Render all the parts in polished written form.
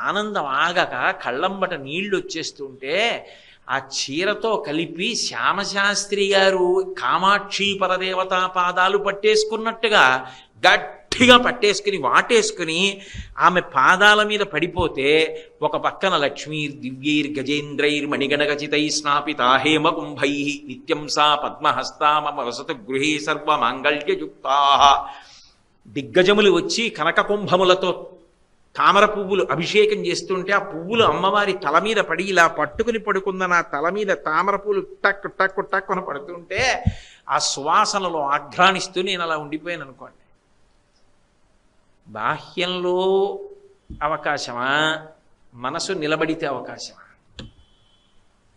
ఆనందం ఆగక కళ్ళంబట నీళ్లు వచ్చేస్తుంటే ఆ చీరతో కలిపి శ్యామశాస్త్రి గారు కామాక్షి పరదేవతా పాదాలు పట్టేసుకున్నట్టుగా గట్టిగా పట్టేసుకుని వాటేసుకుని ఆమె పాదాల మీద పడిపోతే ఒక పక్కన లక్ష్మీర్ దివ్యైర్ గజేంద్రైర్ మణిగణగచితై స్నాపితా హేమ కుంభై నిత్యం సా పద్మహస్తా మమ వసతు గృహే సర్వమాంగళ్యయుక్తా దిగ్గజములు వచ్చి కనక కుంభములతో తామర పువ్వులు అభిషేకం చేస్తుంటే ఆ పువ్వులు అమ్మవారి తల మీద పడి ఇలా పట్టుకుని పడుకున్న నా తల మీద తామర పువ్వులు టక్ టక్ టక్ అని పడుతుంటే ఆ సువాసనలో ఆఘ్రాణిస్తూ నేను అలా ఉండిపోయాను అనుకోండి. బాహ్యంలో అవకాశమా, మనసు నిలబడితే అవకాశమా?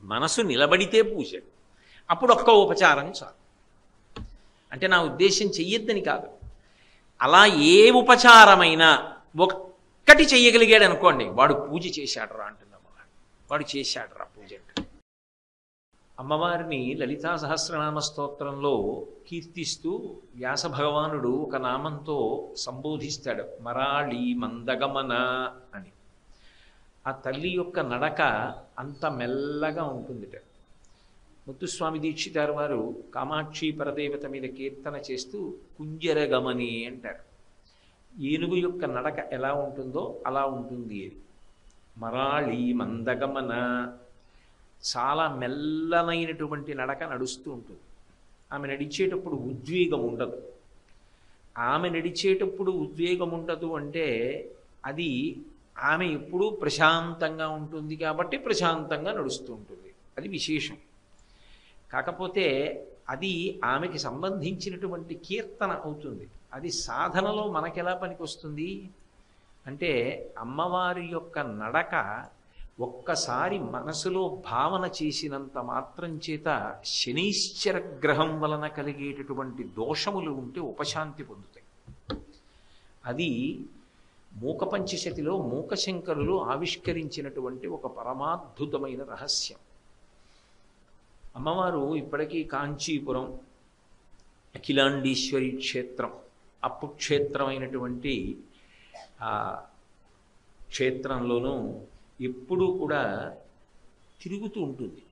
మనసు నిలబడితే పూజ, అప్పుడు ఒక్క ఉపచారం చాలు. అంటే నా ఉద్దేశం చెయ్యొద్దని కాదు, అలా ఏ ఉపచారమైనా ఒక్కటి చెయ్యగలిగాడు అనుకోండి, వాడు పూజ చేశాడరా అంటుంది అమ్మవారు. వాడు చేశాడరా పూజ అంటే. అమ్మవారిని లలితా సహస్రనామ స్తోత్రంలో కీర్తిస్తూ వ్యాస భగవానుడు ఒక నామంతో సంబోధిస్తాడు, మరాళి మందగమన అని. ఆ తల్లి యొక్క నడక అంత మెల్లగా ఉంటుందిట. ముత్తుస్వామి దీక్షితారు వారు కామాక్షి పరదేవత మీద కీర్తన చేస్తూ కుంజరగమని అంటారు. ఏనుగు యొక్క నడక ఎలా ఉంటుందో అలా ఉంటుంది అది. మరాళి మందగమన, చాలా మెల్లనైనటువంటి నడక నడుస్తూ ఉంటుంది. ఆమె నడిచేటప్పుడు ఉద్వేగం ఉండదు. ఆమె నడిచేటప్పుడు ఉద్వేగం ఉండదు అంటే అది ఆమె ఎప్పుడూ ప్రశాంతంగా ఉంటుంది కాబట్టి ప్రశాంతంగా నడుస్తూ ఉంటుంది, అది విశేషం. కాకపోతే అది ఆమెకి సంబంధించినటువంటి కీర్తన అవుతుంది. అది సాధనలో మనకెలా పనికొస్తుంది అంటే, అమ్మవారి యొక్క నడక ఒక్కసారి మనసులో భావన చేసినంత మాత్రం చేత శనీశ్చర గ్రహం వలన కలిగేటటువంటి దోషములు ఉంటే ఉపశాంతి పొందుతాయి. అది మూకపంచశతిలో మూకశంకరులు ఆవిష్కరించినటువంటి ఒక పరమాద్భుతమైన రహస్యం. అమ్మవారు ఇప్పటికీ కాంచీపురం అఖిలాండీశ్వరి క్షేత్రం, అప్పుక్షేత్రమైనటువంటి ఆ క్షేత్రంలోనూ ఎప్పుడూ కూడా తిరుగుతూ ఉంటుంది,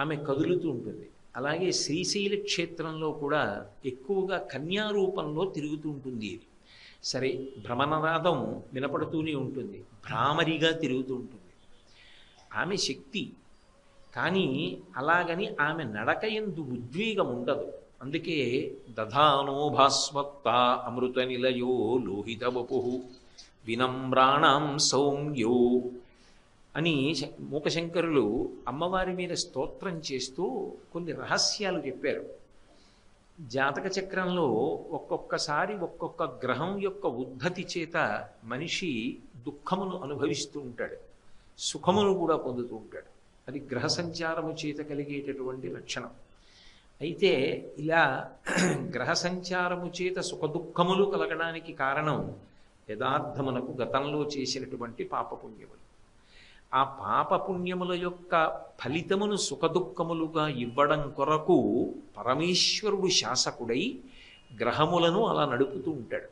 ఆమె కదులుతూ ఉంటుంది. అలాగే శ్రీశైల క్షేత్రంలో కూడా ఎక్కువగా కన్యారూపంలో తిరుగుతూ ఉంటుంది. ఇది సరే, భ్రమణనాదం వినపడుతూనే ఉంటుంది, భ్రామరిగా తిరుగుతూ ఉంటుంది. ఆమె శక్తి, కానీ అలాగని ఆమె నడక యందు ఉద్వేగం ఉండదు. అందుకే దధానో భాస్వత్త అమృత నిలయో లోహిత వపు వినమ్రాణం సౌమ్యో అని మూకశంకరులు అమ్మవారి మీద స్తోత్రం చేస్తూ కొన్ని రహస్యాలు చెప్పారు. జాతక చక్రంలో ఒక్కొక్కసారి ఒక్కొక్క గ్రహం యొక్క ఉద్ధతి చేత మనిషి దుఃఖమును అనుభవిస్తూ ఉంటాడు, సుఖమును కూడా పొందుతూ ఉంటాడు. అది గ్రహ సంచారము చేత కలిగేటటువంటి లక్షణం. అయితే ఇలా గ్రహ సంచారము చేత సుఖదుఖములు కలగడానికి కారణం యథార్థమునకు గతంలో చేసినటువంటి పాపపుణ్యములు. ఆ పాపపుణ్యముల యొక్క ఫలితమును సుఖదుఖములుగా ఇవ్వడం కొరకు పరమేశ్వరుడు శాసకుడై గ్రహములను అలా నడుపుతూ ఉంటాడు.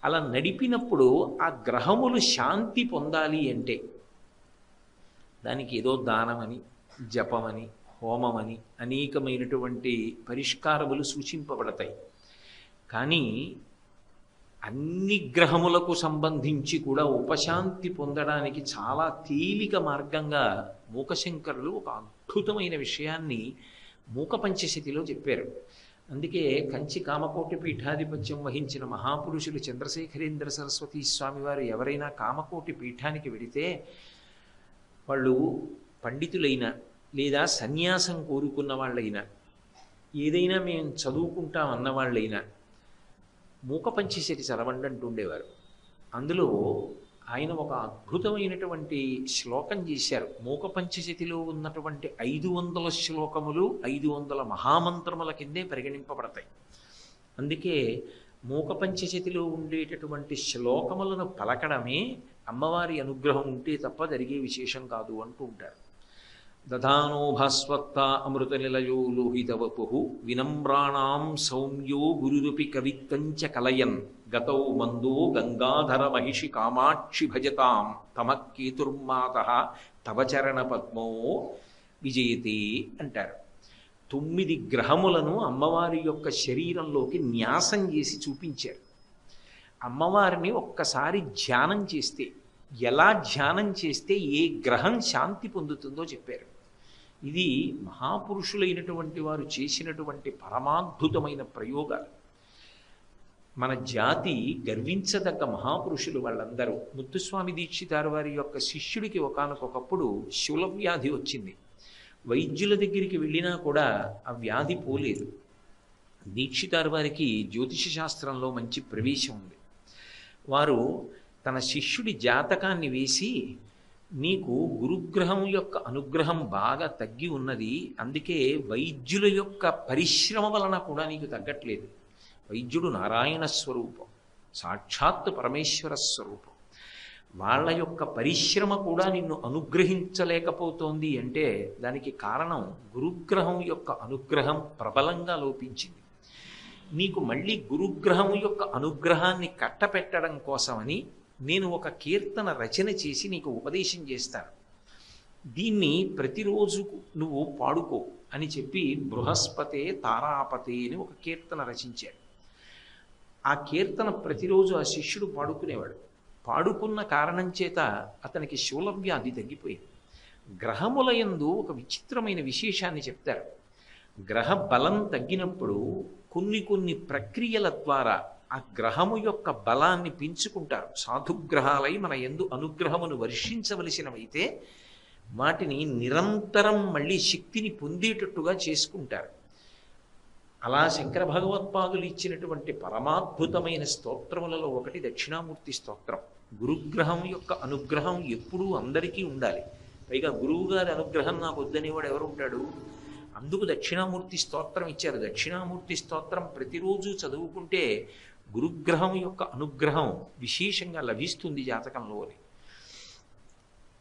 అలా నడిపినప్పుడు ఆ గ్రహములు శాంతి పొందాలి అంటే దానికి ఏదో దానమని, జపమని, హోమమని అనేకమైనటువంటి పరిష్కారములు సూచింపబడతాయి. కానీ అన్ని గ్రహములకు సంబంధించి కూడా ఉపశాంతి పొందడానికి చాలా తేలిక మార్గంగా మూకశంకరులు ఒక అద్భుతమైన విషయాన్ని మూకపంచశతిలో చెప్పారు. అందుకే కంచి కామకోటి పీఠాధిపత్యం వహించిన మహాపురుషులు చంద్రశేఖరేంద్ర సరస్వతీ స్వామి వారు ఎవరైనా కామకోటి పీఠానికి వెడితే వాళ్ళు పండితులైనా లేదా సన్యాసం కోరుకున్న వాళ్ళైనా ఏదైనా మేము చదువుకుంటాం అన్నవాళ్ళైనా మూకపంచశతి చదవండి అంటుండేవారు. అందులో ఆయన ఒక అద్భుతమైనటువంటి శ్లోకం చేశారు. మూకపంచశతిలో ఉన్నటువంటి 500 శ్లోకములు 500 మహామంత్రముల కిందే పరిగణింపబడతాయి. అందుకే మూకపంచశతిలో ఉండేటటువంటి శ్లోకములను పలకడమే అమ్మవారి అనుగ్రహం ఉంటే తప్ప జరిగే విశేషం కాదు అంటూ ఉంటారు. దధానో భాస్వత్త అమృతనిలయో లోహితవపు వినమ్రాణాం సౌమ్యో గురురపి కవిత్తంచ కలయన్ గతౌ మందో గంగాధర మహిషి కామాక్షి భజతాం తమఃకేతుర్మాత తవ చరణ పద్మో విజయతే అంటారు. 9 గ్రహములను అమ్మవారి యొక్క శరీరంలోకి న్యాసం చేసి చూపించారు. అమ్మవారిని ఒక్కసారి ధ్యానం చేస్తే, ఎలా ధ్యానం చేస్తే ఏ గ్రహం శాంతి పొందుతుందో చెప్పారు. ఇది మహాపురుషులైనటువంటి వారు చేసినటువంటి పరమాద్భుతమైన ప్రయోగాలు. మన జాతి గర్వించదగ్గ మహాపురుషులు వాళ్ళందరూ. ముత్తుస్వామి దీక్షితారు వారి యొక్క శిష్యుడికి ఒకానొకప్పుడు శూలవ్యాధి వచ్చింది. వైద్యుల దగ్గరికి వెళ్ళినా కూడా ఆ వ్యాధి పోలేదు. దీక్షితారు వారికి జ్యోతిష శాస్త్రంలో మంచి ప్రవేశం ఉంది. వారు తన శిష్యుడి జాతకాన్ని వేసి, నీకు గురుగ్రహం యొక్క అనుగ్రహం బాగా తగ్గి ఉన్నది, అందుకే వైద్యుల యొక్క పరిశ్రమ వలన కూడా నీకు తగ్గట్లేదు. వైద్యుడు నారాయణ స్వరూపం, సాక్షాత్ పరమేశ్వర స్వరూపం. వాళ్ళ యొక్క పరిశ్రమ కూడా నిన్ను అనుగ్రహించలేకపోతోంది అంటే దానికి కారణం గురుగ్రహం యొక్క అనుగ్రహం ప్రబలంగా లోపించింది. నీకు మళ్ళీ గురుగ్రహం యొక్క అనుగ్రహాన్ని కట్టపెట్టడం కోసమని నేను ఒక కీర్తన రచన చేసి నీకు ఉపదేశం చేస్తాను. దీన్ని ప్రతిరోజు నువ్వు పాడుకో అని చెప్పి బృహస్పతే తారాపతే అని ఒక కీర్తన రచించాడు. ఆ కీర్తన ప్రతిరోజు ఆ శిష్యుడు పాడుకునేవాడు. పాడుకున్న కారణం చేత అతనికి శూలవ్యాధి తగ్గిపోయింది. గ్రహముల యందు ఒక విచిత్రమైన విశేషాన్ని చెప్తారు. గ్రహ బలం తగ్గినప్పుడు కొన్ని ప్రక్రియల ద్వారా ఆ గ్రహము యొక్క బలాన్ని పెంచుకుంటారు. సాధుగ్రహాలై మన యందు అనుగ్రహమును వర్షించవలసినవైతే వాటిని నిరంతరం మళ్ళీ శక్తిని పొందేటట్టుగా చేసుకుంటారు. అలా శంకర భగవత్పాదులు ఇచ్చినటువంటి పరమాద్భుతమైన స్తోత్రములలో ఒకటి దక్షిణామూర్తి స్తోత్రం. గురుగ్రహం యొక్క అనుగ్రహం ఎప్పుడూ అందరికీ ఉండాలి. పైగా గురువుగారి అనుగ్రహం నాకు వద్దనేవాడు ఎవరు ఉంటాడు? అందుకు దక్షిణామూర్తి స్తోత్రం ఇచ్చారు. దక్షిణామూర్తి స్తోత్రం ప్రతిరోజు చదువుకుంటే గురుగ్రహం యొక్క అనుగ్రహం విశేషంగా లభిస్తుంది జాతకంలో.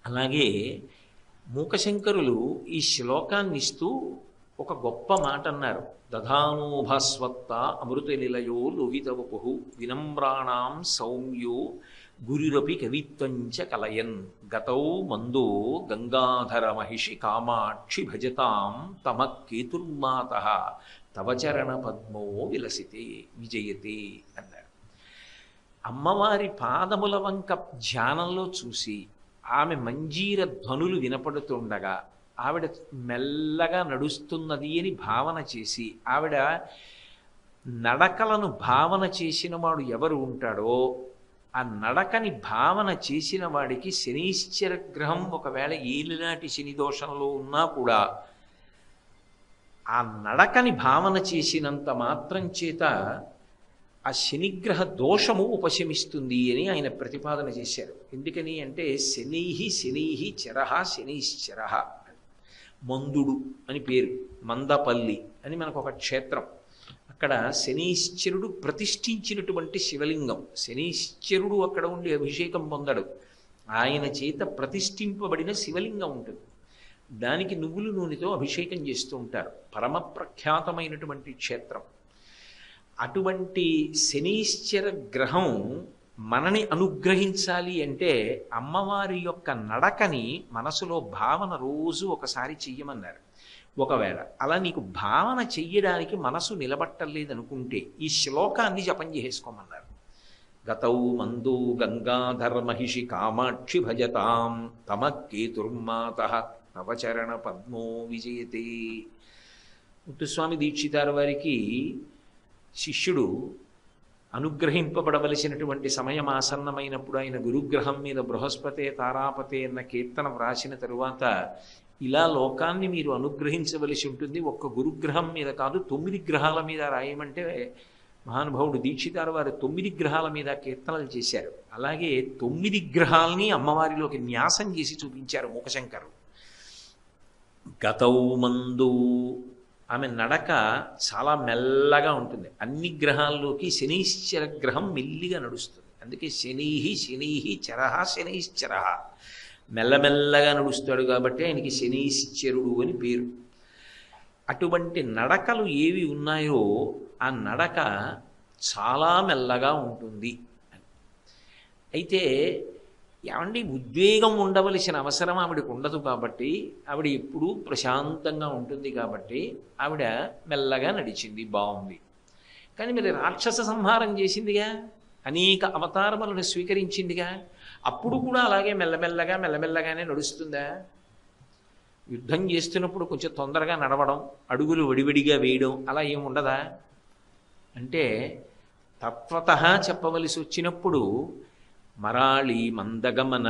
అలాగే మూకశంకరులు ఈ శ్లోకాన్ని ఇస్తూ ఒక గొప్ప మాట అన్నారు. దధానో భాస్వత్త అమృత నిలయో లోహితవపు వినమ్రాణాం సౌమ్యో గురురపి కవిత్వంచ కలయన్ గతౌ మందో గంగాధర మహిషి కామాక్షి భజతాం తమఃకేతుర్మాత తవ చరణ పద్మో విలసితే విజయతే అన్నారు. అమ్మవారి పాదముల వంక ధ్యానంలో చూసి ఆమె మంజీర ధ్వనులు వినపడుతుండగా ఆవిడ మెల్లగా నడుస్తున్నది అని భావన చేసి, ఆవిడ నడకలను భావన చేసిన వాడు ఎవరు ఉంటాడో ఆ నడకని భావన చేసిన వాడికి శనీశ్చర గ్రహం ఒకవేళ ఏలినాటి శని దోషంలో ఉన్నా కూడా ఆ నడకని భావన చేసినంత మాత్రం చేత ఆ శనిగ్రహ దోషము ఉపశమిస్తుంది అని ఆయన ప్రతిపాదన చేశారు. ఎందుకని అంటే శనైహి చరహ శనైశ్చరః, మందుడు అని పేరు, మందపల్లి అని మనకు ఒక క్షేత్రం. అక్కడ శనీశ్చరుడు ప్రతిష్ఠించినటువంటి శివలింగం. శనీశ్చరుడు అక్కడ ఉండి అభిషేకం పొందడు, ఆయన చేత ప్రతిష్ఠింపబడిన శివలింగం ఉంటుంది. దానికి నువ్వుల నూనెతో అభిషేకం చేస్తూ ఉంటారు. పరమ ప్రఖ్యాతమైనటువంటి క్షేత్రం. అటువంటి శనీశ్చర గ్రహం మనని అనుగ్రహించాలి అంటే అమ్మవారి యొక్క నడకని మనసులో భావన రోజు ఒకసారి చెయ్యమన్నారు. ఒకవేళ అలా నీకు భావన చెయ్యడానికి మనసు నిలబట్టలేదనుకుంటే ఈ శ్లోకాన్ని జపం చేసుకోమన్నారు. గతౌ మందో గంగాధర మహిషి కామాక్షి భజతాం తమఃకేతుర్మాత తవ చరణ పద్మో విజయతే. ముత్తుస్వామి దీక్షితారు వారికి శిష్యుడు అనుగ్రహింపబడవలసినటువంటి సమయం ఆసన్నమైనప్పుడు ఆయన గురుగ్రహం మీద బృహస్పతే తారాపతే అన్న కీర్తన వ్రాసిన తరువాత, ఇలా లోకాన్ని మీరు అనుగ్రహించవలసి ఉంటుంది, ఒక్క గురుగ్రహం మీద కాదు 9 గ్రహాల మీద రాయమంటే మహానుభావుడు దీక్షితారు వారు 9 గ్రహాల మీద కీర్తనలు చేశారు. అలాగే 9 గ్రహాలని అమ్మవారిలోకి న్యాసం చేసి చూపించారు మూకశంకరు. గతౌ మందు, ఆమె నడక చాలా మెల్లగా ఉంటుంది. అన్ని గ్రహాల్లోకి శనీశ్చర గ్రహం మెల్లిగా నడుస్తుంది. అందుకే శనైహి చరహ శనైశ్చరః. మెల్లమెల్లగా నడుస్తాడు కాబట్టి ఆయనకి శనీశ్చరుడు అని పేరు. అటువంటి నడకలు ఏవి ఉన్నాయో ఆ నడక చాలా మెల్లగా ఉంటుంది. అయితే ఏమండి ఉద్వేగం ఉండవలసిన అవసరం ఆవిడకు ఉండదు కాబట్టి, ఆవిడ ఎప్పుడూ ప్రశాంతంగా ఉంటుంది కాబట్టి ఆవిడ మెల్లగా నడిచింది, బాగుంది. కానీ మరి రాక్షస సంహారం చేసిందిగా, అనేక అవతారములను స్వీకరించిందిగా, అప్పుడు కూడా అలాగే మెల్లమెల్లగానే నడుస్తుందా? యుద్ధం చేస్తున్నప్పుడు కొంచెం తొందరగా నడవడం, అడుగులు వడివడిగా వేయడం అలా ఏముండదా? అంటే తత్వతః చెప్పవలసి వచ్చినప్పుడు మరాళి మందగమన,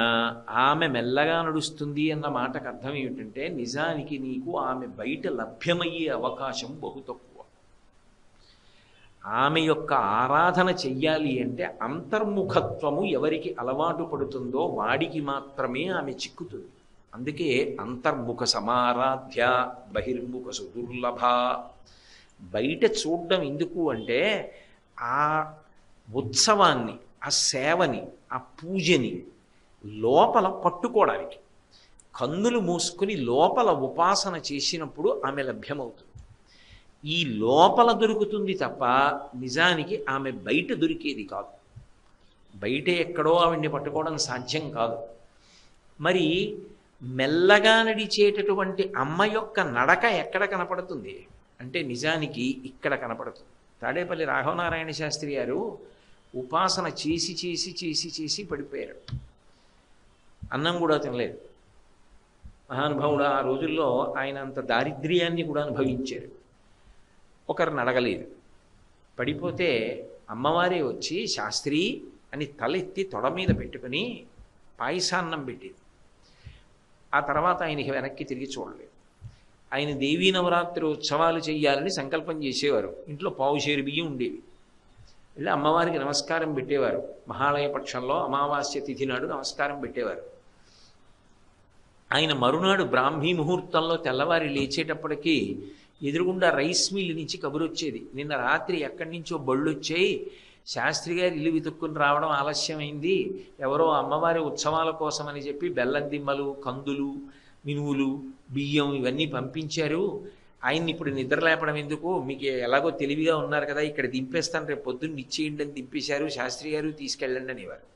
ఆమె మెల్లగా నడుస్తుంది అన్న మాటకు అర్థం ఏమిటంటే నిజానికి నీకు ఆమె బయట లభ్యమయ్యే అవకాశం బహు తక్కువ. ఆమె యొక్క ఆరాధన చెయ్యాలి అంటే అంతర్ముఖత్వము ఎవరికి అలవాటు పడుతుందో వాడికి మాత్రమే ఆమె చిక్కుతుంది. అందుకే అంతర్ముఖ సమారాధ్య బహిర్ముఖ సుదుర్లభ. బయట చూడడం ఎందుకు అంటే ఆ ఉత్సవాన్ని, ఆ సేవని, ఆ పూజని లోపల పట్టుకోవడానికి. కన్నులు మూసుకుని లోపల ఉపాసన చేసినప్పుడు ఆమె లభ్యమవుతుంది. ఈ లోపల దొరుకుతుంది తప్ప నిజానికి ఆమె బయట దొరికేది కాదు. బయట ఎక్కడో ఆవిడ్ని పట్టుకోవడం సాధ్యం కాదు. మరి మెల్లగా నడిచేటటువంటి అమ్మ యొక్క నడక ఎక్కడ కనపడుతుంది అంటే నిజానికి ఇక్కడ కనపడుతుంది. తాడేపల్లి రాఘవనారాయణ శాస్త్రి గారు ఉపాసన చేసి చేసి చేసి చేసి పడిపోయారు. అన్నం కూడా తినలేదు. మహానుభావుడు ఆ రోజుల్లో ఆయన అంత దారిద్ర్యాన్ని కూడా అనుభవించారు. ఒకరిని అడగలేదు. పడిపోతే అమ్మవారే వచ్చి శాస్త్రి అని తలెత్తి తొడ మీద పెట్టుకుని పాయసాన్నం పెట్టేది. ఆ తర్వాత ఆయనకి వెనక్కి తిరిగి చూడలేదు. ఆయన దేవీ నవరాత్రి ఉత్సవాలు చేయాలని సంకల్పం చేసేవారు. ఇంట్లో పావుషేరు బియ్యం ఉండేవి. వెళ్ళి అమ్మవారికి నమస్కారం పెట్టేవారు. మహాలయ పక్షంలో అమావాస్య తిథి నాడు నమస్కారం పెట్టేవారు. ఆయన మరునాడు బ్రాహ్మీ ముహూర్తంలో తెల్లవారి లేచేటప్పటికీ ఎదురుగుండా రైస్ మిల్ నుంచి కబురు వచ్చేది. నిన్న రాత్రి ఎక్కడి నుంచో బళ్ళు వచ్చాయి, శాస్త్రి గారు ఇల్లు వెతుక్కుని రావడం ఆలస్యమైంది, ఎవరో అమ్మవారి ఉత్సవాల కోసమని చెప్పి బెల్లం దిమ్మలు, కందులు, మినువులు, బియ్యం ఇవన్నీ పంపించారు. ఆయన్ని ఇప్పుడు నిద్ర లేపడం ఎందుకు, మీకు ఎలాగో తెలివిగా ఉన్నారు కదా, ఇక్కడ దింపేస్తాను, రేపు పొద్దున్న ఇచ్చేయండి అని దింపేశారు. శాస్త్రి గారు తీసుకెళ్ళండి అనేవారు.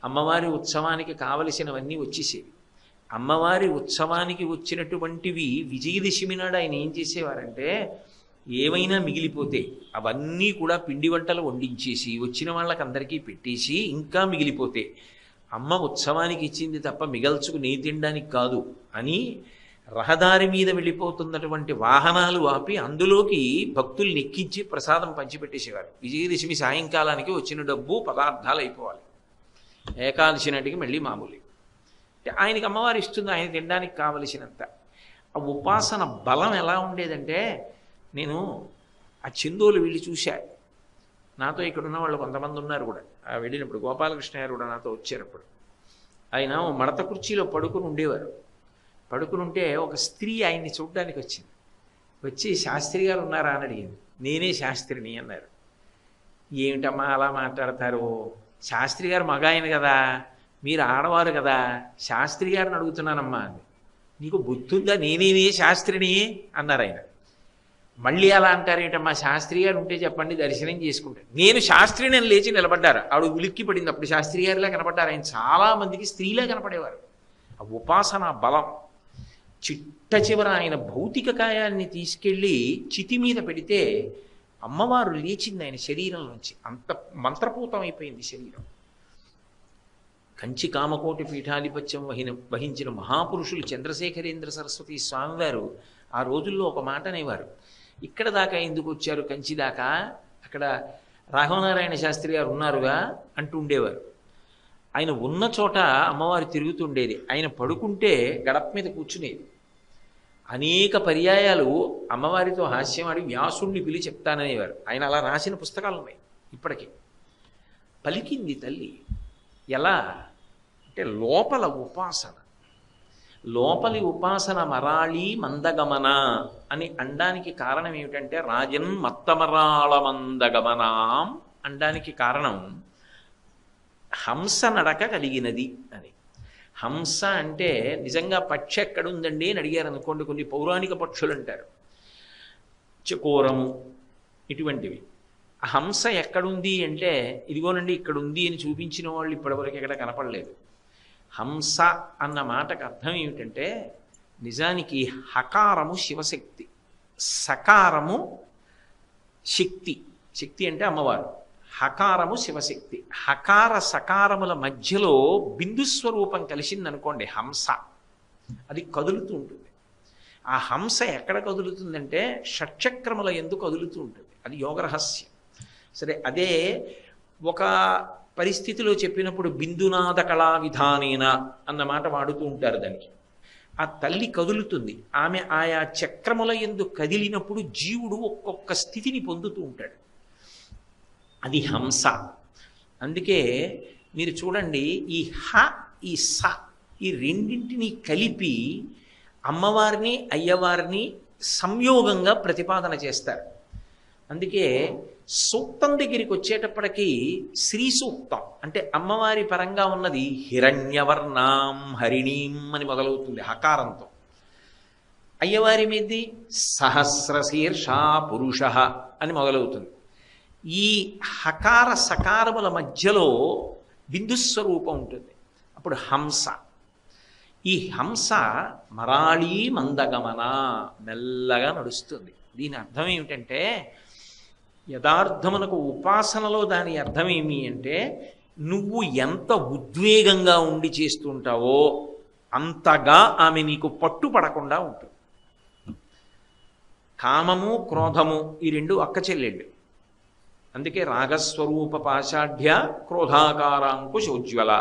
అమ్మవారి ఉత్సవానికి కావలసినవన్నీ వచ్చేసేవి. అమ్మవారి ఉత్సవానికి వచ్చినటువంటివి విజయదశమి నాడు ఆయన ఏం చేసేవారంటే ఏమైనా మిగిలిపోతే అవన్నీ కూడా పిండి వంటలు వండించేసి వచ్చిన వాళ్ళకి అందరికీ పెట్టేసి, ఇంకా మిగిలిపోతే అమ్మ ఉత్సవానికి ఇచ్చింది తప్ప మిగల్చుకు నీ తినడానికి కాదు అని రహదారి మీద వెళ్ళిపోతున్నటువంటి వాహనాలు ఆపి అందులోకి భక్తుల్ని ఎక్కించి ప్రసాదం పంచిపెట్టేసేవారు. విజయదశమి సాయంకాలానికి వచ్చిన డబ్బు పదార్థాలు అయిపోవాలి. ఏకాదశి నాటికి మళ్ళీ మామూలు. అంటే ఆయనకి అమ్మవారు ఇస్తుంది ఆయన తినడానికి కావలసినంత. ఆ ఉపాసన బలం ఎలా ఉండేదంటే నేను ఆ చందోలు వెళ్ళి చూశా. నాతో ఇక్కడ ఉన్న వాళ్ళు కొంతమంది ఉన్నారు కూడా. వెళ్ళినప్పుడు గోపాలకృష్ణ గారు కూడా నాతో వచ్చారప్పుడు. ఆయన మడత కుర్చీలో పడుకుని ఉండేవారు. పడుకుని ఉంటే ఒక స్త్రీ ఆయన్ని చూడడానికి వచ్చింది. వచ్చి శాస్త్రి గారు ఉన్నారా అని అడిగింది. నేనే శాస్త్రిని అన్నారు. ఏమిటమ్మా అలా మాట్లాడతారు, శాస్త్రి గారు మగ ఆయన కదా, మీరు ఆడవారు కదా, శాస్త్రి గారిని అడుగుతున్నానమ్మా అని. నీకు బుద్ధుందా, నేనేనే శాస్త్రిని అన్నారు ఆయన. మళ్ళీ అలా అంటారేంటమ్మా, శాస్త్రి గారు ఉంటే చెప్పండి దర్శనం చేసుకుంటారు. నేను శాస్త్రిని అని లేచి నిలబడ్డారు. ఆవిడ ఉలిక్కి పడింది. అప్పుడు శాస్త్రి గారిలా కనపడ్డారు. ఆయన చాలామందికి స్త్రీలా కనపడేవారు. ఆ ఉపాసన బలం. చిట్ట చివర ఆయన భౌతిక కాయాన్ని తీసుకెళ్ళి చితి మీద పెడితే అమ్మవారు లేచింది ఆయన శరీరంలోంచి. అంత మంత్రపూతం అయిపోయింది శరీరం. కంచి కామకోటి పీఠాధిపత్యం వహించిన మహాపురుషులు చంద్రశేఖరేంద్ర సరస్వతి స్వామివారు ఆ రోజుల్లో ఒక మాట అనేవారు. ఇక్కడ దాకా ఎందుకు వచ్చారు, కంచి దాకా, అక్కడ రాఘవనారాయణ శాస్త్రి గారు ఉన్నారుగా అంటూ ఉండేవారు. ఆయన ఉన్న చోట అమ్మవారు తిరుగుతుండేది. ఆయన పడుకుంటే గడప మీద కూర్చునేది. అనేక పర్యాయాలు అమ్మవారితో హాస్యమాడి వ్యాసుణ్ణి పిలిచి చెప్తాననేవారు. ఆయన అలా రాసిన పుస్తకాలు ఉన్నాయి ఇప్పటికీ. పలికింది తల్లి. ఎలా అంటే లోపల ఉపాసన. లోపలి ఉపాసన మరాళి మందగమన అని అనడానికి కారణం ఏమిటంటే రాజన్ మత్తమరాళ మందగమనాం అనడానికి కారణం హంస నడక కలిగినది అని. హంస అంటే నిజంగా పక్షి ఎక్కడుందండి అని అడిగారు అనుకోండి, కొన్ని పౌరాణిక పక్షులు అంటారు, చకోరము ఇటువంటివి. హంస ఎక్కడుంది అంటే ఇదిగోనండి ఇక్కడ ఉంది అని చూపించిన వాళ్ళు ఇప్పటివరకు ఎక్కడ కనపడలేదు. హంస అన్న మాటకు అర్థం ఏమిటంటే నిజానికి హకారము శివశక్తి, సకారము శక్తి, శక్తి అంటే అమ్మవారు, హకారము శివశక్తి. హకార సకారముల మధ్యలో బిందుస్వరూపం కలిసిందనుకోండి హంస, అది కదులుతూ ఉంటుంది. ఆ హంస ఎక్కడ కదులుతుందంటే షట్చక్రముల యందు కదులుతూ ఉంటుంది. అది యోగరహస్యం. సరే, అదే ఒక పరిస్థితిలో చెప్పినప్పుడు బిందునాద కళా విధానేన అన్న మాట వాడుతూ ఉంటారు దానికి. ఆ తల్లి కదులుతుంది, ఆమె ఆయా చక్రముల యందు కదిలినప్పుడు జీవుడు ఒక్కొక్క స్థితిని పొందుతూ ఉంటాడు. అది హంస. అందుకే మీరు చూడండి, ఈ హ ఈ స ఈ రెండింటినీ కలిపి అమ్మవారిని అయ్యవారిని సంయోగంగా ప్రతిపాదన చేస్తారు. అందుకే సూక్తం దగ్గరికి వచ్చేటప్పటికీ శ్రీ సూక్తం అంటే అమ్మవారి పరంగా ఉన్నది హిరణ్యవర్ణాం హరిణీం అని మొదలవుతుంది హకారంతో. అయ్యవారి మీది సహస్రశీర్ష పురుష అని మొదలవుతుంది. ఈ హకార సకారముల మధ్యలో బిందుస్వరూపం ఉంటుంది. అప్పుడు హంస. ఈ హంస మరాళీ మందగమన, మెల్లగా నడుస్తుంది. దీని అర్థం ఏమిటంటే యథార్థమునకు ఉపాసనలో దాని అర్థం ఏమి అంటే నువ్వు ఎంత ఉద్వేగంగా ఉండి చేస్తుంటావో అంతగా ఆమె నీకు పట్టుపడకుండా ఉంటుంది. కామము క్రోధము ఈ రెండు అక్క చెల్లెళ్ళు. అందుకే రాగస్వరూప పాషాఢ్య క్రోధాకారాంకుశోజ్వల.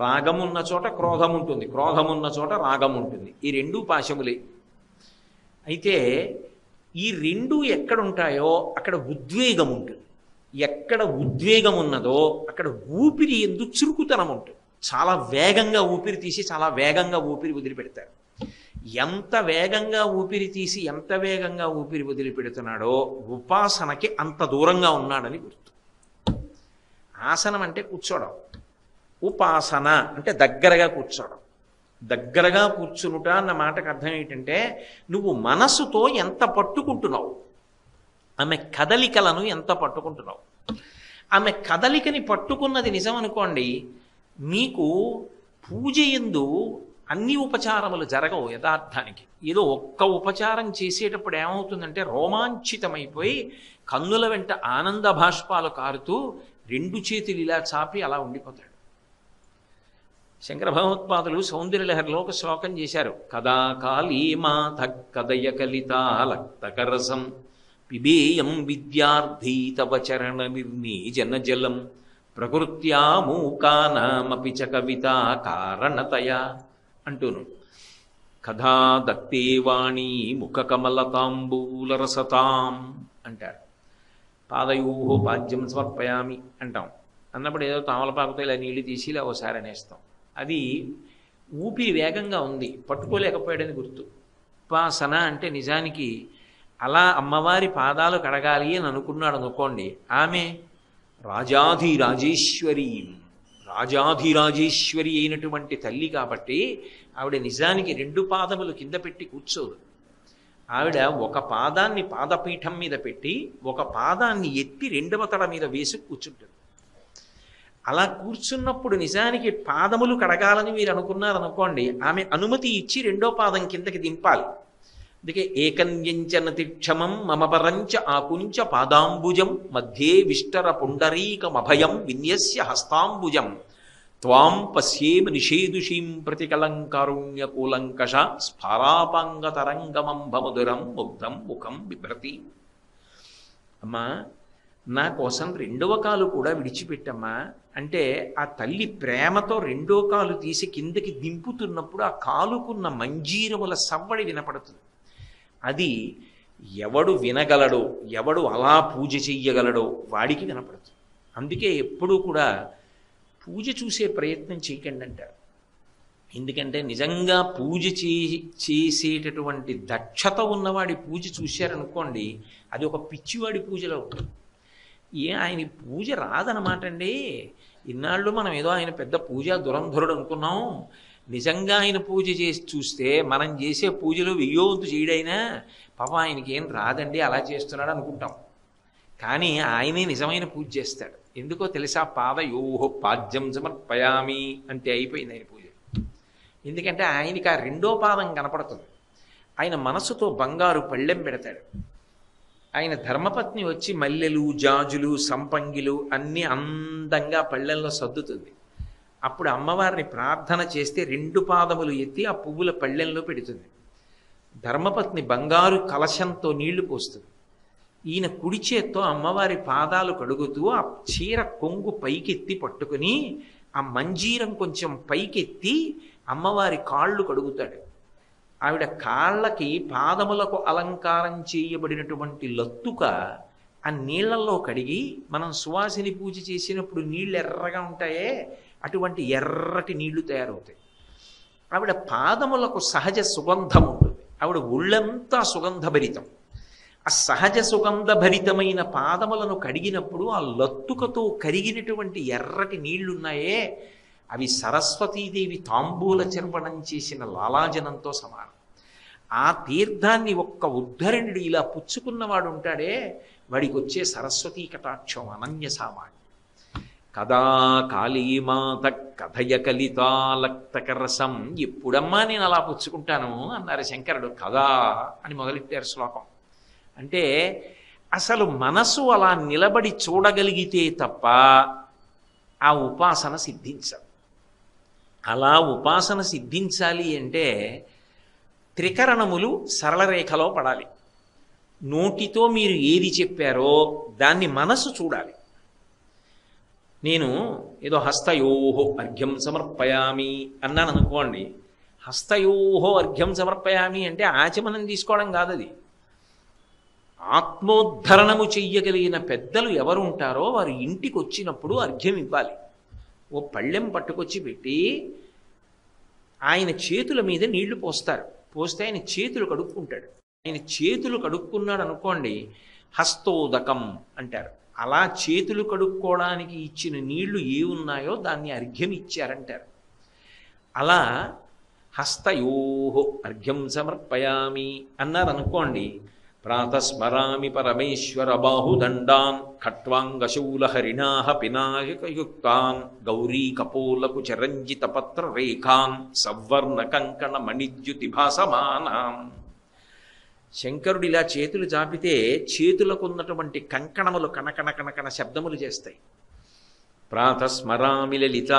రాగమున్న చోట క్రోధం ఉంటుంది, క్రోధమున్న చోట రాగం ఉంటుంది. ఈ రెండూ పాశములే. అయితే ఈ రెండు ఎక్కడుంటాయో అక్కడ ఉద్వేగం ఉంటుంది. ఎక్కడ ఉద్వేగం ఉన్నదో అక్కడ ఊపిరి ఎందు చురుకుతనం ఉంటుంది. చాలా వేగంగా ఊపిరి తీసి చాలా వేగంగా ఊపిరి వదిలిపెడతారు. ఎంత వేగంగా ఊపిరి తీసి ఎంత వేగంగా ఊపిరి వదిలిపెడుతున్నాడో ఉపాసనకి అంత దూరంగా ఉన్నాడని గుర్తు. ఆసనం అంటే కూర్చోవడం, ఉపాసన అంటే దగ్గరగా కూర్చోవడం. దగ్గరగా కూర్చునుట అన్న మాటకు అర్థం ఏంటంటే నువ్వు మనసుతో ఎంత పట్టుకుంటున్నావు, ఆమె కదలికలను ఎంత పట్టుకుంటున్నావు. ఆమె కదలికని పట్టుకున్నది నిజం అనుకోండి, మీకు పూజ యందు అన్ని ఉపచారములు జరగవు. యథార్థానికి ఏదో ఒక్క ఉపచారం చేసేటప్పుడు ఏమవుతుందంటే రోమాంచితమైపోయి కన్నుల వెంట ఆనంద భాష్పాలు కారుతూ రెండు చేతులు ఇలా చాపి అలా ఉండిపోతాడు. శంకర భగవత్పాదులు సౌందర్యలహరిలో ఒక శ్లోకం చేశారు. కదా కాళీమాత కదయ కలితాలక్తకరసం పిబేయం విద్యార్థీ తవ చరణ నిర్నీజన జలం ప్రకృత్యా మూకానామపి చ కవితా కారణతయా అంటూను. కథా దత్తేవాణి ముఖ కమలతాంబూలరసతాం అంటారు. పాదయూహో పాద్యం సమర్పయామి అంటాం. అన్నప్పుడు ఏదో తామలపాకుతో ఇలా నీళ్లు తీసి ఇలా ఓసారి అనేస్తాం. అది ఊపిరి వేగంగా ఉంది, పట్టుకోలేకపోయాడని గుర్తు. ఉపాసన అంటే నిజానికి అలా అమ్మవారి పాదాలు కడగాలి అని అనుకున్నాడు అనుకోండి, ఆమె రాజాధిరాజేశ్వరి అయినటువంటి తల్లి కాబట్టి ఆవిడ నిజానికి రెండు పాదములు కింద పెట్టి కూర్చోదు. ఆవిడ ఒక పాదాన్ని పాదపీఠం మీద పెట్టి ఒక పాదాన్ని ఎత్తి రెండవ తడ మీద వేసి కూర్చుంటుంది. అలా కూర్చున్నప్పుడు నిజానికి పాదములు కడగాలని మీరు అనుకున్నారనుకోండి, ఆమె అనుమతి ఇచ్చి రెండో పాదం కిందకి దింపాలి. అందుకే ఏకన్యంచనతి క్షమం మమ పరంచ ఆకుంచ పాదాంబుజం మధ్యే విష్టర పుండరీకమభయం విన్యస్య హస్తాంబుజం త్వాం పశ్యేమ నిషేదుషీం ప్రతికలంకారుణ్యకూలంకష స్ఫారాపాంగతరంగమంభమధురం ముగ్ధం ముఖం బిభ్రతి. అమ్మా, నా కోసం రెండవ కాలు కూడా విడిచిపెట్టమ్మా అంటే ఆ తల్లి ప్రేమతో రెండో కాలు తీసి కిందకి దింపుతున్నప్పుడు ఆ కాలుకున్న మంజీరముల సవ్వడి వినపడుతుంది. అది ఎవడు వినగలడో, ఎవడు అలా పూజ చెయ్యగలడో వాడికి వినపడుతుంది. అందుకే ఎప్పుడూ కూడా పూజ చూసే ప్రయత్నం చేయకండి అంటారు. ఎందుకంటే నిజంగా పూజ చేసేటటువంటి దక్షత ఉన్నవాడి పూజ చూశారనుకోండి, అది ఒక పిచ్చివాడి పూజలో ఉంటుంది. ఆయన పూజ రాదనమాట అండి. ఇన్నాళ్ళు మనం ఏదో ఆయన పెద్ద పూజా దురంధరుడు అనుకున్నాం. నిజంగా ఆయన పూజ చేసి చూస్తే మనం చేసే పూజలు వెయ్యోవంతు చేయడైనా పాపం ఆయనకి ఏం రాదండి అలా చేస్తున్నాడు అనుకుంటాం. కానీ ఆయనే నిజమైన పూజ చేస్తాడు. ఎందుకో తెలుసా? పాదయోహో పాద్యం సమర్పయామి అంటే అయిపోయింది ఆయన పూజ. ఎందుకంటే ఆయనకి ఆ రెండో పాదం కనపడుతుంది. ఆయన మనసుతో బంగారు పళ్ళెం పెడతాడు. ఆయన ధర్మపత్ని వచ్చి మల్లెలు, జాజులు, సంపంగిలు అన్నీ అందంగా పళ్ళెంలో సర్దుతుంది. అప్పుడు అమ్మవారిని ప్రార్థన చేస్తే రెండు పాదములు ఎత్తి ఆ పువ్వుల పళ్ళెంలో పెడుతుంది. ధర్మపత్ని బంగారు కలశంతో నీళ్లు పోస్తుంది. ఈయన కుడి చేత్తో అమ్మవారి పాదాలు కడుగుతూ ఆ చీర కొంగు పైకెత్తి పట్టుకుని ఆ మంజీరం కొంచెం పైకెత్తి అమ్మవారి కాళ్ళు కడుగుతాడు. ఆవిడ కాళ్ళకి పాదములకు అలంకారం చేయబడినటువంటి లత్తుక ఆ నీళ్లలో కడిగి, మనం సువాసిని పూజ చేసినప్పుడు నీళ్ళు ఎర్రగా ఉంటాయే అటువంటి ఎర్రటి నీళ్లు తయారవుతాయి. ఆవిడ పాదములకు సహజ సుగంధం ఉంటుంది. ఆవిడ ఒళ్ళంతా సుగంధభరితం. ఆ సహజ సుగంధభరితమైన పాదములను కడిగినప్పుడు ఆ లత్తుకతో కరిగినటువంటి ఎర్రటి నీళ్లున్నాయే అవి సరస్వతీదేవి తాంబూల చర్వణం చేసిన లాలాజనంతో సమానం. ఆ తీర్థాన్ని ఒక్క ఉద్ధరణుడు ఇలా పుచ్చుకున్నవాడు ఉంటాడే, వాడికి వచ్చే సరస్వతీ కటాక్షం అనన్య సామాన్యం. కదా కాళీమాత కథయ కలితాలక్తకరసం. ఎప్పుడమ్మా నేను అలా పుచ్చుకుంటాను అన్నారు శంకరుడు. కదా అని మొదలెట్టారు శ్లోకం. అంటే అసలు మనసు అలా నిలబడి చూడగలిగితే తప్ప ఆ ఉపాసన సిద్ధించదు. అలా ఉపాసన సిద్ధించాలి అంటే త్రికరణములు సరళ రేఖలో పడాలి. నోటితో మీరు ఏది చెప్పారో దాన్ని మనసు చూడాలి. నేను ఏదో హస్తయోహో అర్ఘ్యం సమర్పయామి అన్నాను అనుకోండి. హస్తయోహో అర్ఘ్యం సమర్పయామి అంటే ఆచమనం తీసుకోవడం కాదు. అది ఆత్మోద్ధరణము చెయ్యగలిగిన పెద్దలు ఎవరు ఉంటారో వారు ఇంటికి వచ్చినప్పుడు అర్ఘ్యం ఇవ్వాలి. ఓ పళ్ళెం పట్టుకొచ్చి పెట్టి ఆయన చేతుల మీద నీళ్లు పోస్తారు. పోస్తే ఆయన చేతులు కడుక్కుంటాడు. ఆయన చేతులు కడుక్కున్నాడు అనుకోండి, హస్తోదకం అంటారు. అలా చేతులు కడుక్కోవడానికి ఇచ్చిన నీళ్లు ఏ ఉన్నాయో దాన్ని అర్ఘ్యం ఇచ్చారంటారు. అలా హస్తయోహో అర్ఘ్యం సమర్పయామి అన్నారనుకోండి. ప్రాతస్మరామి పరమేశ్వర బాహుదండాన్ ఖట్వాంగశూల హరిణాహ పినాయకయుక్తాన్ గౌరీ కపోలకు చరంజిత పత్ర రేఖాన్ సవర్ణ కంకణ మణిద్యుతి భాసమానాం. శంకరుడు ఇలా చేతులు చాపితే చేతులకు ఉన్నటువంటి కంకణములు కనకణ కనకణ శబ్దములు చేస్తాయి. ప్రాతస్మరామి లలిత.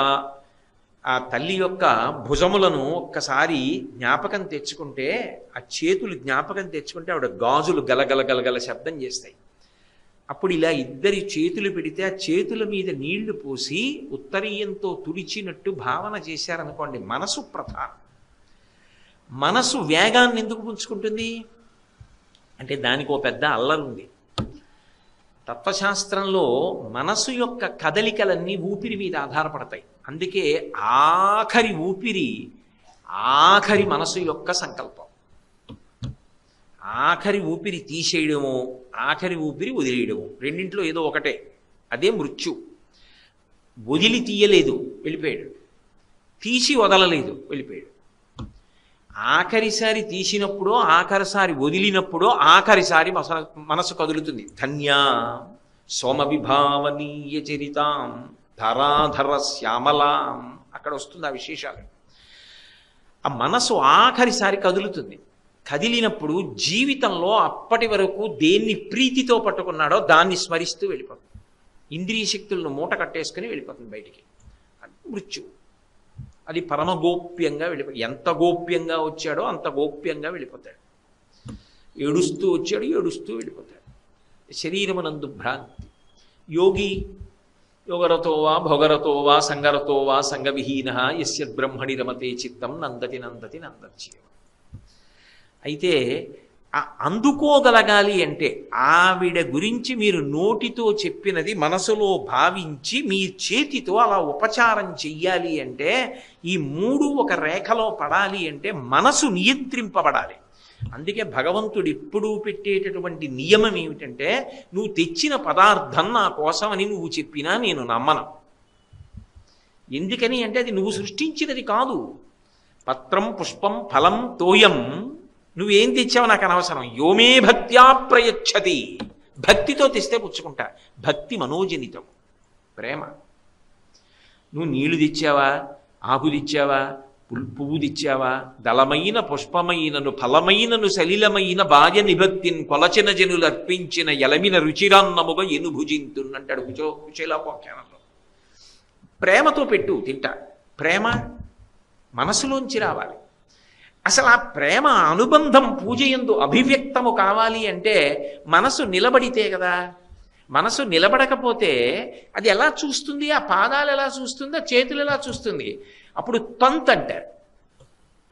ఆ తల్లి యొక్క భుజములను ఒక్కసారి జ్ఞాపకం తెచ్చుకుంటే, ఆ చేతులు జ్ఞాపకం తెచ్చుకుంటే ఆవిడ గాజులు గలగల గలగల శబ్దం చేస్తాయి. అప్పుడు ఇలా ఇద్దరి చేతులు పెడితే ఆ చేతుల మీద నీళ్లు పోసి ఉత్తరీయంతో తుడిచినట్టు భావన చేశారనుకోండి. మనసు ప్రధానం. మనసు వేగాన్ని ఎందుకు పుంజుకుంటుంది అంటే దానికి ఓ పెద్ద అల్లరుంది. తత్వశాస్త్రంలో మనసు యొక్క కదలికలన్నీ ఊపిరి మీద ఆధారపడతాయి. అందుకే ఆఖరి ఊపిరి ఆఖరి మనసు యొక్క సంకల్పం. ఆఖరి ఊపిరి తీసేయడము, ఆఖరి ఊపిరి వదిలేయడము, రెండింటిలో ఏదో ఒకటే. అదే మృత్యు. వదిలి తీయలేదు, వెళ్ళిపోయాడు. తీసి వదలలేదు, వెళ్ళిపోయాడు. ఆఖరిసారి తీసినప్పుడో ఆఖరిసారి వదిలినప్పుడో ఆఖరిసారి మనసు కదులుతుంది. ధన్యా సోమ విభావనీయ చరితాం ధరాధర శ్యామలాం. అక్కడ వస్తుంది ఆ విశేషాలు. ఆ మనసు ఆఖరిసారి కదులుతుంది. కదిలినప్పుడు జీవితంలో అప్పటి వరకు దేన్ని ప్రీతితో పట్టుకున్నాడో దాన్ని స్మరిస్తూ వెళ్ళిపోతుంది. ఇంద్రియ శక్తులను మూట కట్టేసుకుని వెళ్ళిపోతుంది బయటికి. మృత్యు. అది పరమగోప్యంగా వెళ్ళిపోయి, ఎంత గోప్యంగా వచ్చాడో అంత గోప్యంగా వెళ్ళిపోతాడు. ఏడుస్తూ వచ్చాడు, ఏడుస్తూ వెళ్ళిపోతాడు. శరీరమునందు భ్రాంతి. యోగి యోగరతో వా భోగరతో వా సంగరతో వా సంగవిహీన యస్య బ్రహ్మణి రమతే చిత్తం నందతి నందతి నందచ్యేవ. అయితే అందుకోగలగాలి అంటే ఆవిడ గురించి మీరు నోటితో చెప్పినది మనసులో భావించి మీ చేతితో అలా ఉపచారం చెయ్యాలి అంటే, ఈ మూడు ఒక రేఖలో పడాలి అంటే మనసు నియంత్రింపబడాలి. అందుకే భగవంతుడు ఎప్పుడూ పెట్టేటటువంటి నియమం ఏమిటంటే, నువ్వు తెచ్చిన పదార్థం నా కోసమని నువ్వు చెప్పినా నేను నమ్మను. ఎందుకని అంటే అది నువ్వు సృష్టించినది కాదు. పత్రం పుష్పం ఫలం తోయం, నువ్వేం తెచ్చావు నాకు అనవసరం. యోమే భక్త్యా ప్రయచ్చతి, భక్తితో తెస్తే పుచ్చుకుంటా. భక్తి మనోజనితం, ప్రేమ. నువ్వు నీళ్లు తెచ్చావా, ఆకు తెచ్చావా, పువ్వు తెచ్చావా, దళమైన పుష్పమైనను ఫలమైనను సలిలమైన భార్య నిభక్తిని కొలచిన జనులు అర్పించిన ఎలమిన రుచిరాన్నముగా ఎనుభుజింతున్నంటాడు కుచేలాపాఖ్యానంలో. ప్రేమతో పెట్టు, తింటా. ప్రేమ మనసులోంచి రావాలి. అసలు ఆ ప్రేమ అనుబంధం పూజ యందు అభివ్యక్తము కావాలి అంటే మనసు నిలబడితే కదా. మనసు నిలబడకపోతే అది ఎలా చూస్తుంది? ఆ పాదాలు ఎలా చూస్తుంది? ఆ చేతులు ఎలా చూస్తుంది? అప్పుడు తంత్ అంటారు.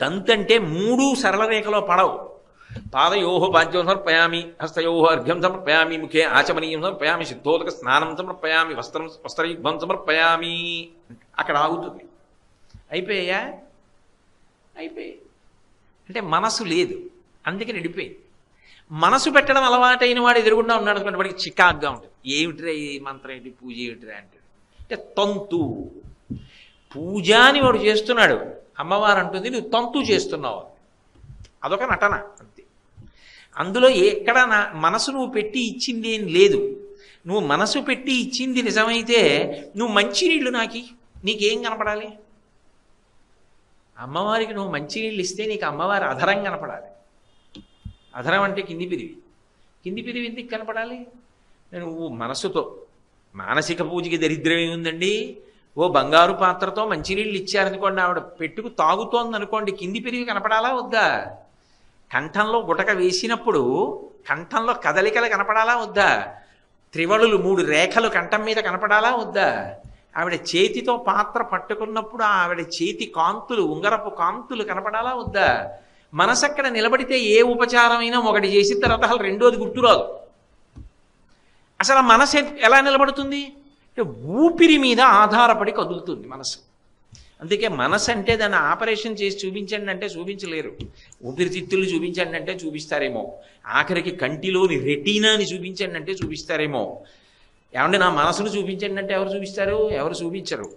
తంత్ అంటే మూడు సరళ రేఖలో పడవు. పాదయోహో పాద్యం సమర్పయామి, హస్తయోహో అర్ఘ్యం సమర్పయామి, ముఖే ఆచమనీయం సమర్పయామి, సిద్ధోదక స్నానం సమర్పయామి, వస్త్రయుగ్మం సమర్పయామి. అక్కడ ఆగుతుంది. అయిపోయా? అయిపోయి. అంటే మనసు లేదు, అందుకని నడిపోయింది. మనసు పెట్టడం అలవాటైన వాడు ఎదురుగుండా ఉన్నాడు అనుకోండి, వాడికి చికాగ్గా ఉంటుంది. ఏమిటిరా ఈ మంత్రం ఏంటి, పూజ ఏమిటిరా అంటే. అంటే తంతు పూజ అని వాడు చేస్తున్నాడు, అమ్మవారు అంటుంది నువ్వు తంతు చేస్తున్నావు. అదొక నటన అంతే. అందులో ఎక్కడ నా మనసు నువ్వు పెట్టి ఇచ్చింది ఏం లేదు. నువ్వు మనసు పెట్టి ఇచ్చింది నిజమైతే నువ్వు మంచినీళ్ళు నీకేం కనపడాలి? అమ్మవారికి నువ్వు మంచినీళ్ళు ఇస్తే నీకు అమ్మవారి అధరం కనపడాలి. అధరం అంటే కింది పిరివి. కింది పిరివి ఎందుకు కనపడాలి? నువ్వు మనసుతో, మానసిక పూజకి దరిద్రం ఏముందండి? ఓ బంగారు పాత్రతో మంచినీళ్ళు ఇచ్చారనుకోండి, ఆవిడ పెట్టుకు తాగుతోంది అనుకోండి, కింది పిరివి కనపడాలా వద్దా? కంఠంలో గుటక వేసినప్పుడు కంఠంలో కదలికలు కనపడాలా వద్దా? త్రివళులు 3 రేఖలు కంఠం మీద కనపడాలా వద్దా? ఆవిడ చేతితో పాత్ర పట్టుకున్నప్పుడు ఆవిడ చేతి కాంతులు, ఉంగరపు కాంతులు కనపడాలా వద్దా? మనసు అక్కడ నిలబడితే ఏ ఉపచారమైనా ఒకటి చేసిన తర్వాత అసలు రెండోది గుర్తురాదు. అసలు ఆ మనసు ఎలా నిలబడుతుంది అంటే ఊపిరి మీద ఆధారపడి కదులుతుంది మనసు. అందుకే మనసు అంటే దాన్ని ఆపరేషన్ చేసి చూపించండి అంటే చూపించలేరు. ఊపిరితిత్తులు చూపించండి అంటే చూపిస్తారేమో, ఆఖరికి కంటిలోని రెటీనాని చూపించండి అంటే చూపిస్తారేమో. ఏమంటే నా మనసును చూపించండి అంటే ఎవరు చూపిస్తారు? ఎవరు చూపించరు.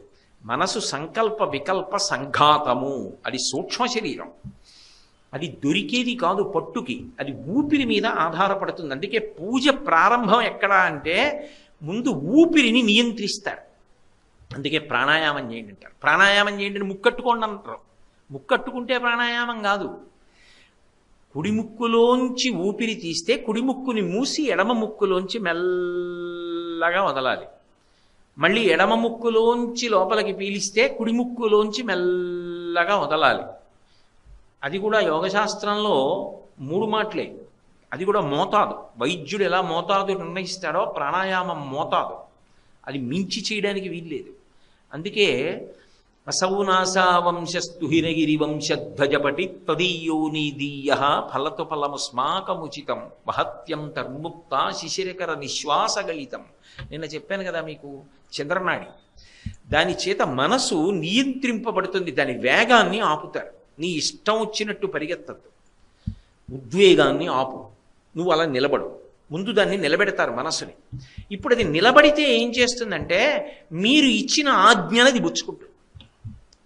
మనసు సంకల్ప వికల్ప సంఘాతము, అది సూక్ష్మ శరీరం, అది దొరికేది కాదు పట్టుకి, అది ఊపిరి మీద ఆధారపడుతుంది. అందుకే పూజ ప్రారంభం ఎక్కడ అంటే ముందు ఊపిరిని నియంత్రిస్తారు. అందుకే ప్రాణాయామం చేయండి అంటారు. ప్రాణాయామం చేయండి అని ముక్కట్టుకోండి అంటారు. ముక్కట్టుకుంటే ప్రాణాయామం కాదు. కుడి ముక్కులోంచి ఊపిరి తీస్తే కుడి ముక్కుని మూసి ఎడమ ముక్కులోంచి మెల్లగా వదలాలి. మళ్ళీ ఎడమ ముక్కులోంచి లోపలికి పీలిస్తే కుడి ముక్కులోంచి మెల్లగా వదలాలి. అది కూడా యోగశాస్త్రంలో 3 మాటలే. అది కూడా మోతాదు. వైద్యుడు ఎలా మోతాదు నిర్ణయిస్తాడో ప్రాణాయామం మోతాదు, అది మించి చేయడానికి వీల్లేదు. అందుకే అసౌనాసావంశస్తు హిరగిరి వంశధ్వజపటి తదీయోనీదీయ ఫలతు ఫలముస్మాకముచితం మహత్యం తర్ముక్త శిశిరకర నిశ్వాసగళితం. నిన్న చెప్పాను కదా మీకు, చంద్రనాడి. దాని చేత మనసు నియంత్రింపబడుతుంది, దాని వేగాన్ని ఆపుతారు. నీ ఇష్టం వచ్చినట్టు పరిగెత్తద్దు, ఉద్వేగాన్ని ఆపు, నువ్వు అలా నిలబడు. ముందు దాన్ని నిలబెడతారు మనసుని. ఇప్పుడు అది నిలబడితే ఏం చేస్తుందంటే మీరు ఇచ్చిన ఆజ్ఞనది బుచ్చుకుంటుంది,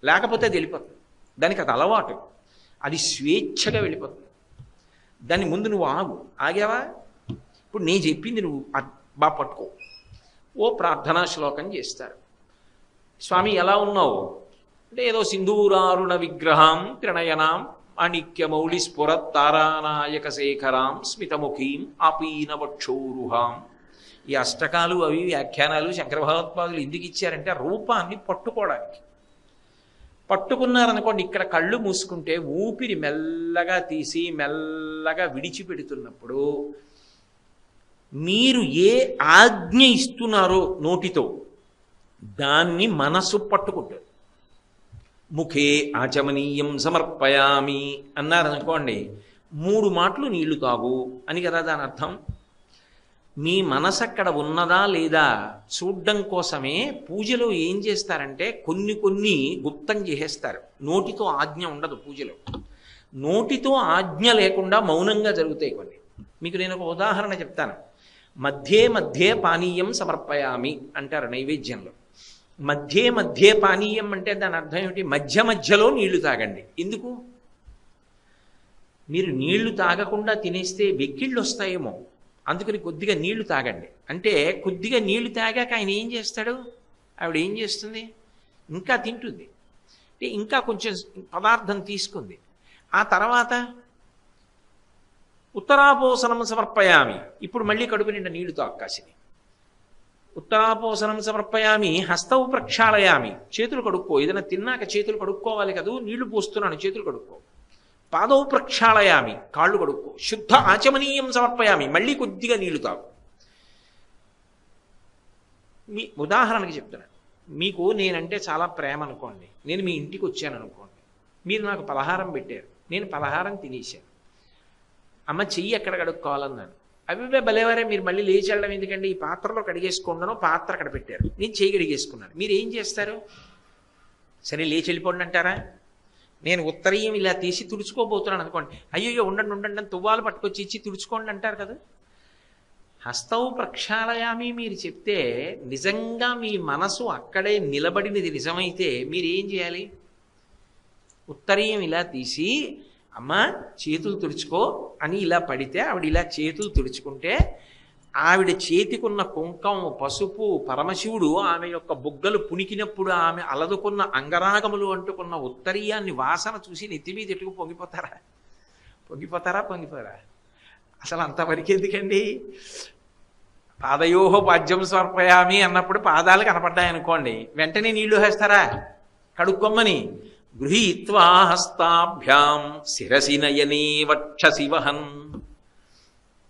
లేకపోతే అది వెళ్ళిపోతుంది. దానికి అది అలవాటు, అది స్వేచ్ఛగా వెళ్ళిపోతుంది. దాన్ని ముందు నువ్వు ఆగావా? ఇప్పుడు నేను చెప్పింది నువ్వు బాగా పట్టుకో. ఓ ప్రార్థనా శ్లోకం చేస్తారు. స్వామి ఎలా ఉన్నావు అంటే ఏదో సింధూరారుణ విగ్రహం త్రినయనాం మాణిక్యమౌళి స్ఫురత్తారానాయక శేఖరాం స్మితముఖీం ఆపీనవక్షోరుహాం. ఈ అష్టకాలు అవి వ్యాఖ్యానాలు శంకర భగవత్పాదులు ఎందుకు ఇచ్చారంటే రూపాన్ని పట్టుకోవడానికి. పట్టుకున్నారనుకోండి, ఇక్కడ కళ్ళు మూసుకుంటే ఊపిరి మెల్లగా తీసి మెల్లగా విడిచిపెడుతున్నప్పుడు మీరు ఏ ఆజ్ఞ ఇస్తున్నారో నోటితో దాన్ని మనసు పట్టుకుంటుంది. ముఖే ఆచమనీయం సమర్పయామి అన్నారనుకోండి, 3 మాటలు నీళ్లు తాగు అని కదా దాని అర్థం. మీ మనసు అక్కడ ఉన్నదా లేదా చూడ్డం కోసమే పూజలో ఏం చేస్తారంటే కొన్ని గుప్తం చేసేస్తారు. నోటితో ఆజ్ఞ ఉండదు పూజలో. నోటితో ఆజ్ఞ లేకుండా మౌనంగా జరుగుతాయి కొన్ని. మీకు నేను ఒక ఉదాహరణ చెప్తాను. మధ్యే మధ్యే పానీయం సమర్పయామి అంటారు నైవేద్యంలో. మధ్యే మధ్యే పానీయం అంటే దాని అర్థం ఏమిటి? మధ్య మధ్యలో నీళ్లు తాగండి. ఎందుకు? మీరు నీళ్లు తాగకుండా తినేస్తే వెక్కిళ్ళు వస్తాయేమో, అందుకని కొద్దిగా నీళ్లు తాగండి అంటే కొద్దిగా నీళ్లు తాగాక ఆయన ఏం చేస్తాడు? ఆవిడ ఏం చేస్తుంది? ఇంకా తింటుంది, అంటే ఇంకా కొంచెం పదార్థం తీసుకుంది. ఆ తర్వాత ఉత్తరాపోసనం సమర్పయామి, ఇప్పుడు మళ్ళీ కడుపు నిండా నీళ్లు తాక్కాసిని. ఉత్తరాపోసనం సమర్పయామి హస్తవు ప్రక్షాళయామి, చేతులు కడుక్కో. ఏదైనా తిన్నాక చేతులు కడుక్కోవాలి కదా, నీళ్లు పోస్తున్నాను చేతులు కడుక్కో. పాదవు ప్రక్షాళయామి, కాళ్ళు కడుక్కో. శుద్ధ ఆచమనీయం సమర్పయామి, మళ్ళీ కొద్దిగా నీళ్లు తాగు. మీ ఉదాహరణకి చెప్తున్నాను, మీకు నేనంటే చాలా ప్రేమ అనుకోండి, నేను మీ ఇంటికి వచ్చాను అనుకోండి, మీరు నాకు పలహారం పెట్టారు, నేను పలహారం తినేశాను. అమ్మ చెయ్యి ఎక్కడ కడుక్కోవాలన్నాను. అవి భలేవారే, మీరు మళ్ళీ లేచి వెళ్ళడం ఎందుకండి, ఈ పాత్రలో కడిగేసుకున్నాను, పాత్ర అక్కడ పెట్టారు, నేను చెయ్యి కడిగేసుకున్నాను. మీరు ఏం చేస్తారు? సరే లేచి వెళ్ళిపోండి అంటారా? నేను ఉత్తరీయం ఇలా తీసి తుడుచుకోబోతున్నాను అనుకోండి, అయ్యో ఉండండి ఉండండి అని తువ్వాలు పట్టుకొచ్చి ఇచ్చి తుడుచుకోండి అంటారు కదా. హస్తవు ప్రక్షాళయామి మీరు చెప్తే నిజంగా మీ మనసు అక్కడే నిలబడినది నిజమైతే మీరేం చేయాలి? ఉత్తరీయం ఇలా తీసి అమ్మ చేతులు తుడుచుకో అని ఇలా పడితే ఆవిడ ఇలా చేతులు తుడుచుకుంటే ఆవిడ చేతికున్న కుంకం పసుపు పరమశివుడు ఆమె యొక్క బుగ్గలు పుణికినప్పుడు ఆమె అలదుకున్న అంగరాగములు అంటుకున్న ఉత్తరీయాన్ని వాసన చూసి నెత్తి మీద ఎట్టుకు పొంగిపోతారా? పొంగిపోతారా? అసలు అంతవరకు ఎందుకండి? పాదయోహో పాద్యం సమర్పయామి అన్నప్పుడు పాదాలు కనపడ్డాయనుకోండి, వెంటనే నీళ్లు వేస్తారా కడుక్కొమ్మని? గృహీత్వా హస్తాభ్యాం శిరసి నయనే వక్షసి వహన్,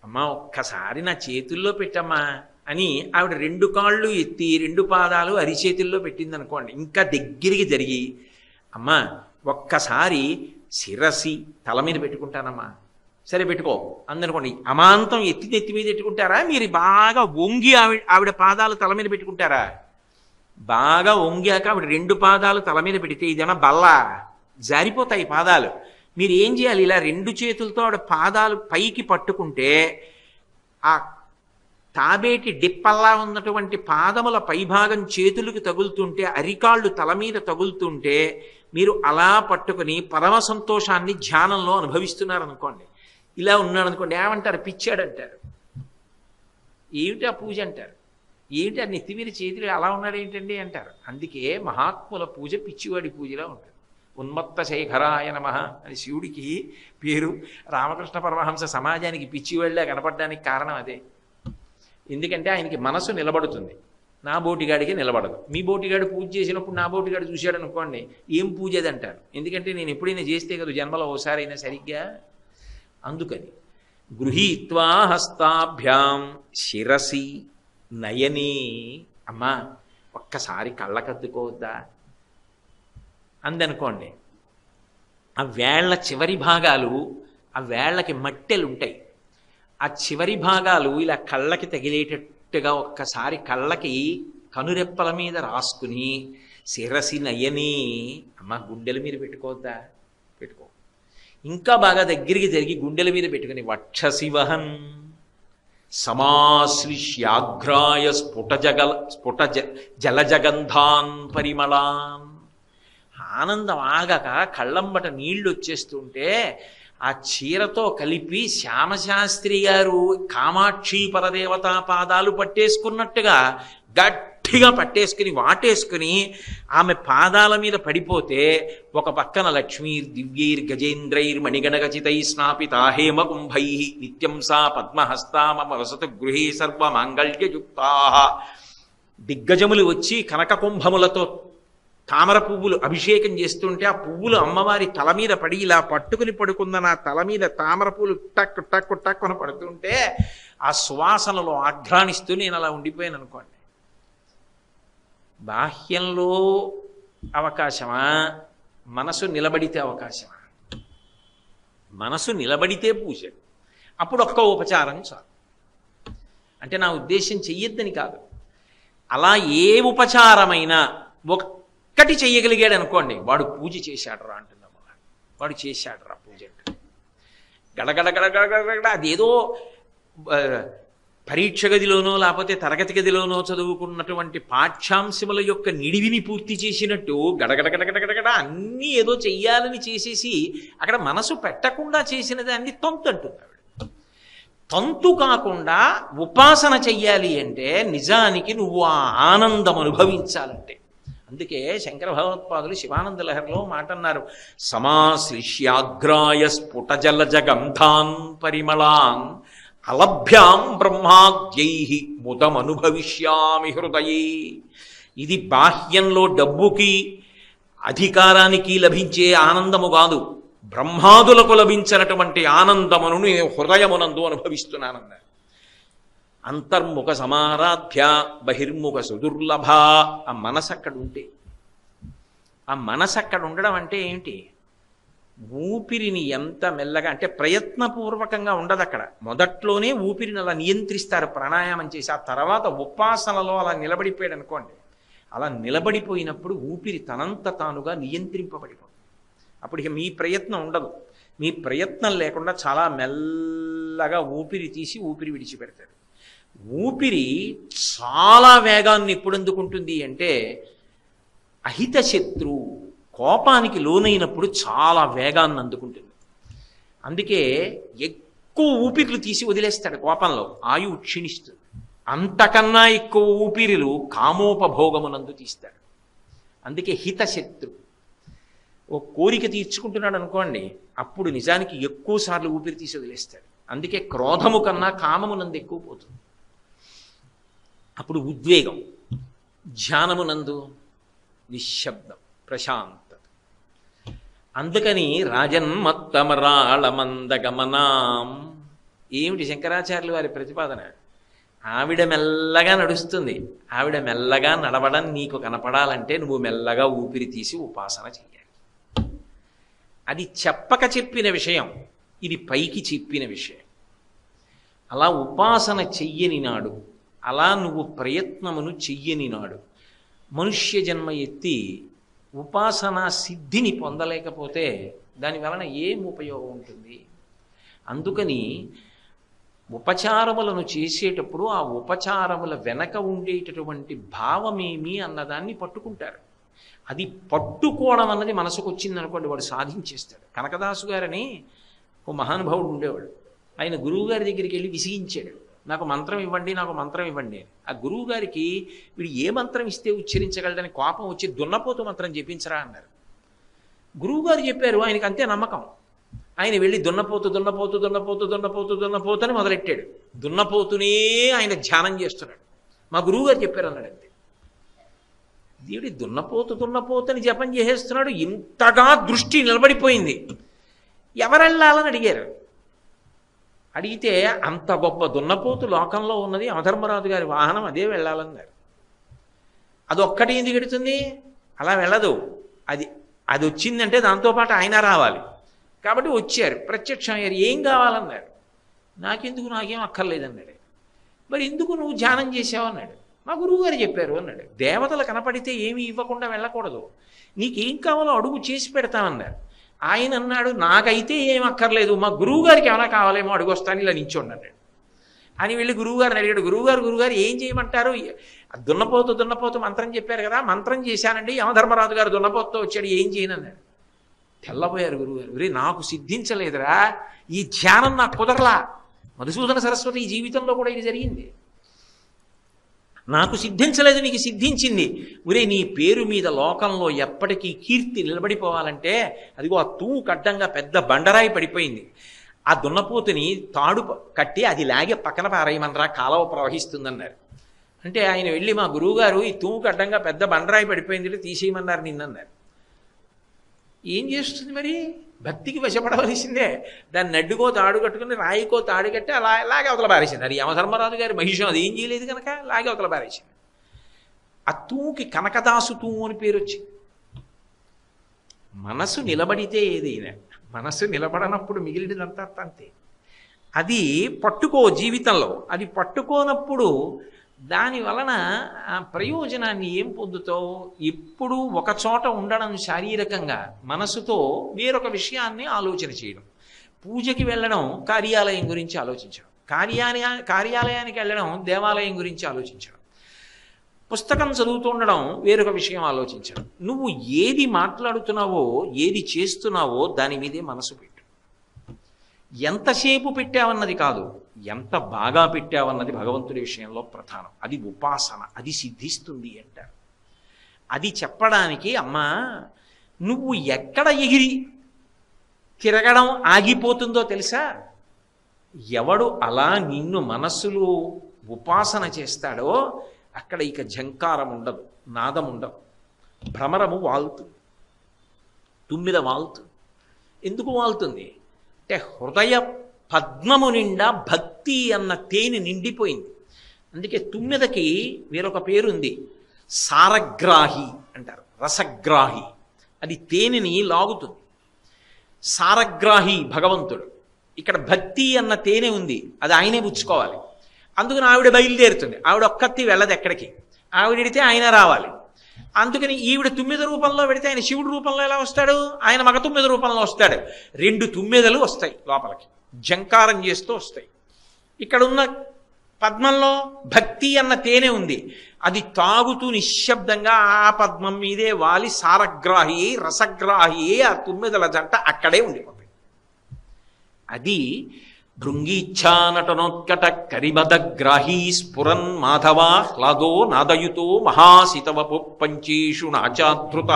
అమ్మా ఒక్కసారి నా చేతుల్లో పెట్టమ్మా అని ఆవిడ రెండు కాళ్ళు ఎత్తి రెండు పాదాలు అరిచేతుల్లో పెట్టింది అనుకోండి, ఇంకా దగ్గరికి జరిగి అమ్మా ఒక్కసారి శిరసి తల మీద పెట్టుకుంటానమ్మా, సరే పెట్టుకో అందనుకోండి, అమాంతం నెత్తి మీద పెట్టుకుంటారా? మీరు బాగా వంగి ఆవిడ పాదాలు తల మీద పెట్టుకుంటారా? బాగా వంగాక ఆవిడ రెండు పాదాలు తల మీద పెడితే ఇదేమన్నా బల్ల, జారిపోతాయి పాదాలు. మీరు ఏం చేయాలి? ఇలా రెండు చేతులతో ఆవిడ పాదాలు పైకి పట్టుకుంటే ఆ తాబేటి డిప్పల్లా ఉన్నటువంటి పాదముల పైభాగం చేతులకు తగులుతుంటే, అరికాళ్ళు తల మీద తగులుతుంటే మీరు అలా పట్టుకుని పరమ సంతోషాన్ని ధ్యానంలో అనుభవిస్తున్నారనుకోండి. ఇలా ఉన్నాడు అనుకోండి, ఏమంటారు? పిచ్చాడంటారు. ఏమిటి ఆ పూజ అంటారు? ఏమిటి ఆ నెత్తి మీద చేతులు అలా ఉన్నాడు ఏంటండి అంటారు. అందుకే మహాత్ముల పూజ పిచ్చివాడి పూజలా ఉంటుంది. ఉన్మత్త శేఖరాయ నమః అని శివుడికి పేరు. రామకృష్ణ పరమహంస సమాజానికి పిచ్చివాళ్ళ కనపడడానికి కారణం అదే. ఎందుకంటే ఆయనకి మనసు నిలబడుతుంది, నా బోటిగాడికి నిలబడదు. మీ బోటిగాడు పూజ చేసినప్పుడు నా బోటిగాడు చూశాడు అనుకోండి, ఏం పూజ అది అంటారు. ఎందుకంటే నేను ఎప్పుడైనా చేస్తే కదా జన్మలో ఓసారి అయినా సరిగ్గా. అందుకని గృహీత్వా హస్తాభ్యాం శిరసి నయని, అమ్మా ఒక్కసారి కళ్ళకద్దుకోవద్దా అందనుకోండి. ఆ వేళ్ల చివరి భాగాలు, ఆ వేళ్లకి మట్టెలు ఉంటాయి, ఆ చివరి భాగాలు ఇలా కళ్ళకి తగిలేటట్టుగా ఒక్కసారి కళ్ళకి కనురెప్పల మీద రాసుకుని శిరసి నయని, అమ్మ గుండెల మీద పెట్టుకోవద్దా? పెట్టుకో. ఇంకా బాగా దగ్గరికి జరిగి గుండెల మీద పెట్టుకుని వక్షసి వహన్ సమాశ్లిష్యాఘ్రాయ స్ఫుట జలజగంధాన్ పరిమళాన్. ఆనందం ఆగక కళ్ళంబట నీళ్లు వచ్చేస్తుంటే ఆ చీరతో కలిపి శ్యామశాస్త్రి గారు కామాక్షి పరదేవతా పాదాలు పట్టేసుకున్నట్టుగా గట్టిగా పట్టేసుకుని వాటేసుకుని ఆమె పాదాల మీద పడిపోతే ఒక పక్కన లక్ష్మీర్ దివ్యైర్ గజేంద్రైర్ మణిగణగచితై స్నాపితా హేమ కుంభై నిత్యం సా పద్మహస్తా మమ వసతు గృహే సర్వ మాంగళ్యయుక్తా. దిగ్గజములు వచ్చి కనక కుంభములతో తామర పువ్వులు అభిషేకం చేస్తుంటే ఆ పువ్వులు అమ్మవారి తల మీద పడి ఇలా పట్టుకుని పడుకున్న నా తల మీద తామర పువ్వులు టక్ టక్ టక్ అని పడుతుంటే ఆ సువాసనలో ఆఘ్రాణిస్తూ నేను అలా ఉండిపోయాను అనుకోండి. బాహ్యంలో అవకాశమా, మనసు నిలబడితే అవకాశమా? మనసు నిలబడితే పూజ. అప్పుడు ఒక్క ఉపచారం చాలు. అంటే నా ఉద్దేశం చెయ్యొద్దని కాదు, అలా ఏ ఉపచారమైనా ఒక్కటి చెయ్యగలిగాడు అనుకోండి, వాడు పూజ చేశాడు రా అంటుందమ్మ. వాడు చేశాడు రా పూజ. గడగడ గడగడ అదేదో పరీక్ష గదిలోనో లేకపోతే తరగతి గదిలోనో చదువుకున్నటువంటి పాఠ్యాంశముల యొక్క నిడివిని పూర్తి చేసినట్టు గడగడగడగడగడ అన్నీ ఏదో చెయ్యాలని చేసేసి అక్కడ మనసు పెట్టకుండా చేసిన దాన్ని తొంతు అంటున్నాడు. తంతు కాకుండా ఉపాసన చెయ్యాలి అంటే నిజానికి నువ్వు ఆ ఆనందం అనుభవించాలంటే. అందుకే శంకర భగవత్పాదులు శివానంద లహరిలో మాట అన్నారు, సమాశ్లిష్యాగ్రాయ స్ఫుటజలజ గంధాన్ పరిమళాన్ అలభ్యాం బ్రహ్మాద్యై ముదమనుభవిష్యామి హృదయే. ఇది బాహ్యంలో డబ్బుకి అధికారానికి లభించే ఆనందము కాదు, బ్రహ్మాదులకు లభించినటువంటి ఆనందమును నేను హృదయమునందు అనుభవిస్తున్నానన్నారు. అంతర్ముఖ సమారాధ్య బహిర్ముఖ సుదుర్లభ. ఆ మనసు అక్కడ ఉంటే, ఆ మనసు అక్కడ ఉండడం అంటే ఏంటి? ఊపిరిని ఎంత మెల్లగా అంటే ప్రయత్నపూర్వకంగా ఉండదు అక్కడ. మొదట్లోనే ఊపిరిని అలా నియంత్రిస్తారు ప్రాణాయామం చేసి, ఆ తర్వాత ఉపాసనలో అలా నిలబడిపోయాడు అనుకోండి. అలా నిలబడిపోయినప్పుడు ఊపిరి తనంత తానుగా నియంత్రింపబడిపోతుంది. అప్పుడు ఇక మీ ప్రయత్నం ఉండదు. మీ ప్రయత్నం లేకుండా చాలా మెల్లగా ఊపిరి తీసి ఊపిరి విడిచిపెడతాడు. ఊపిరి చాలా వేగాన్ని ఎప్పుడు అందుకుంటుంది అంటే అహిత శత్రు కోపానికి లోనైనప్పుడు చాలా వేగాన్ని అందుకుంటుంది. అందుకే ఎక్కువ ఊపిరిలు తీసి వదిలేస్తాడు కోపంలో, ఆయువు క్షీణిస్తుంది. అంతకన్నా ఎక్కువ ఊపిరిలు కామోపభోగమునందు తీస్తాడు. అందుకే హితశత్రు. ఓ కోరిక తీర్చుకుంటున్నాడు అనుకోండి, అప్పుడు నిజానికి ఎక్కువ సార్లు ఊపిరి తీసి వదిలేస్తాడు. అందుకే క్రోధము కన్నా కామమునందు ఎక్కువ పోతుంది. అప్పుడు ఉద్వేగం. ధ్యానమునందు నిశ్శబ్దం, ప్రశాంతత. అందుకని రాజన్మత్తమరాళమందగమనాం. ఏమిటి శంకరాచార్యులు వారి ప్రతిపాదన? ఆవిడ మెల్లగా నడుస్తుంది. ఆవిడ మెల్లగా నడవడం నీకు కనపడాలంటే నువ్వు మెల్లగా ఊపిరి తీసి ఉపాసన చెయ్యాలి. అది చెప్పక చెప్పిన విషయం, ఇది పైకి చెప్పిన విషయం. అలా ఉపాసన చెయ్యని నాడు, అలా నువ్వు ప్రయత్నమును చెయ్యని నాడు, మనుష్య జన్మ ఎత్తి ఉపాసనా సిద్ధిని పొందలేకపోతే దాని వలన ఏం ఉపయోగం ఉంటుంది? అందుకని ఉపచారములను చేసేటప్పుడు ఆ ఉపచారముల వెనక ఉండేటటువంటి భావమేమి అన్నదాన్ని పట్టుకుంటారు. అది పట్టుకోవడం అన్నది మనసుకు వచ్చిందనుకోండి, వాడు సాధించేస్తాడు. కనకదాసు గారని ఓ మహానుభావుడు ఉండేవాడు. ఆయన గురువుగారి దగ్గరికి వెళ్ళి విసిగించాడు, నాకు మంత్రం ఇవ్వండి, నాకు మంత్రం ఇవ్వండి. ఆ గురువు గారికి వీడు ఏ మంత్రం ఇస్తే ఉచ్చరించగలడని కోపం వచ్చి దున్నపోతు మంత్రం చెప్పించరా అన్నారు. గురువుగారు చెప్పారు, ఆయనకి అంతే నమ్మకం. ఆయన వెళ్ళి దున్నపోతు దున్నపోతు దున్నపోతు దున్నపోతు దున్నపోతు అని మొదలెట్టాడు. దున్నపోతునే ఆయన ధ్యానం చేస్తున్నాడు. మా గురువుగారు చెప్పారు అన్నాడు. అంతే. దేవుడి దున్నపోతు దున్నపోతని జపం చేసేస్తున్నాడు. ఇంతగా దృష్టి నిలబడిపోయింది. ఎవరెళ్ళాలని అడిగారు. అడిగితే అంత గొప్ప దున్నపోతు లోకంలో ఉన్నది యమధర్మరాజు గారి వాహనం, అదే వెళ్ళాలన్నారు. అదొక్కటి ఎందుకు ఎడుతుంది? అలా వెళ్ళదు. అది వచ్చిందంటే దాంతోపాటు ఆయన రావాలి. కాబట్టి వచ్చారు, ప్రత్యక్షం అయ్యారు. ఏం కావాలన్నారు. నాకెందుకు, నాకేం అక్కర్లేదన్నాడు. మరి ఎందుకు నువ్వు ధ్యానం చేసావు అన్నాడు. మా గురువుగారు చెప్పారు అన్నాడు. దేవతలు కనపడితే ఏమీ ఇవ్వకుండా వెళ్ళకూడదు, నీకేం కావాలో అడుగు చేసి పెడతామన్నారు. ఆయన అన్నాడు, నాకైతే ఏం అక్కర్లేదు, మా గురువుగారికి ఏమైనా కావాలేమో అడుగొస్తాను, ఇలా నించోండి అన్నాడు. అని వెళ్ళి గురువుగారిని అడిగాడు. గురువుగారు ఏం చేయమంటారు? దున్నపోతు మంత్రం చెప్పారు కదా, మంత్రం చేశానండి, యమధర్మరాజు గారు దున్నపోతుతో వచ్చాడు, ఏం చేయనన్నాడు. తెల్లబోయారు గురువుగారు. రే, నాకు సిద్ధించలేదురా, ఈ ధ్యానం నాకు కుదరలా. మధుసూదన సరస్వతి ఈ జీవితంలో కూడా ఇది జరిగింది. నాకు సిద్ధించలేదు, నీకు సిద్ధించింది. ఒరే, నీ పేరు మీద లోకంలో ఎప్పటికీ కీర్తి నిలబడిపోవాలంటే అదిగో ఆ తూము కడ్డంగా పెద్ద బండరాయి పడిపోయింది. ఆ దున్నపోతుని తాడు కట్టి అది లాగే పక్కన పారేయమనరా, కాలువ ప్రవహిస్తుందన్నారు. అంటే ఆయన వెళ్ళి, మా గురువుగారు ఈ తూము కడ్డంగా పెద్ద బండరాయి పడిపోయింది, తీసేయమన్నారు నిన్నన్నారు. ఏం చేస్తుంది మరి? భక్తికి వశపడవలసిందే. దాన్ని నడ్డుకో తాడు కట్టుకుని రాయికో తాడు కట్టి అలా లాగే అవతల పారేసింది. అది యమధర్మరాజు గారి మహిషం, అది ఏం చేయలేదు కనుక లాగే అవతల పారేసింది. ఆ తూముకి కనకదాసు తూము అని పేరు వచ్చింది. మనసు నిలబడితే ఏదైనా, మనసు నిలబడనప్పుడు మిగిలినదంతా అంతే. అది పట్టుకో జీవితంలో. అది పట్టుకోనప్పుడు దాని వలన ఆ ప్రయోజనాన్ని ఏం పొందుతావు? ఎప్పుడూ ఒక చోట ఉండడం శారీరకంగా, మనసుతో వేరొక విషయాన్ని ఆలోచన చేయడం. పూజకి వెళ్ళడం కార్యాలయం గురించి ఆలోచించడం, కార్యాలయానికి వెళ్ళడం దేవాలయం గురించి ఆలోచించడం, పుస్తకం చదువుతూ ఉండడం వేరొక విషయం ఆలోచించడం. నువ్వు ఏది మాట్లాడుతున్నావో, ఏది చేస్తున్నావో దాని మీదే మనసు పెట్టు. ఎంతసేపు పెట్టావన్నది కాదు, ఎంత బాగా పెట్టావన్నది భగవంతుడి విషయంలో ప్రధానం. అది ఉపాసన, అది సిద్ధిస్తుంది అంటారు. అది చెప్పడానికి అమ్మా నువ్వు ఎక్కడ ఎగిరి తిరగడం ఆగిపోతుందో తెలుసా? ఎవడు అలా నిన్ను మనస్సులో ఉపాసన చేస్తాడో అక్కడ ఇక ఝంకారం ఉండదు, నాదం ఉండదు, భ్రమరము వాలుతుంది, తుమ్మిద వాలుతుంది. ఎందుకు వాలుతుంది అంటే హృదయ పద్మము నిండా భక్తి అన్న తేనె నిండిపోయింది. అందుకే తుమ్మిదకి వేరొక పేరుంది, సారగ్రాహి అంటారు, రసగ్రాహి. అది తేనెని లాగుతుంది. సారగ్రాహి భగవంతుడు. ఇక్కడ భక్తి అన్న తేనె ఉంది, అది ఆయనే పుచ్చుకోవాలి. అందుకని ఆవిడ బయలుదేరుతుంది. ఆవిడ ఒక్కత్తి వెళ్ళదు ఎక్కడికి, ఆవిడితే ఆయన రావాలి. అందుకని ఈవిడ తుమ్మిద రూపంలో పెడితే ఆయన శివుడు రూపంలో ఎలా వస్తాడు? ఆయన మగ తుమ్మిద రూపంలో వస్తాడు. 2 తుమ్మిదలు వస్తాయి లోపలికి, జంకారం చేస్తూ వస్తాయి. ఇక్కడున్న పద్మంలో భక్తి అన్న తేనె ఉంది, అది తాగుతూ నిశ్శబ్దంగా ఆ పద్మం మీదే వాలి సారగ్రాహి రసగ్రాహి ఆ తుమ్మిదల జంట అక్కడే ఉండిపోతాయి. అది భృంగీచ్ఛానటనోత్కట కరిమదగ్రాహీ స్ఫురన్ మాధవ హ్లాదో నాదయుతో మహాసితవపు పంచేషు నాచాధృత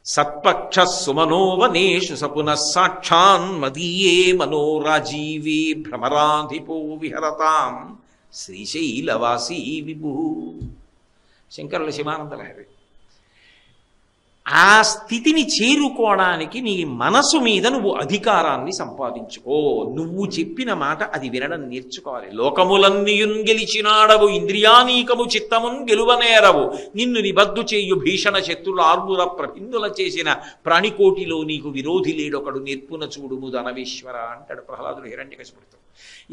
సత్పక్ష సుమనోవనేషు సపునః సాక్షాన్ మదీయే మనోరాజీవే భ్రమరాధిపో విహరతాం శ్రీశైలవాసీ విభు. శంకరుల శివానంద లహరి. ఆ స్థితిని చేరుకోవడానికి నీ మనసు మీద నువ్వు అధికారాన్ని సంపాదించుకో. నువ్వు చెప్పిన మాట అది వినడం నేర్చుకోవాలి. లోకములన్నీయున్ గెలిచినాడవు, ఇంద్రియానీకము చిత్తమున్ గెలువనేరవు, నిన్ను నిబద్దు చేయు భీషణ శత్రుల ఆర్ముర ప్రభిందుల చేసిన ప్రాణికోటిలో నీకు విరోధి లేడొకడు నేర్పున చూడుము ధనవేశ్వర అంటాడు ప్రహ్లాదుడు హిరణ్యకశిపుడితో.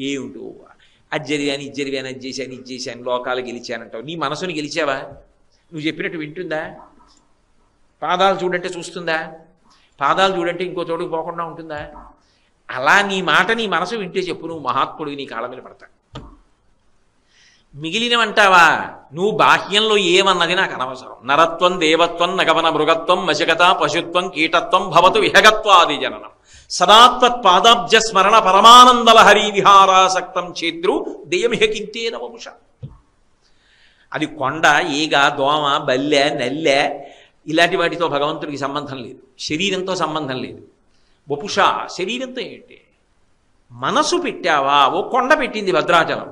ఏమిటో అది జరిగాను, ఇది జరిగాను, అది చేశాను, ఇది చేశాను, లోకాలు గెలిచానంటావు. నీ మనసుని గెలిచావా? నువ్వు చెప్పినట్టు వింటుందా? పాదాలు చూడంటే చూస్తుందా? పాదాలు చూడంటే ఇంకో చోటుకు పోకుండా ఉంటుందా? అలా నీ మాట నీ మనసు వింటే చెప్పు, నువ్వు మహాత్ముడివి, నీ కాళ్ళ మీద పడతా. మిగిలినవంటావా? నువ్వు బాహ్యంలో ఏమన్నది నాకు అనవసరం. నరత్వం దేవత్వం నగవన మృగత్వం మశగత పశుత్వం కీటత్వం భవతు విహగత్వాది జననం సదాత్వత్ పాదాబ్జ స్మరణ పరమానందలహరి విహారాసక్తం చేద్రు దేయమిహ కింతేన వంశ. అది కొండ, ఈగ, దోమ, బల్లె, నల్లె ఇలాంటి వాటితో భగవంతుడికి సంబంధం లేదు, శరీరంతో సంబంధం లేదు. వపుష శరీరంతో ఏంటి? మనసు పెట్టావా? ఓ కొండ పెట్టింది భద్రాచలం.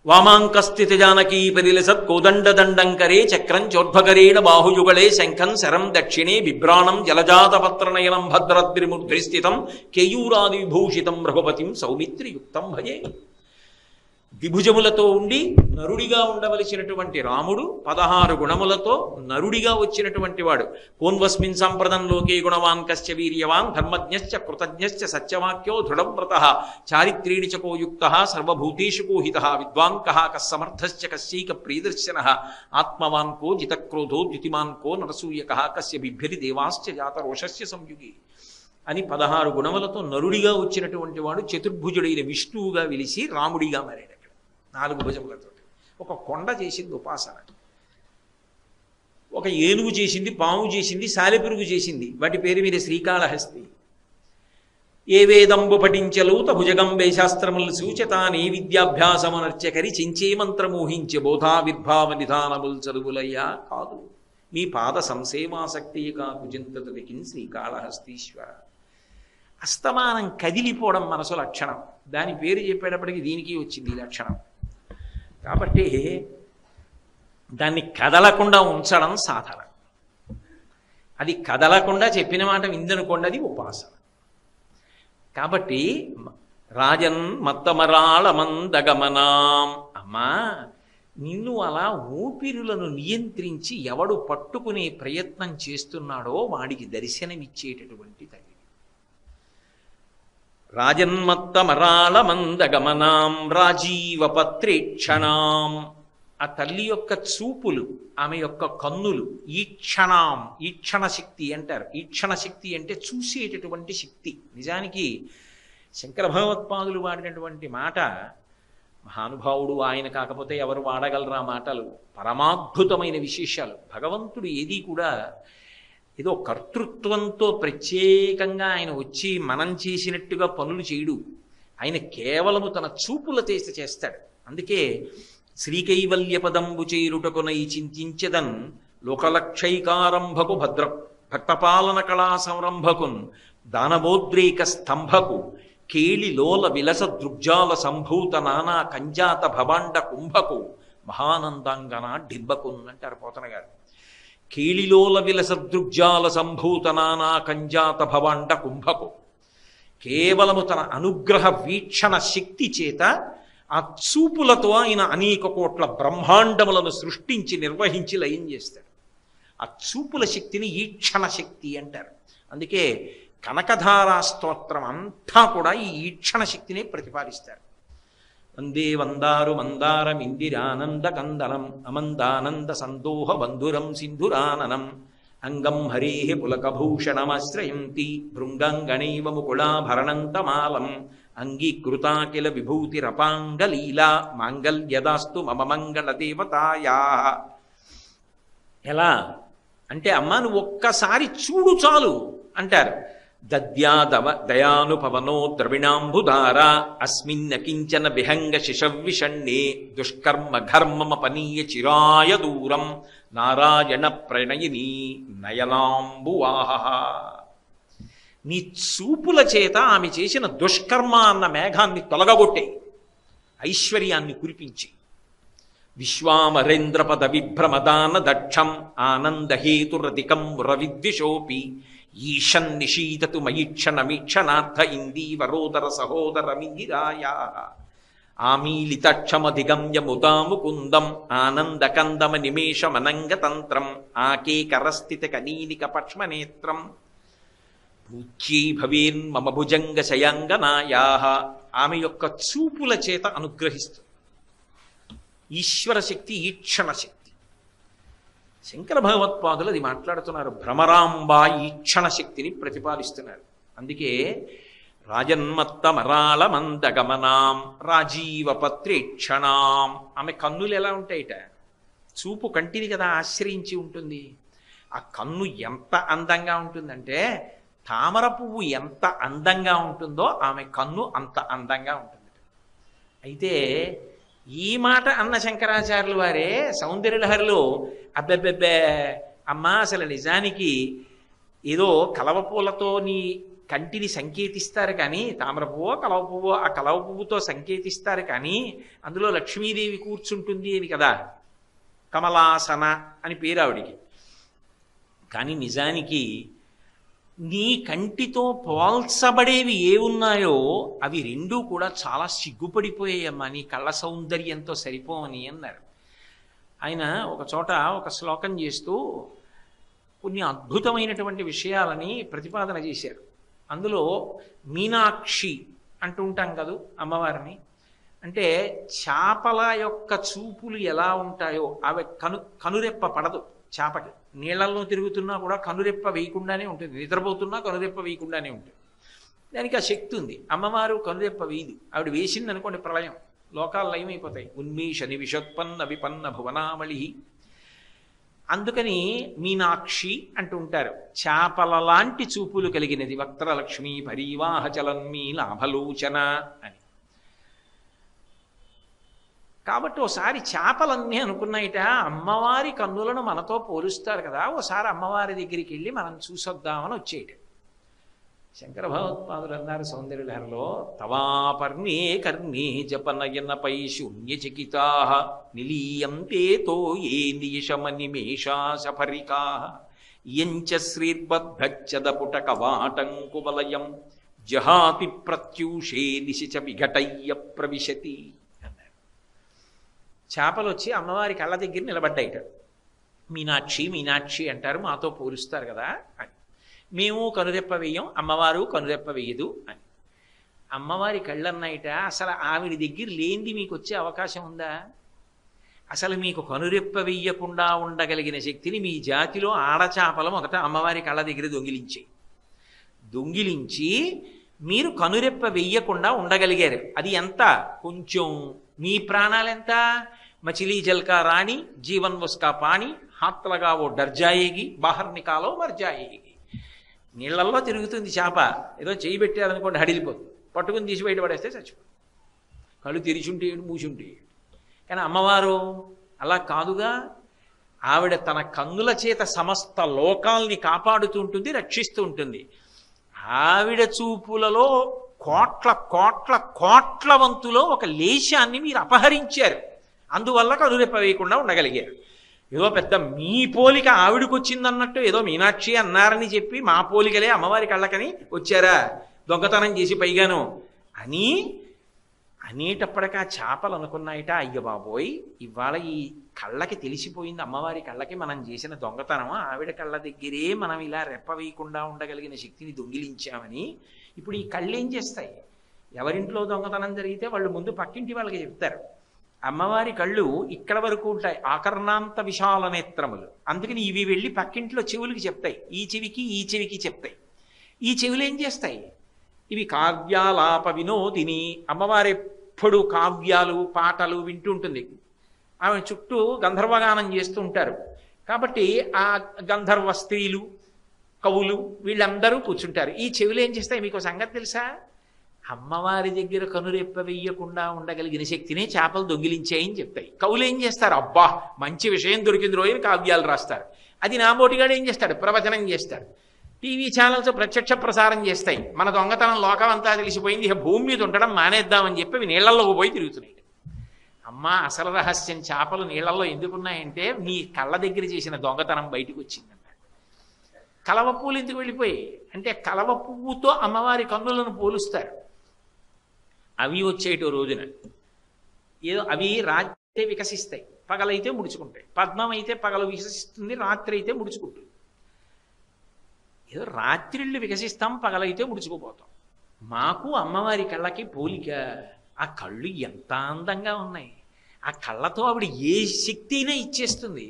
వామాంకస్థితి జానకీ పరిలసత్ కోదండదండంకరే చక్రం చోద్భకరేణ బాహుయుగళే శంఖం శరం దక్షిణే బిభ్రాణం జలజాతపత్రనయనం భద్రద్రిముద్రిస్థితం కేయూరాది విభూషితం రఘుపతిం సౌమిత్రియుక్తం భజే. ద్విభుజములతో ఉండి నరుడిగా ఉండవలసినటువంటి రాముడు 16 గుణములతో నరుడిగా వచ్చినటువంటి వాడు. కోన్వస్మిన్ సంప్రదం లోకే గుణవాన్ కశ్చ వీర్యవాన్ ధర్మజ్ఞశ్చ కృతజ్ఞశ్చ సత్యవాక్యో దృఢవ్రతః చారిత్రీణి చ కో యుక్తః సర్వభూతేషు కో హితః విద్వాన్ కః కస్సమర్థశ్చ కస్యైక ప్రియదర్శనః ఆత్మవాన్ కో జితక్రోధో ద్యుతిమాన్ కో నరసూయకః కస్య బిభ్యతి దేవాశ్చ జాతరోషస్య సంయుగి అని 16 గుణములతో నరుడిగా వచ్చినటువంటి వాడు చతుర్భుజుడైన విష్ణువుగా వెలిసి రాముడిగా మారాడు. 4 భుజములతో ఒక కొండ చేసింది ఉపాసన, ఒక ఏనుగు చేసింది, పాము చేసింది, సాలెపురుగు చేసింది. వాటి పేరు మీద శ్రీకాళహస్తి. ఏ వేదంబు పఠించలూత భుజగంబే శాస్త్రములు సూచతానే విద్యాభ్యాసమునర్చకరి చించే మంత్రమోహించే బోధా విద్భావ నిధానములు చదువులయ్యా కాదు, మీ పాద సంసేవాసక్తి కాకు చింతతదికిన్ శ్రీకాళహస్తీశ్వర. అస్తమానం కదిలిపోవడం మనసు లక్షణం. దాని పేరు చెప్పేటప్పటికి దీనికి వచ్చింది ఈ లక్షణం. కాబట్టి దాన్ని కదలకుండా ఉంచడం సాధన. అది కదలకుండా చెప్పిన మాట విందనుకోండి, అది ఉపాసన. కాబట్టి రాజన్ మత్తమరాళమందగమనాం, అమ్మా నిన్ను అలా ఊపిరులను నియంత్రించి ఎవడు పట్టుకునే ప్రయత్నం చేస్తున్నాడో వాడికి దర్శనమిచ్చేటటువంటి తల్లి. రాజన్మత్తమరాళమందగమనాం రాజీవపత్రేక్షణాం ఆ తల్లి యొక్క చూపులు, ఆమె యొక్క కన్నులు, ఈక్షణ శక్తి అంటారు. ఈక్షణ శక్తి అంటే చూసేటటువంటి శక్తి. నిజానికి శంకర భగవత్పాదులు వాడినటువంటి మాట, మహానుభావుడు ఆయన కాకపోతే ఎవరు వాడగలరా మాటలు, పరమాద్భుతమైన విశేషాలు. భగవంతుడు ఏది కూడా ఏదో కర్తృత్వంతో ప్రత్యేకంగా ఆయన వచ్చి మనం చేసినట్టుగా పనులు చేయడు. ఆయన కేవలము తన చూపుల చేస్తాడు. అందుకే శ్రీకైవల్య పదంబు చేరుటకునై చింతించెదన్ లోకలక్షైకారంభకు భక్తపాలన కళా సంరంభకున్ దానవోద్రేక స్తంభకు కేళిలోల విలస దృగ్జాల సంభూత నానా కంజాత భవాండ కుంభకు మహానందాంగన డింబకున్ అంటారు పోతన గారు. కేళిలోల విలస దృగ్జాల సంభూత నానా కంజాత భవాండ కుంభకు, కేవలము తన అనుగ్రహ వీక్షణ శక్తి చేత ఆ చూపులతో ఆయన అనేక కోట్ల బ్రహ్మాండములను సృష్టించి నిర్వహించి లయం చేస్తాడు. ఆ చూపుల శక్తిని ఈక్షణ శక్తి అంటారు. అందుకే కనకధారా స్తోత్రం అంతా కూడా ఈ ఈక్షణ శక్తిని ప్రతిపాదిస్తారు. వందే వందారు మందారం ఇందిరానంద కందనం అమందానంద సందోహ బంధురం సింధురాననం అంగం హరే పులకభూషణమాశ్రయంతి భృంగంగణైవ ముకుళాభరణంతమాలం అంగీకృతాకిల విభూతిరపాంగలీలా మాంగల్యదాస్తు మమ మంగళ దేవతాయా. ఎలా అంటే, అమ్మా నువ్వు ఒక్కసారి చూడు చాలు అంటారు. దద్యాదవ దయానుపవనో ద్రవిణాంబుధార అస్మిన్న కించన విహంగ శిశవిషణ్ణే దుష్కర్మ ఘర్మమపనీయ చిరాయ దూరం నారాయణ ప్రణయిని నయనాంబువాహ. నీ చూపుల చేత ఆమె చేసిన దుష్కర్మ అన్న మేఘాన్ని తొలగగొట్టే, ఐశ్వర్యాన్ని కురిపించి విశ్వామరేంద్రపద విభ్రమదాన దక్షం ఆనందహేతురధికం రవిద్విషోపి ఈశన్ నిషీదతు మయిక్షణమీక్షణార్థ ఇందీవరోదర సహోదరమిందిరాయా ఆమీలితక్షమధిగమ్య ముదాముకుందం ఆనందకందమ నిమేషమనంగతంత్రం ఆకేకరస్థిత కనీనిక పక్ష్మనేత్రం పూజ్యై భవేన్మమ భుజంగ శయాంగనాయా. ఆమె యొక్క చూపుల చేత అనుగ్రహిస్తుంది ఈశ్వర శక్తి, ఈక్షణ శక్తి. శంకర భగవత్పాదులు అది మాట్లాడుతున్నారు. భ్రమరాంబ ఈక్షణ శక్తిని ప్రతిపాదిస్తున్నారు. అందుకే రాజన్మత్తమరాళ మందగమనాం రాజీవపత్రేక్షణాం. ఆమె కన్నులు ఎలా ఉంటాయిట, చూపు కంటిని కదా ఆశ్రయించి ఉంటుంది. ఆ కన్ను ఎంత అందంగా ఉంటుందంటే, తామర పువ్వు ఎంత అందంగా ఉంటుందో ఆమె కన్ను అంత అందంగా ఉంటుంది. అయితే ఈ మాట అన్న శంకరాచార్యులు వారే సౌందర్యలహరిలో అబ్బెబ్బెబ్బే అమ్మా అసలు నిజానికి ఏదో కలవ పూలతో నీ కంటిని సంకేతిస్తారు కానీ, తామర పువ్వో కలవ పువ్వో ఆ కలవ పువ్వుతో సంకేతిస్తారు కానీ అందులో లక్ష్మీదేవి కూర్చుంటుంది అని కదా, కమలాసన అని పేరు ఆవిడికి. కానీ నిజానికి నీ కంటితో పోల్చబడేవి ఏ ఉన్నాయో అవి రెండూ కూడా చాలా సిగ్గుపడిపోయాయమ్మా, నీ కళ్ళ సౌందర్యంతో సరిపోవని అన్నారు. ఆయన ఒక చోట ఒక శ్లోకం చేస్తూ కొన్ని అద్భుతమైనటువంటి విషయాలని ప్రతిపాదన చేశారు. అందులో మీనాక్షి అంటూ ఉంటాం కదూ అమ్మవారిని. అంటే చేపల యొక్క చూపులు ఎలా ఉంటాయో అవి కనురెప్ప పడదు చేపకి. నీళ్లలో తిరుగుతున్నా కూడా కనురెప్ప వేయకుండానే ఉంటుంది, నిద్రపోతున్నా కనురెప్ప వేయకుండానే ఉంటుంది. దానికి ఆ శక్తి ఉంది. అమ్మవారు కనురెప్ప వేయదు. ఆవిడ వేసింది అనుకోండి ప్రళయం, లోకాలు లయమైపోతాయి. ఉన్మీషని విషోత్పన్న విపన్న భువనామళి. అందుకని మీనాక్షి అంటూ ఉంటారు. చేపల లాంటి చూపులు కలిగినది వక్త్రలక్ష్మి పరివాహ చలన్మీ లాభలోచన అని. కాబట్టి ఓసారి చేపలన్నీ అనుకున్నాయిట, అమ్మవారి కన్నులను మనతో పోలుస్తారు కదా, ఓసారి అమ్మవారి దగ్గరికి వెళ్ళి మనం చూసొద్దామని వచ్చేయట. శంకర భగవత్పాదులు అన్నారు సౌందర్యలహరిలో, తవాపర్ణే కర్ణే జపనయనపై శూన్యచకితా నిలీయంతేతో ఏ నియషమనిమేషాశఫరికా యంచ శ్రీర్బద్ధచ్చదపుటకవాటంకువలయం జహాతి ప్రత్యూషే నిశిచ విఘటయ్య ప్రవిశతి. చేపలు వచ్చి అమ్మవారి కళ్ళ దగ్గర నిలబడ్డాయిట. మీనాక్షి మీనాక్షి అంటారు, మాతో పోలుస్తారు కదా అని. మేము కనురెప్ప వేయం, అమ్మవారు కనురెప్ప వేయదు అని. అమ్మవారి కళ్ళన్నాయిట, అసలు ఆవిడ దగ్గర లేనిది మీకు వచ్చే అవకాశం ఉందా? అసలు మీకు కనురెప్ప వెయ్యకుండా ఉండగలిగిన శక్తిని మీ జాతిలో ఆడచాపలు మొదట అమ్మవారి కళ్ళ దగ్గర దొంగిలించి మీరు కనురెప్ప వెయ్యకుండా ఉండగలిగారు. అది ఎంత? కొంచెం. మీ ప్రాణాలెంత? మచిలీ జల్కా రాణి, జీవన్ ఉస్కా పాణి, హాత్ లగావో డర్ జాయేగి, బాహర్ నికాలో మర్ జాయేగి. నీళ్లల్లో తిరుగుతుంది చేప, ఏదో చేయి పెట్టారనుకోండి హడిలిపోతుంది, పట్టుకుని తీసి బయట పడేస్తే చచ్చిపోతుంది. కళ్ళు తెరిచుంటే మూసుంటే. కానీ అమ్మవారు అలా కాదుగా. ఆవిడ తన కన్నుల చేత సమస్త లోకాల్ని కాపాడుతూ ఉంటుంది, రక్షిస్తూ ఉంటుంది. ఆవిడ చూపులలో కోట్ల కోట్ల కోట్ల వంతులో ఒక లేశాన్ని మీరు అపహరించారు. అందువల్ల కనురెప్ప వేయకుండా ఉండగలిగారు. ఏదో పెద్ద మీ పోలిక ఆవిడకి వచ్చిందన్నట్టు ఏదో మీనాక్షి అన్నారని చెప్పి మా పోలికలే అమ్మవారి కళ్ళకని వచ్చారా దొంగతనం చేసి పైగాను అని అనేటప్పటికీ ఆ చేపలు అనుకున్నాయిట, అయ్య బాబోయ్ ఇవాళ ఈ కళ్ళకి తెలిసిపోయింది, అమ్మవారి కళ్ళకి మనం చేసిన దొంగతనం, ఆవిడ కళ్ళ దగ్గరే మనం ఇలా రెప్ప వేయకుండా ఉండగలిగిన శక్తిని దొంగిలించామని. ఇప్పుడు ఈ కళ్ళు ఏం చేస్తాయి? ఎవరింట్లో దొంగతనం జరిగితే వాళ్ళు ముందు పక్కింటి వాళ్ళకి చెప్తారు. అమ్మవారి కళ్ళు ఇక్కడ వరకు ఉంటాయి, ఆకర్ణాంత విశాల నేత్రములు. అందుకని ఇవి వెళ్ళి పక్కింట్లో చెవులకి చెప్తాయి, ఈ చెవికి చెప్తాయి. ఈ చెవులు ఏం చేస్తాయి? ఇవి కావ్యాలాప వినోదిని. అమ్మవారి ఎప్పుడు కావ్యాలు పాటలు వింటూ ఉంటుంది. ఆమె చుట్టూ గంధర్వగానం చేస్తూ ఉంటారు. కాబట్టి ఆ గంధర్వ స్త్రీలు కవులు వీళ్ళందరూ కూర్చుంటారు. ఈ చెవులు ఏం చేస్తాయి? మీకు సంగతి తెలుసా? అమ్మవారి దగ్గర కనురెప్ప వెయ్యకుండా ఉండగలిగిన శక్తినే చేపలు దొంగిలించాయని చెప్తాయి. కవులు ఏం చేస్తారు? అబ్బా మంచి విషయం దొరికింది రోజు కావ్యాలు రాస్తారు. అది నాబోటిగాడు ఏం చేస్తాడు? ప్రవచనం చేస్తాడు. టీవీ ఛానల్స్ ప్రత్యక్ష ప్రసారం చేస్తాయి. మన దొంగతనం లోకం అంతా తెలిసిపోయింది, ఇక భూమి మీద ఉండడం మానేద్దామని చెప్పి అవి నీళ్లలోకి పోయి తిరుగుతున్నాయి. అమ్మ అసలు రహస్యం చేపలు నీళ్లలో ఎందుకున్నాయంటే నీ కళ్ళ దగ్గర చేసిన దొంగతనం బయటకు వచ్చిందన్న. కలవ పువ్వులు ఎందుకు వెళ్ళిపోయి అంటే కలవ పువ్వుతో అమ్మవారి కన్నులను పోలుస్తారు. అవి వచ్చేటో రోజున ఏదో అవి రాత్రి వికసిస్తాయి, పగలైతే ముడుచుకుంటాయి. పద్మం అయితే పగలు వికసిస్తుంది, రాత్రి అయితే ముడుచుకుంటుంది. ఏదో రాత్రిళ్ళు వికసిస్తాం, పగలైతే ముడుచుకుపోతాం. మాకు అమ్మవారి కళ్ళకి పోలిక. ఆ కళ్ళు ఎంత అందంగా ఉన్నాయి. ఆ కళ్ళతో ఆవిడ ఏ శక్తి అయినా ఇచ్చేస్తుంది.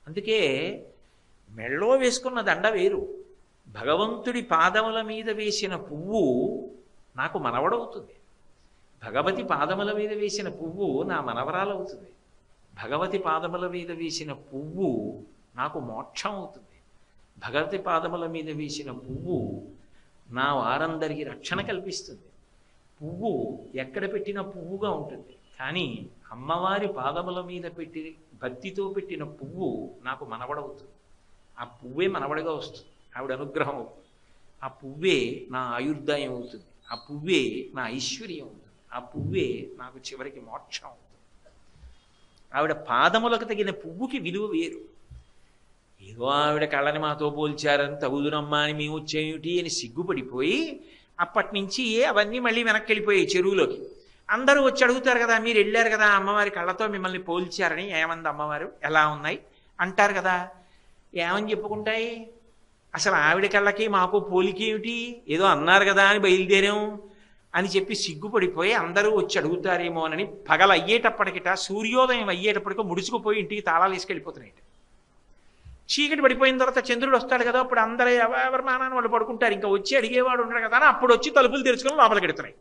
అందుకే మెళ్ళో వేసుకున్న దండ వేరు, భగవంతుడి పాదముల మీద వేసిన పువ్వు నాకు మనవడవుతుంది. భగవతి పాదముల మీద వేసిన పువ్వు నా మనవరాలవుతుంది. భగవతి పాదముల మీద వేసిన పువ్వు నాకు మోక్షం అవుతుంది. భగవతి పాదముల మీద వేసిన పువ్వు నా వారందరికీ రక్షణ కల్పిస్తుంది. పువ్వు ఎక్కడ పెట్టిన పువ్వుగా ఉంటుంది, కానీ అమ్మవారి పాదముల మీద పెట్టి భక్తితో పెట్టిన పువ్వు నాకు మనవడవుతుంది. ఆ పువ్వే మనవడిగా వస్తుంది, ఆవిడ అనుగ్రహం అవుతుంది. ఆ పువ్వే నా ఆయుర్దాయం అవుతుంది. ఆ పువ్వే నా ఐశ్వర్యం అవుతుంది. ఆ పువ్వే నాకు చివరికి మోక్షం అవుతుంది. ఆవిడ పాదములకు తగిన పువ్వుకి విలువ వేరు. ఏదో ఆవిడ కళ్ళని మాతో పోల్చారని తగుదునమ్మా అని మేము వచ్చేమిటి అని సిగ్గుపడిపోయి అప్పటి నుంచి అవన్నీ మళ్ళీ వెనక్కి వెళ్ళిపోయాయి చెరువులోకి. అందరూ వచ్చి అడుగుతారు కదా, మీరు వెళ్ళారు కదా అమ్మవారి కళ్ళతో మిమ్మల్ని పోల్చారని, ఏమంది అమ్మవారు, ఎలా ఉన్నాయి అంటారు కదా. ఏమని చెప్పుకుంటాయి? అసలు ఆవిడ కళ్ళకి మాకు పోలికేమిటి, ఏదో అన్నారు కదా అని బయలుదేరాం అని చెప్పి సిగ్గుపడిపోయి అందరూ వచ్చి అడుగుతారేమోనని పగలు అయ్యేటప్పటికిట సూర్యోదయం అయ్యేటప్పటికో ముడుచుకుపోయి ఇంటికి తాళాలు వేసుకెళ్ళిపోతున్నాయి. చీకటి పడిపోయిన తర్వాత చంద్రుడు వస్తాడు కదా, అప్పుడు అందరూ ఎవరి మానాన్ని వాళ్ళు పడుకుంటారు, ఇంకా వచ్చి అడిగేవాడు ఉండడు కదా అని అప్పుడు వచ్చి తలుపులు తెరుచుకొని లోపలికి ఎడుతున్నాయి.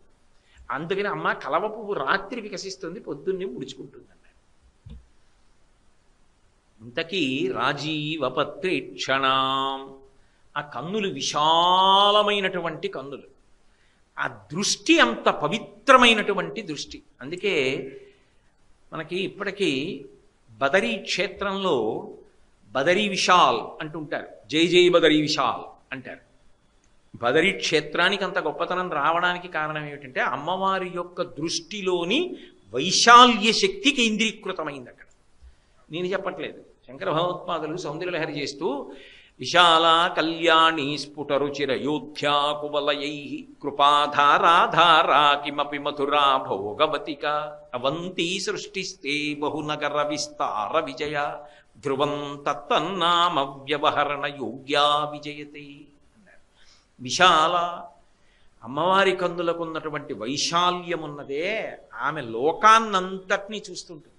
అందుకని అమ్మ కలవ పువ్వు రాత్రి వికసిస్తుంది, పొద్దున్నే ముడుచుకుంటుంది అన్నాడు. ఇంతకీ రాజీవపత్రేక్షణాం, ఆ కన్నులు విశాలమైనటువంటి కన్నులు, ఆ దృష్టి అంత పవిత్రమైనటువంటి దృష్టి. అందుకే మనకి ఇప్పటికీ బదరీ క్షేత్రంలో బదరీ విశాల్ అంటుంటారు, జై జై బదరీ విశాల్ అంటారు. బదరీ క్షేత్రానికి అంత గొప్పతనం రావడానికి కారణం ఏమిటంటే అమ్మవారి యొక్క దృష్టిలోని వైశాల్య శక్తి కేంద్రీకృతమైంది అక్కడ. నేను చెప్పట్లేదు, శంకర భగవత్పాదులు సౌందర్యలహరి చేస్తూ విశాల కళ్యాణి స్ఫుటరుచిరయోధ్యా కువలయై కృపాధారాధారా కిమపి మధురా భోగవతిక అవంతి సృష్టిస్తే బహునగర విస్తార విజయ ధ్రువం తత్తన్నామ వ్యవహరణ యోగ్యా విజయతే అన్నారు. విశాల అమ్మవారి కన్నులకు ఉన్నటువంటి వైశాల్యం ఉన్నదే, ఆమె లోకాన్నంతటినీ చూస్తుంటుంది.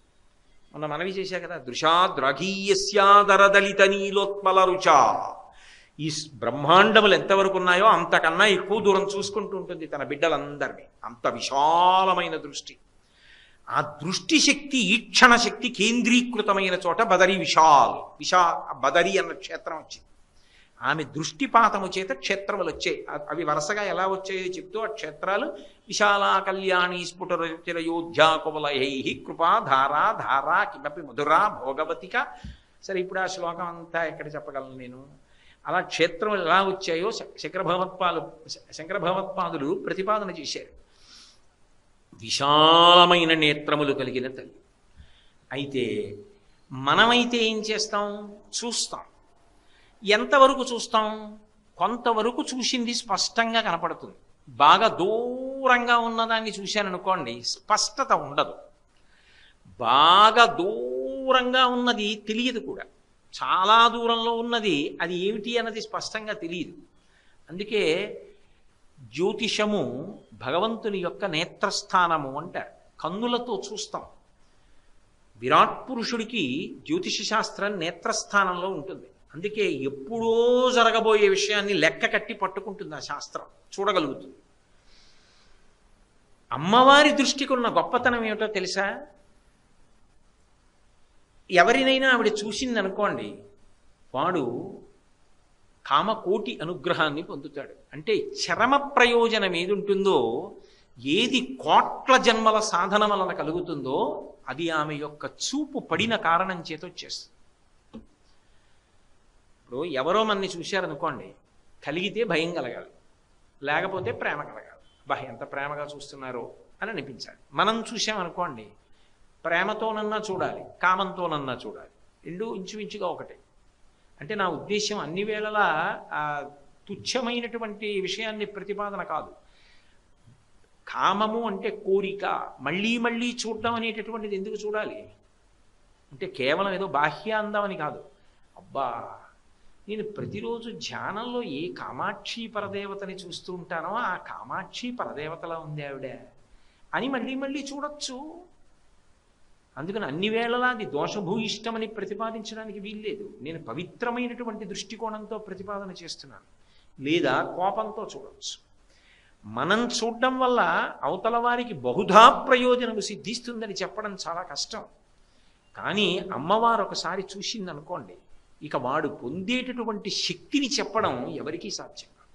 మొన్న మనవి చేశా కదా, దృశాద్రఘీయస్యాదరదలిత నీలోత్మల రుచా. ఈ బ్రహ్మాండములు ఎంతవరకు ఉన్నాయో అంతకన్నా ఎక్కువ దూరం చూసుకుంటూ ఉంటుంది తన బిడ్డలందరినీ. అంత విశాలమైన దృష్టి. ఆ దృష్టి శక్తి, ఈక్షణ శక్తి కేంద్రీకృతమైన చోట బదరి బదరి అన్న క్షేత్రం వచ్చింది. ఆమె దృష్టిపాతము చేత క్షేత్రములు వచ్చాయి. అవి వరుసగా ఎలా వచ్చాయో చెప్తూ ఆ క్షేత్రాలు విశాలా కళ్యాణి స్ఫుటరయోధ్యా కువలయై కృపా ధారా ధారా కిమపి మధురా భోగవతిక. సరే, ఇప్పుడు ఆ శ్లోకం అంతా ఎక్కడ చెప్పగలను నేను? అలా క్షేత్రములు ఎలా వచ్చాయో శంకర భగవత్పాదులు ప్రతిపాదన చేశారు. విశాలమైన నేత్రములు కలిగిన తల్లి. అయితే మనమైతే ఏం చేస్తాం? చూస్తాం. ఎంతవరకు చూస్తాం? కొంతవరకు చూసింది స్పష్టంగా కనపడుతుంది. బాగా దూరంగా ఉన్నదాన్ని చూశాననుకోండి, స్పష్టత ఉండదు. బాగా దూరంగా ఉన్నది తెలియదు కూడా. చాలా దూరంలో ఉన్నది అది ఏమిటి అన్నది స్పష్టంగా తెలియదు. అందుకే జ్యోతిషము భగవంతుని యొక్క నేత్రస్థానము అంటారు. కన్నులతో చూస్తాం. విరాట్ పురుషుడికి జ్యోతిష శాస్త్రం నేత్రస్థానంలో ఉంటుంది. అందుకే ఎప్పుడో జరగబోయే విషయాన్ని లెక్క కట్టి పట్టుకుంటుంది ఆ శాస్త్రం, చూడగలుగుతుంది. అమ్మవారి దృష్టికి ఉన్న గొప్పతనం ఏమిటో తెలుసా? ఎవరినైనా ఆవిడ చూసిందనుకోండి, వాడు కామకోటి అనుగ్రహాన్ని పొందుతాడు. అంటే చరమ ప్రయోజనం ఏది ఉంటుందో, ఏది కోట్ల జన్మల సాధన వలన కలుగుతుందో అది ఆమె యొక్క చూపు పడిన కారణం చేత వచ్చేస్తుంది. ఇప్పుడు ఎవరో మనని చూశారనుకోండి, కలిగితే భయం కలగాలి, లేకపోతే ప్రేమ కలగాలి. ఎంత ప్రేమగా చూస్తున్నారో అని అనిపించాలి. మనం చూసామనుకోండి, ప్రేమతోనన్నా చూడాలి, కామంతోనన్నా చూడాలి. రెండు ఇంచుమించుగా ఒకటే. అంటే నా ఉద్దేశ్యం అన్ని వేళలా తుచ్చమైనటువంటి విషయాన్ని ప్రతిపాదన కాదు. కామము అంటే కోరిక, మళ్ళీ మళ్ళీ చూడటం అనేటటువంటిది ఎందుకు చూడాలి అంటే కేవలం ఏదో బాహ్య అందమని కాదు. అబ్బా, నేను ప్రతిరోజు ధ్యానంలో ఏ కామాక్షి పరదేవతని చూస్తూ ఉంటానో ఆ కామాక్షి పరదేవతలా ఉంది ఆవిడ అని మళ్ళీ మళ్ళీ చూడొచ్చు. అందుకని అన్ని వేళలా అది దోషభూయిష్టమని ప్రతిపాదించడానికి వీల్లేదు. నేను పవిత్రమైనటువంటి దృష్టికోణంతో ప్రతిపాదన చేస్తున్నాను. లేదా కోపంతో చూడవచ్చు. మనం చూడడం వల్ల అవతల వారికి బహుధా ప్రయోజనము సిద్ధిస్తుందని చెప్పడం చాలా కష్టం. కానీ అమ్మవారు ఒకసారి చూసిందనుకోండి, ఇక వాడు పొందేటటువంటి శక్తిని చెప్పడం ఎవరికీ సాధ్యం కాదు.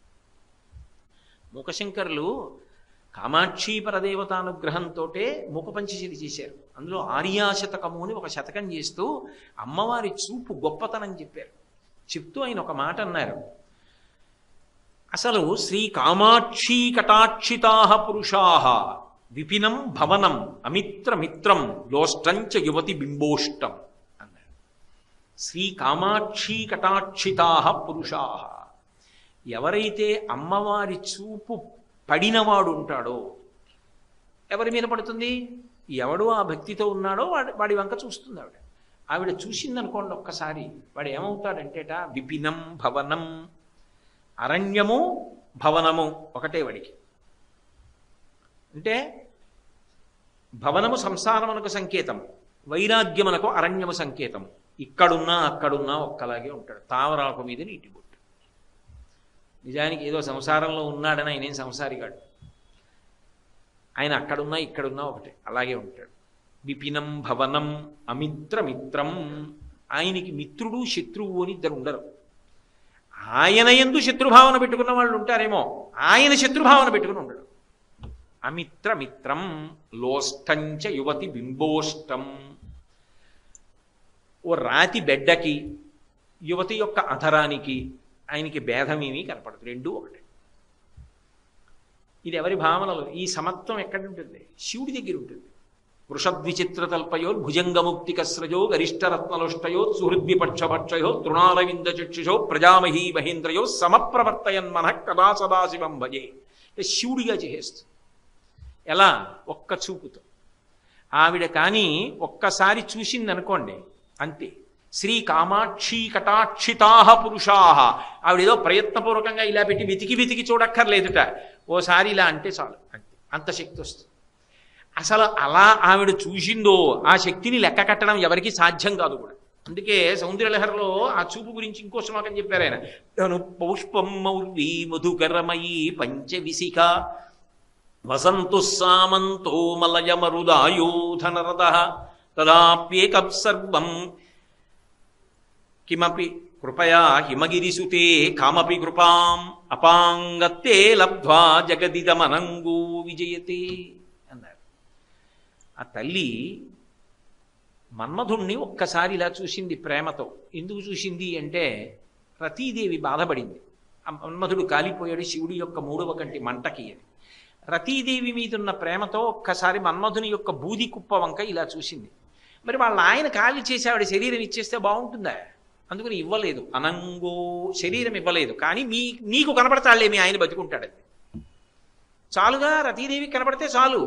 మూకశంకరులు కామాక్షి పరదేవతానుగ్రహంతో మూకపంచశతి చేశారు. అందులో ఆర్యాశతకము అని ఒక శతకం చేస్తూ అమ్మవారి చూపు గొప్పతనం చెప్పారు. చెప్తూ ఆయన ఒక మాట అన్నారు, అసలు శ్రీ కామాక్షి కటాక్షితా పురుషా విపినం భవనం అమిత్రమిత్రం లోష్టంచ యువతి బింబోష్టం అన్నారు. శ్రీ కామాక్షి కటాక్షితా పురుషా, ఎవరైతే అమ్మవారి చూపు పడినవాడు ఉంటాడో, ఎవరి మీద పడుతుంది? ఎవడు ఆ భక్తితో ఉన్నాడో వాడి వంక చూస్తుంది ఆవిడ. ఆవిడ చూసిందనుకోండి ఒక్కసారి, వాడు ఏమవుతాడంటేట విపినం భవనం, అరణ్యము భవనము ఒకటే వాడికి. అంటే భవనము సంసారమునకు సంకేతము, వైరాగ్యమునకు అరణ్యము సంకేతము. ఇక్కడున్నా అక్కడున్నా ఒక్కలాగే ఉంటాడు. తావరాకు మీద నీటి బొట్టు. నిజానికి ఏదో సంసారంలో ఉన్నాడని ఆయన ఏం సంసారిగాడు. ఆయన అక్కడున్నా ఇక్కడున్నా ఒకటే, అలాగే ఉంటాడు. విపినం భవనం అమిత్రమిత్రం, ఆయనకి మిత్రుడు శత్రువు అని ఇద్దరు ఉండరు. ఆయన యందు శత్రుభావన పెట్టుకున్న వాళ్ళు ఉంటారేమో, ఆయన శత్రుభావన పెట్టుకుని ఉండడు. అమిత్రమిత్రం లోష్టంచ యువతి బింబోష్టం. ఓ రాతి బెడ్డకి యువతి యొక్క అధరానికి ఆయనకి భేదమేమీ కనపడదు, రెండూ ఒకటే. ఇది ఎవరి భావనలు? ఈ సమత్వం ఎక్కడ ఉంటుంది? శివుడి దగ్గర ఉంటుంది. వృషద్విచిత్రతల్పయో భుజంగముక్తికస్రజో గరిష్టరత్నలుష్టయో సుహృద్విపక్షపక్షయో తృణారవింద చక్షుషో ప్రజామహీ మహేంద్రయో సమప్రవర్తయన్ మనః కదా సదాశివం భజే. అంటే శివుడిగా చేసేస్తుంది. ఎలా? ఒక్క చూపుతో. ఆవిడ కానీ ఒక్కసారి చూసిందనుకోండి అంతే. శ్రీ కామాక్షి కటాక్షితా పురుషా. ఆవిడేదో ప్రయత్నపూర్వకంగా ఇలా పెట్టి వెతికి వెతికి చూడక్కర్లేదుట. ఓసారి ఇలా అంటే చాలు, అంతే. అంత శక్తి వస్తుంది. అసలు అలా ఆవిడ చూసిందో ఆ శక్తిని లెక్క కట్టడం ఎవరికి సాధ్యం కాదు కూడా. అందుకే సౌందర్యలహరిలో ఆ చూపు గురించి ఇంకో శ్లోకం చెప్పారు ఆయన. తను పౌష్పం మౌర్వీ మధుకరమయీ పంచవిశిఖ వసంతు సామంతో మలయమరుదాయోధనరథ తదాప్యేకం సర్వం కిమపి కృపయా హిమగిరిసుతే కామపి కృపాం అపాంగత్తే లబ్ధ్వా జగదిదమనంగో విజయతే అన్నారు. ఆ తల్లి మన్మధుణ్ణి ఒక్కసారి ఇలా చూసింది ప్రేమతో. ఎందుకు చూసింది అంటే రతీదేవి బాధపడింది. ఆ మన్మధుడు కాలిపోయాడు శివుడి యొక్క 3వ కంటి మంటకి అని. రతీదేవి మీదున్న ప్రేమతో ఒక్కసారి మన్మధుని యొక్క బూది కుప్ప వంక ఇలా చూసింది. మరి వాళ్ళ ఆయన కాలి చేసి ఆవిడ శరీరం ఇచ్చేస్తే బాగుంటుందా? అందుకని ఇవ్వలేదు. అనంగో శరీరం ఇవ్వలేదు. కానీ నీకు కనపడతాళ్లే మీ ఆయన బతుకుంటాడని చాలుగా. రతీదేవి కనపడితే చాలు,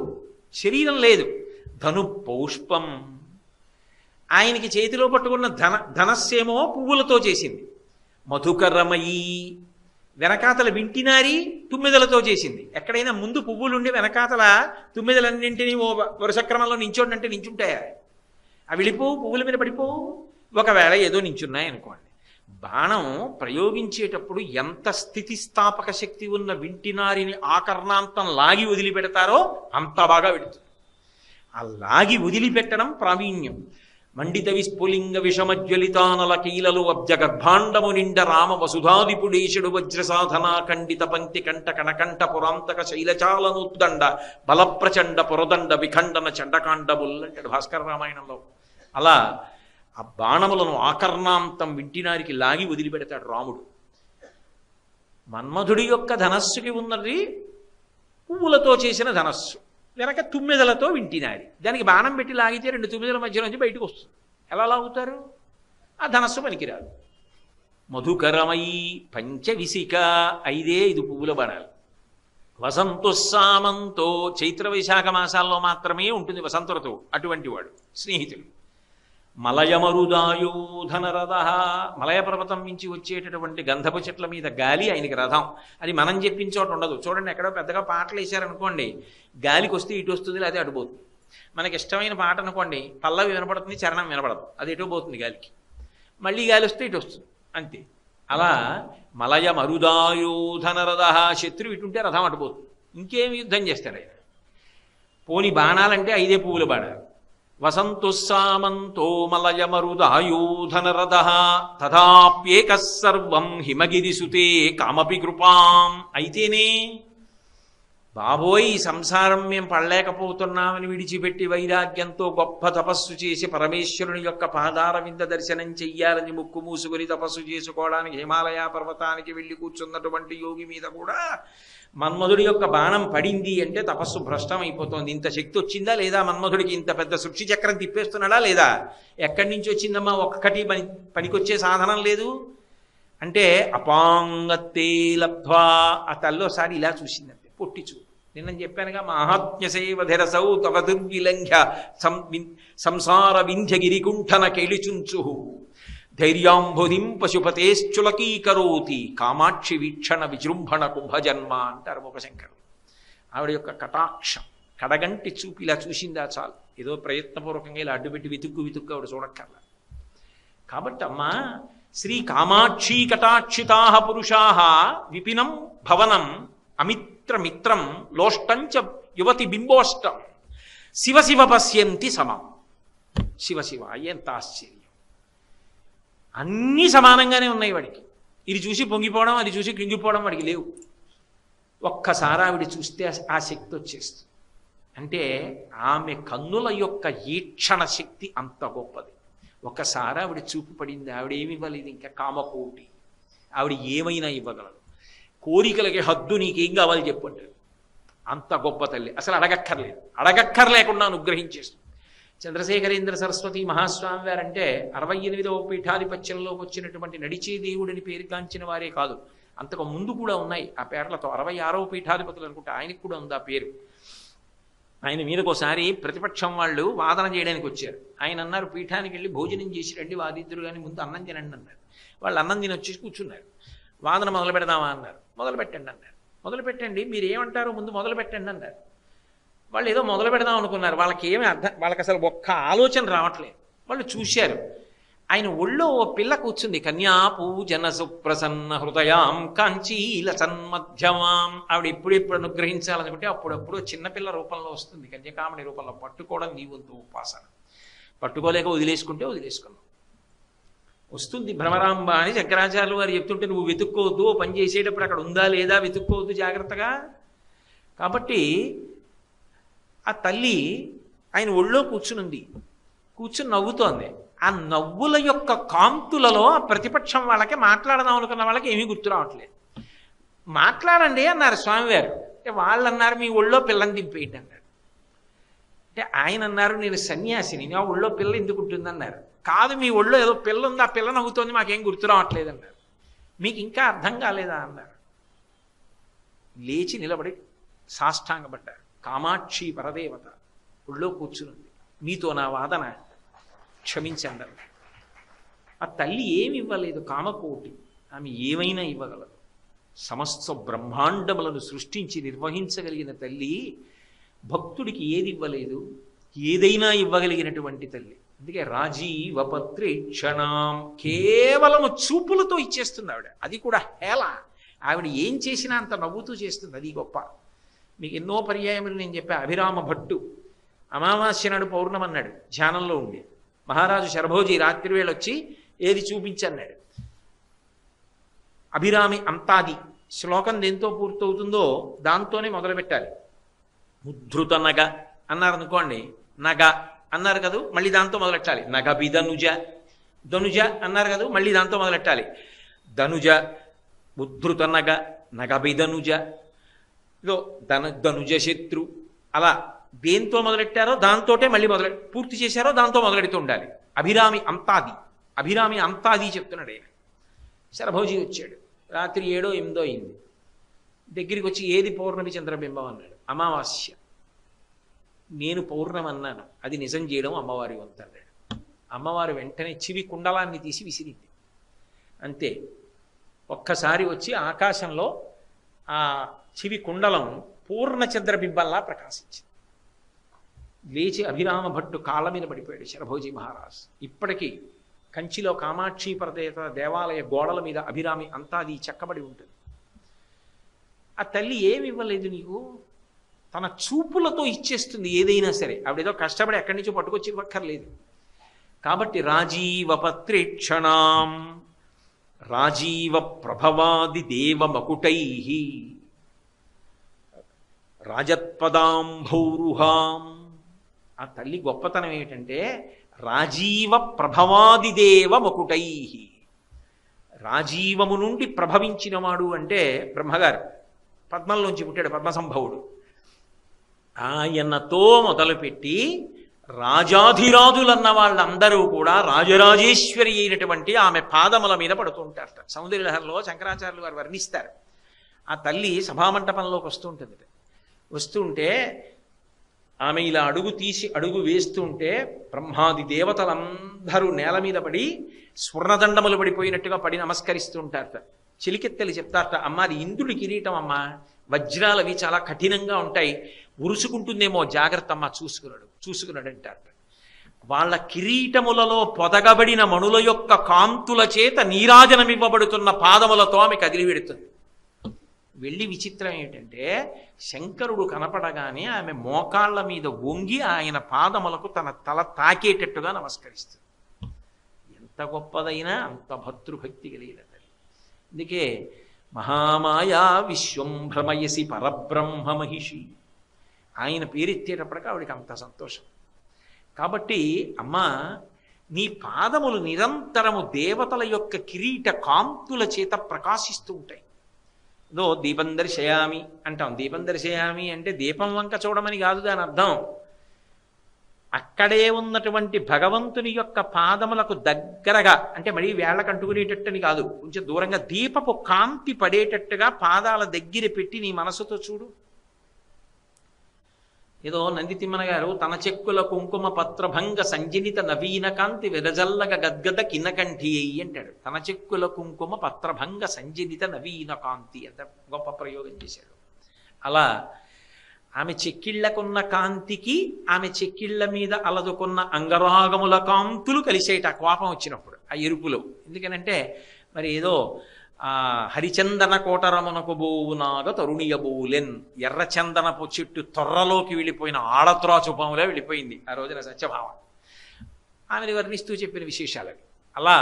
శరీరం లేదు. ధను పౌష్పం ఆయనకి చేతిలో పట్టుకున్న ధనస్సేమో పువ్వులతో చేసింది. మధుకరమయీ వెనకాతల వింటినారి తుమ్మెదలతో చేసింది. ఎక్కడైనా ముందు పువ్వులుండి వెనకాతల తుమ్మెదలన్నింటినీ ఓ వరుసక్రమంలో నించోడంటే నించుంటాయా? అవి వెళ్ళిపోవు, పువ్వుల మీద పడిపోవు. ఒకవేళ ఏదో నించున్నాయి అనుకోండి. బాణం ప్రయోగించేటప్పుడు ఎంత స్థితిస్థాపక శక్తి ఉన్న వింటినారిని ఆకర్ణాంతం లాగి వదిలిపెడతారో అంత బాగా పెడుతుంది. ఆ లాగి వదిలిపెట్టడం ప్రావీణ్యం. మండిత విస్ఫులింగ విషమజ్వలితానల కీలలు అబ్జ గర్భాండము నిండ రామ వసుధాదిపుడేశుడు వజ్ర సాధనా ఖండిత పంక్తి కంఠ కణకంఠ పురాంతక శైలచాలనుద్దండ బలప్రచండ పురదండ విఖండన చండకాండముల్ అంటాడు భాస్కర రామాయణంలో. అలా ఆ బాణములను ఆకర్ణాంతం వింటినారికి లాగి వదిలిపెడతాడు రాముడు. మన్మధుడి యొక్క ధనస్సుకి ఉన్నది పువ్వులతో చేసిన ధనస్సు, వెనక తుమ్మెదలతో వింటినారి. దానికి బాణం పెట్టి లాగితే 2 తుమ్మెదల మధ్య నుంచి బయటకు వస్తుంది. ఎలా లాగుతారు? ఆ ధనస్సు పనికిరాదు. మధుకరమయీ పంచవిశిఖ 5 పువ్వుల బాణాలు. వసంతు సామంతో చైత్ర వైశాఖ మాసాల్లో మాత్రమే ఉంటుంది వసంత ఋతువు. అటువంటి వాడు స్నేహితుడు. మలయమరుదాయోధన రథ మలయ పర్వతం నుంచి వచ్చేటటువంటి గంధపు చెట్ల మీద గాలి ఆయనకి రథం. అది మనం చెప్పిన చోట ఉండదు. చూడండి, ఎక్కడో పెద్దగా పాటలు వేశారనుకోండి, గాలికి వస్తే ఇటు వస్తుంది, లేదా అటు పోతుంది. మనకి ఇష్టమైన పాట అనుకోండి, పల్లవి వినపడుతుంది, చరణం వినపడదు, అది ఎటు పోతుంది గాలికి. మళ్ళీ గాలి వస్తే ఇటు వస్తుంది, అంతే. అలా మలయమరుదాయోధన రథ శత్రువు ఇటుంటే రథం అటుపోతుంది. ఇంకేమి యుద్ధం చేస్తాడు ఆయన? పోని బాణాలంటే 5 పువ్వుల బాణాలు. వసంతు సామంతో మలయమరుదాయోధన రథ తథాప్యేక సర్వం హిమగిరిసుతే కామపి కృపాం. అయితేనే బాబోయ్, ఈ సంసారం మేము పడలేకపోతున్నామని విడిచిపెట్టి వైరాగ్యంతో గొప్ప తపస్సు చేసి పరమేశ్వరుని యొక్క పాదార వింద దర్శనం చెయ్యాలని ముక్కు మూసుకొని తపస్సు చేసుకోవడానికి హిమాలయ పర్వతానికి వెళ్ళి కూర్చున్నటువంటి యోగి మీద కూడా మన్మధుడి యొక్క బాణం పడింది అంటే తపస్సు భ్రష్టం అయిపోతుంది. ఇంత శక్తి వచ్చిందా లేదా? మన్మధుడికి ఇంత పెద్ద సృష్టి చక్రం తిప్పేస్తున్నాడా లేదా? ఎక్కడి నుంచి వచ్చిందమ్మా? ఒక్కటి పనికొచ్చే సాధనం లేదు అంటే అపాంగత్తే లబ్ధ్వా. ఆ తల్లోసారి ఇలా చూసిందంటే పొట్టి చూ. నిన్న చెప్పానుగా, మాహాత్మ్యసేవధిరసౌ తవ దుర్విలంఘ్య సంసార వింధ్యగిరికుంఠన కేళిచుంచు ధైర్యాంబుధిం పశుపతేశ్చులకీకరోతి కామాక్షి వీక్షణ విజృంభణ కుంభజన్మ అంటారు మూకశంకరుడు. ఆవిడ యొక్క కటాక్షం, కడగంటి చూపు ఇలా చూసిందా చాలు. ఏదో ప్రయత్నపూర్వకంగా ఇలా అడ్డుపెట్టి వితుక్కు ఆవిడ చూడక్కర్లా. కాబట్టి అమ్మా, శ్రీ కామాక్షీ కటాక్షితా పురుషా విపినం భవనం అమిత్రమిత్రం లోష్టంచ యువతి బింబోష్టం శివ శివ పశ్యంతి సమం. శివ శివ, ఎంత ఆశ్చర్యం! అన్నీ సమానంగానే ఉన్నాయి వాడికి. ఇది చూసి పొంగిపోవడం, అది చూసి కృంగిపోవడం వాడికి లేవు. ఒక్కసారి ఆవిడ చూస్తే ఆ శక్తి వచ్చేస్తుంది. అంటే ఆమె కన్నుల యొక్క ఈక్షణ శక్తి అంత గొప్పది. ఒకసారి ఆవిడ చూపు పడింది, ఆవిడ ఏమి ఇవ్వలేదు ఇంకా కామకోటి. ఆవిడ ఏమైనా ఇవ్వగలదు. కోరికలకి హద్దు, నీకేం కావాలి చెప్పంటారు. అంత గొప్ప తల్లి. అసలు అడగక్కర్లేకుండా అనుగ్రహించేస్తుంది. చంద్రశేఖరేంద్ర సరస్వతి మహాస్వామి వారంటే 68వ పీఠాధిపత్యంలో వచ్చినటువంటి నడిచే దేవుడిని పేరుగాంచిన వారే కాదు, అంతకు ముందు కూడా ఉన్నాయి ఆ పేర్లతో. 66వ పీఠాధిపతులు అనుకుంటే ఆయనకు కూడా ఉంది ఆ పేరు. ఆయన మీదకి ఒకసారి ప్రతిపక్షం వాళ్ళు వాదన చేయడానికి వచ్చారు. ఆయన అన్నారు, పీఠానికి వెళ్ళి భోజనం చేసి రండి వాదిద్దరు, కానీ ముందు అన్నం తినండి అన్నారు. వాళ్ళు అన్నం తిని వచ్చేసి కూర్చున్నారు. వాదన మొదలు పెడదామా అన్నారు. మొదలు పెట్టండి అన్నారు. మొదలు పెట్టండి, మీరు ఏమంటారో ముందు మొదలు పెట్టండి అన్నారు. వాళ్ళు ఏదో మొదలు పెడదాం అనుకున్నారు. వాళ్ళకి ఏమీ వాళ్ళకి అసలు ఒక్క ఆలోచన రావట్లేదు. వాళ్ళు చూశారు, ఆయన ఒళ్ళో ఓ పిల్ల కూర్చుంది. కన్యాపూజన సుప్రసన్న హృదయాం కాంచీల సన్మధ్యమాం. ఆవిడ ఎప్పుడెప్పుడు అనుగ్రహించాలనుకుంటే అప్పుడప్పుడు చిన్నపిల్ల రూపంలో వస్తుంది, కన్యకామణి రూపంలో. పట్టుకోవడం నీ వంతు ఉపాసన. పట్టుకోలేక వదిలేసుకుంటే వదిలేసుకున్నాం. వస్తుంది భ్రమరాంబ అని శంకరాచార్యులు వారు చెప్తుంటే నువ్వు వెతుక్కోవద్దు, ఓ పని చేసేటప్పుడు అక్కడ ఉందా లేదా వెతుక్కోవద్దు జాగ్రత్తగా. కాబట్టి ఆ తల్లి ఆయన ఒళ్ళో కూర్చునుంది, కూర్చుని నవ్వుతోంది. ఆ నవ్వుల యొక్క కాంతులలో ఆ ప్రతిపక్షం వాళ్ళకి, మాట్లాడదాం అనుకున్న వాళ్ళకి ఏమీ గుర్తు రావట్లేదు. మాట్లాడండి అన్నారు స్వామివారు. అంటే వాళ్ళు అన్నారు మీ ఒళ్ళో పిల్లని దింపేయండి అన్నారు. అంటే ఆయన అన్నారు నేను సన్యాసిని, నా ఒళ్ళో పిల్ల ఎందుకు ఉంటుంది అన్నారు. కాదు మీ ఒళ్ళో ఏదో పిల్ల ఉంది, ఆ పిల్ల నవ్వుతోంది, మాకేం గుర్తు రావట్లేదు అన్నారు. మీకు ఇంకా అర్థం కాలేదా అన్నారు. లేచి నిలబడి సాష్టాంగపడ్డారు. కామాక్షి పరదేవత ఒళ్ళో కూర్చునుంది, మీతో నా వాదన క్షమించండి. ఆ తల్లి ఏమి ఇవ్వలేదు, కామకోటి. ఆమె ఏమైనా ఇవ్వగలదు. సమస్త బ్రహ్మాండములను సృష్టించి నిర్వహించగలిగిన తల్లి భక్తుడికి ఏది ఇవ్వలేదు, ఏదైనా ఇవ్వగలిగినటువంటి తల్లి. అందుకే రాజీవపత్రేక్షణం, కేవలము చూపులతో ఇచ్చేస్తుంది ఆవిడ. అది కూడా హేళ. ఆవిడ ఏం చేసినా అంత నవ్వుతూ చేస్తుంది, అది గొప్ప. మీకు ఎన్నో పర్యాయములు నేను చెప్పా. అభిరామ భట్టు అమావాస్య నాడు పౌర్ణమన్నాడు ధ్యానంలో ఉండి. మహారాజు శరభోజీ రాత్రి వేళ వచ్చి ఏది చూపించన్నాడు. అభిరామి అంతాది శ్లోకం దేంతో పూర్తవుతుందో దాంతోనే మొదలుపెట్టాలి. ఉద్ధృత నగ అన్నారు అనుకోండి, నగ అన్నారు కదా, మళ్ళీ దాంతో మొదలెట్టాలి. నగ బిధనుజ, ధనుజ అన్నారు కదా, మళ్ళీ దాంతో మొదలెట్టాలి. ధనుజ, ఉద్ధృత నగ, నగ బిధనుజ, ఇదో ధనుజ శత్రు. అలా దేంతో మొదలెట్టారో దాంతోటే మళ్ళీ పూర్తి చేశారో దాంతో మొదలెడుతూ ఉండాలి. అభిరామి అంతాది, అభిరామి అంతాది చెప్తున్నాడు ఆయన. శరభోజీ వచ్చాడు, రాత్రి 7, 8 అయింది. దగ్గరికి వచ్చి ఏది పౌర్ణమి చంద్రబింబం అన్నాడు. అమావాస్య. నేను పౌర్ణమి అన్నాను, అది నిజం చేయడం అమ్మవారి వంతు అన్నాడు. అమ్మవారు వెంటనే చివి కుండలాన్ని తీసి విసిరింది. అంతే, ఒక్కసారి వచ్చి ఆకాశంలో ఆ చివి కుండలం పూర్ణచంద్రబింబంలా ప్రకాశించింది. లేచి అభిరామ భట్టు కాళ్ళ మీద పడిపోయాడు శరభోజీ మహారాజ్. ఇప్పటికీ కంచిలో కామాక్షి పరదేవత దేవాలయ గోడల మీద అభిరామి అంతాది చెక్కబడి ఉంటుంది. ఆ తల్లి ఏమి ఇవ్వలేదు నీకు, తన చూపులతో ఇచ్చేస్తుంది ఏదైనా సరే. ఆవిడేదో కష్టపడి ఎక్కడి నుంచో పట్టుకొచ్చి ఇవ్వక్కర్లేదు. కాబట్టి రాజీవపత్రేక్షణాం రాజీవ ప్రభవాది దేవమకుటై రాజత్పదాంభౌరుహాం. ఆ తల్లి గొప్పతనం ఏమిటంటే రాజీవ ప్రభవాదిదేవ మకుటై. రాజీవము నుండి ప్రభవించినవాడు అంటే బ్రహ్మగారు పద్మంలోంచి పుట్టాడు పద్మసంభవుడు. ఆయనతో మొదలుపెట్టి రాజాధిరాజులన్న వాళ్ళందరూ కూడా రాజరాజేశ్వరి అయినటువంటి ఆమె పాదముల మీద పడుతుంటారట. సౌందర్యలహరిలో శంకరాచార్యులు వారు వర్ణిస్తారు. ఆ తల్లి సభామంటపంలోకి వస్తుంటుంది. వస్తుంటే ఆమె ఇలా అడుగు తీసి అడుగు వేస్తుంటే బ్రహ్మాది దేవతలందరూ నేల మీద పడి స్వర్ణదండములు పడిపోయినట్టుగా పడి నమస్కరిస్తూ ఉంటారట. చిలికెత్తెలు చెప్తారట, అమ్మ అది ఇంద్రుడి కిరీటం అమ్మ, వజ్రాలవి చాలా కఠినంగా ఉంటాయి, ఉరుసుకుంటుందేమో, జాగ్రత్త అమ్మ, చూసుకున్నాడు అంటారట. వాళ్ళ కిరీటములలో పొదగబడిన మణుల యొక్క కాంతుల చేత నీరాజనమివ్వబడుతున్న పాదములతో ఆమె కదిలి పెడుతుంది. వెళ్ళి విచిత్రం ఏంటంటే శంకరుడు కనపడగానే ఆమె మోకాళ్ళ మీద వంగి ఆయన పాదములకు తన తల తాకేటట్టుగా నమస్కరిస్తుంది. ఎంత గొప్పదైనా అంత భర్తృభక్తి కలిగిన తల్లి. అందుకే మహామాయా విశ్వం భ్రమయసి పరబ్రహ్మ మహిషి ఆయన పేరెత్తేటప్పటికి ఆవిడికి అంత సంతోషం. కాబట్టి అమ్మా, నీ పాదములు నిరంతరము దేవతల యొక్క కిరీట కాంతుల చేత ప్రకాశిస్తూ ఉంటాయి. దో దీపం దర్శయామి అంటాం. దీపం దర్శయామి అంటే దీపం వంక చూడమని కాదు దాని అర్థం. అక్కడే ఉన్నటువంటి భగవంతుని యొక్క పాదములకు దగ్గరగా, అంటే మళ్ళీ వేళ్లకు అంటుకునేటట్టని కాదు, కొంచెం దూరంగా దీపపు కాంతి పడేటట్టుగా పాదాల దగ్గర పెట్టి నీ మనసుతో చూడు. ఏదో నందితిమ్మన గారు తన చెక్కుల కుంకుమ పత్రభంగ సంజనిత నవీన కాంతి విరజల్లగ గద్గద కిన్నకంఠి అయ్యి అంటాడు. తన చెక్కుల కుంకుమ పత్రభంగ సంజనిత నవీన కాంతి, ఎంత గొప్ప ప్రయోగం చేశాడు. అలా ఆమె చెక్కిళ్లకున్న కాంతికి ఆమె చెక్కిళ్ల మీద అలదుకున్న అంగరాగముల కాంతులు కలిసేట కోపం వచ్చినప్పుడు ఆ ఎరుపులో. ఎందుకనంటే మరి ఏదో హరిచందన కోటరమునకు బోవునాగ తరుణియబోలెన్, ఎర్రచందనపు చెట్టు తొర్రలోకి వెళ్ళిపోయిన ఆడత్రాచు పాములే వెళ్ళిపోయింది ఆ రోజున సత్యభామ. ఆమెను వర్ణిస్తూ చెప్పిన విశేషాలవి. అలా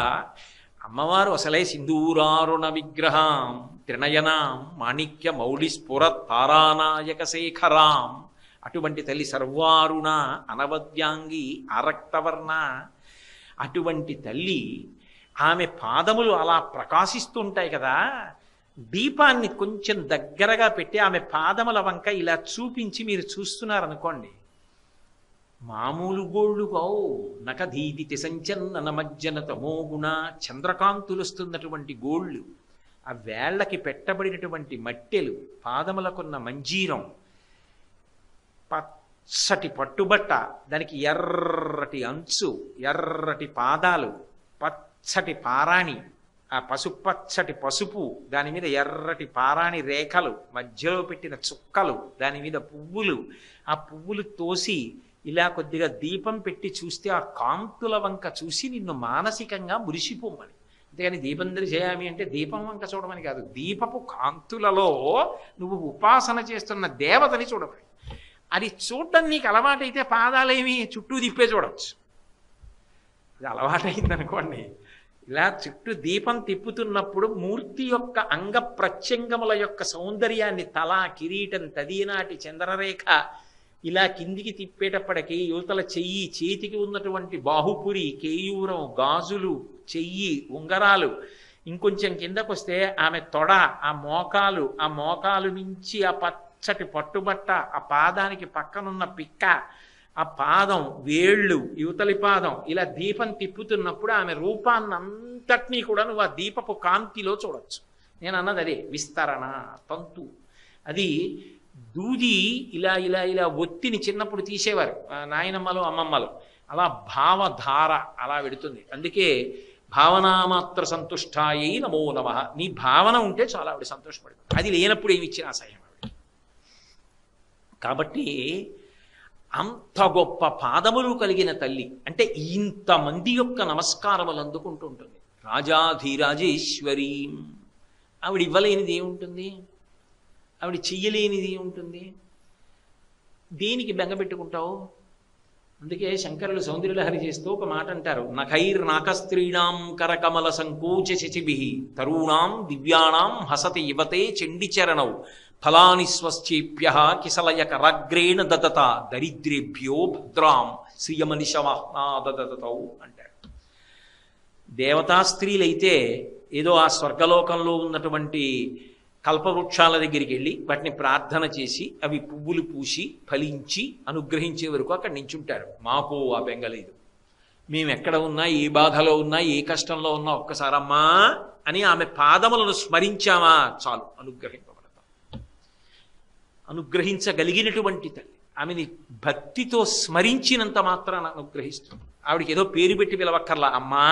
అమ్మవారు అసలే సింధూరారుణ విగ్రహం త్రినయనాం మాణిక్య మౌళి స్ఫుర తారానాయక శేఖరాం. అటువంటి తల్లి సర్వారుణ అనవద్యాంగి ఆరక్తవర్ణ. అటువంటి తల్లి ఆమె పాదములు అలా ప్రకాశిస్తుంటాయి కదా. దీపాన్ని కొంచెం దగ్గరగా పెట్టి ఆమె పాదముల వంక ఇలా చూపించి మీరు చూస్తున్నారనుకోండి, మామూలు గోళ్ళు కావు. నకధీదితి సంచన్న మజ్జన తమోగుణ, చంద్రకాంతులు వస్తున్నటువంటి గోళ్ళు, ఆ వేళ్లకి పెట్టబడినటువంటి మట్టెలు, పాదములకున్న మంజీరం, పచ్చటి పట్టుబట్ట, దానికి ఎర్రటి అంచు, ఎర్రటి పాదాలు, పచ్చటి పారాణి, ఆ పసుపచ్చటి పసుపు, దాని మీద ఎర్రటి పారాణి రేఖలు, మధ్యలో పెట్టిన చుక్కలు, దాని మీద పువ్వులు, ఆ పువ్వులు తోసి ఇలా కొద్దిగా దీపం పెట్టి చూస్తే ఆ కాంతుల వంక చూసి నిన్ను మానసికంగా మురిసిపోమని. అంతేగాని దీపం చేయామి అంటే దీపం వంక చూడమని కాదు, దీపపు కాంతులలో నువ్వు ఉపాసన చేస్తున్న దేవతని చూడమని. అది చూడటం నీకు అలవాటైతే పాదాలేమి చుట్టూ తిప్పే చూడవచ్చు. అది అలవాటైందనుకోండి, ఇలా చుట్టూ దీపం తిప్పుతున్నప్పుడు మూర్తి యొక్క అంగ ప్రత్యంగముల యొక్క సౌందర్యాన్ని, తల, కిరీటం, తదినాటి చంద్రరేఖ ఇలా కిందికి తిప్పేటప్పటికీ యువతల చెయ్యి, చేతికి ఉన్నటువంటి బాహుపురి, కేయూరం, గాజులు, చెయ్యి, ఉంగరాలు, ఇంకొంచెం కిందకొస్తే ఆమె తొడ, ఆ మోకాలు నుంచి ఆ పచ్చటి పట్టుబట్ట, ఆ పాదానికి పక్కనున్న పిక్క, ఆ పాదం, వేళ్ళు, యువతలి పాదం, ఇలా దీపం తిప్పుతున్నప్పుడు ఆమె రూపాన్నంతటినీ కూడా నువ్వు ఆ దీపపు కాంతిలో చూడొచ్చు. నేను అన్నది అదే విస్తరణ తంతు. అది దూది ఇలా ఇలా ఇలా ఒత్తిని చిన్నప్పుడు తీసేవారు నాయనమ్మలు, అమ్మమ్మలు. అలా భావధార అలా వెడుతుంది. అందుకే భావనామాత్ర సంతుష్టాయై నమో నమః. నీ భావన ఉంటే చాలా ఆవిడ సంతోషపడుతుంది. అది లేనప్పుడు ఏమి ఇచ్చినా అసహ్యం ఆవిడ. కాబట్టి అంత గొప్ప పాదములు కలిగిన తల్లి అంటే ఇంతమంది యొక్క నమస్కారములు అందుకుంటుంటుంది. రాజాధిరాజేశ్వరీ. ఆవిడ ఇవ్వలేనిది ఏముంటుంది, ఆవిడ చెయ్యలేనిది ఉంటుంది. దేనికి బెంగపెట్టుకుంటావు? అందుకే శంకరులు సౌందర్యలహరి చేస్తూ ఒక మాట అంటారు, నఖైర్నాకస్త్రీణాం కరకమల సంకోచ శశిభిః తరూణాం దివ్యానాం హసతి యువతే చండిచరణౌ ఫలాని స్వశ్చేప్యః కిసలయకరగ్రేణ దదత దరిద్రేభ్యో భద్రాం శ్రియమనిషమహ్నాదదతౌ అంటారు. దేవతా స్త్రీలైతే ఏదో ఆ స్వర్గలోకంలో ఉన్నటువంటి కల్పవృక్షాల దగ్గరికి వెళ్ళి వాటిని ప్రార్థన చేసి అవి పువ్వులు పూసి ఫలించి అనుగ్రహించే వరకు అక్కడ నించుంటారు. మాకు ఆ బెంగలేదు. మేము ఎక్కడ ఉన్నా, ఏ బాధలో ఉన్నా, ఏ కష్టంలో ఉన్నా ఒక్కసారమ్మా అని ఆమె పాదములను స్మరించామా చాలు, అనుగ్రహింపబడతాం. అనుగ్రహించగలిగినటువంటి తల్లి. ఆమెని భక్తితో స్మరించినంత మాత్రాన అనుగ్రహిస్తుంది. ఆవిడికి ఏదో పేరు పెట్టి పిలవక్కర్లా అమ్మా.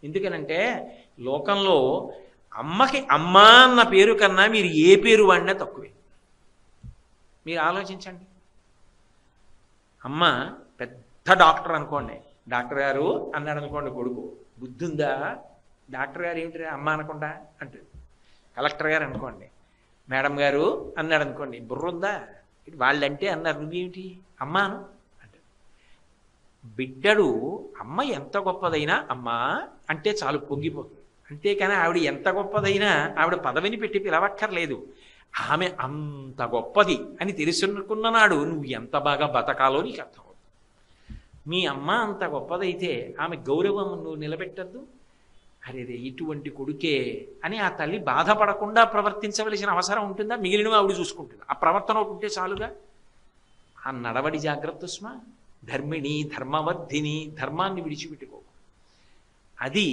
ఎందుకనంటే లోకంలో అమ్మకి అమ్మ అన్న పేరు కన్నా మీరు ఏ పేరు వాడినా తక్కువే. మీరు ఆలోచించండి. అమ్మ పెద్ద డాక్టర్ అనుకోండి, డాక్టర్ గారు అన్నాడు అనుకోండి కొడుకు, బుద్ధి ఉందా డాక్టర్ గారు ఏమిటి అమ్మ అనకుండా అంటుంది. కలెక్టర్ గారు అనుకోండి, మేడం గారు అన్నాడు అనుకోండి, బుర్ర ఉందా వాళ్ళంటే అన్నారు నువ్వేమిటి అమ్మాను అంటే. బిడ్డడు అమ్మ ఎంత గొప్పదైనా అమ్మ అంటే చాలు పొంగిపోతుంది. అంతేకాని ఆవిడ ఎంత గొప్పదైనా ఆవిడ పదవిని పెట్టి పిలవక్కర్లేదు. ఆమె అంత గొప్పది అని తెలుసుకున్న నాడు నువ్వు ఎంత బాగా బతకాలో నీకు అర్థమవుతుంది. మీ అమ్మ అంత గొప్పదైతే ఆమె గౌరవం నువ్వు నిలబెట్టద్దు. అరే ఇటువంటి కొడుకే అని ఆ తల్లి బాధపడకుండా ప్రవర్తించవలసిన అవసరం ఉంటుందా? మిగిలినవి ఆవిడ చూసుకుంటుంది. ఆ ప్రవర్తన ఒకటి ఉంటే చాలుగా. ఆ నడవడి జాగ్రత్త స్మా. ధర్మిణి ధర్మవర్ధిని, ధర్మాన్ని విడిచిపెట్టుకో. అది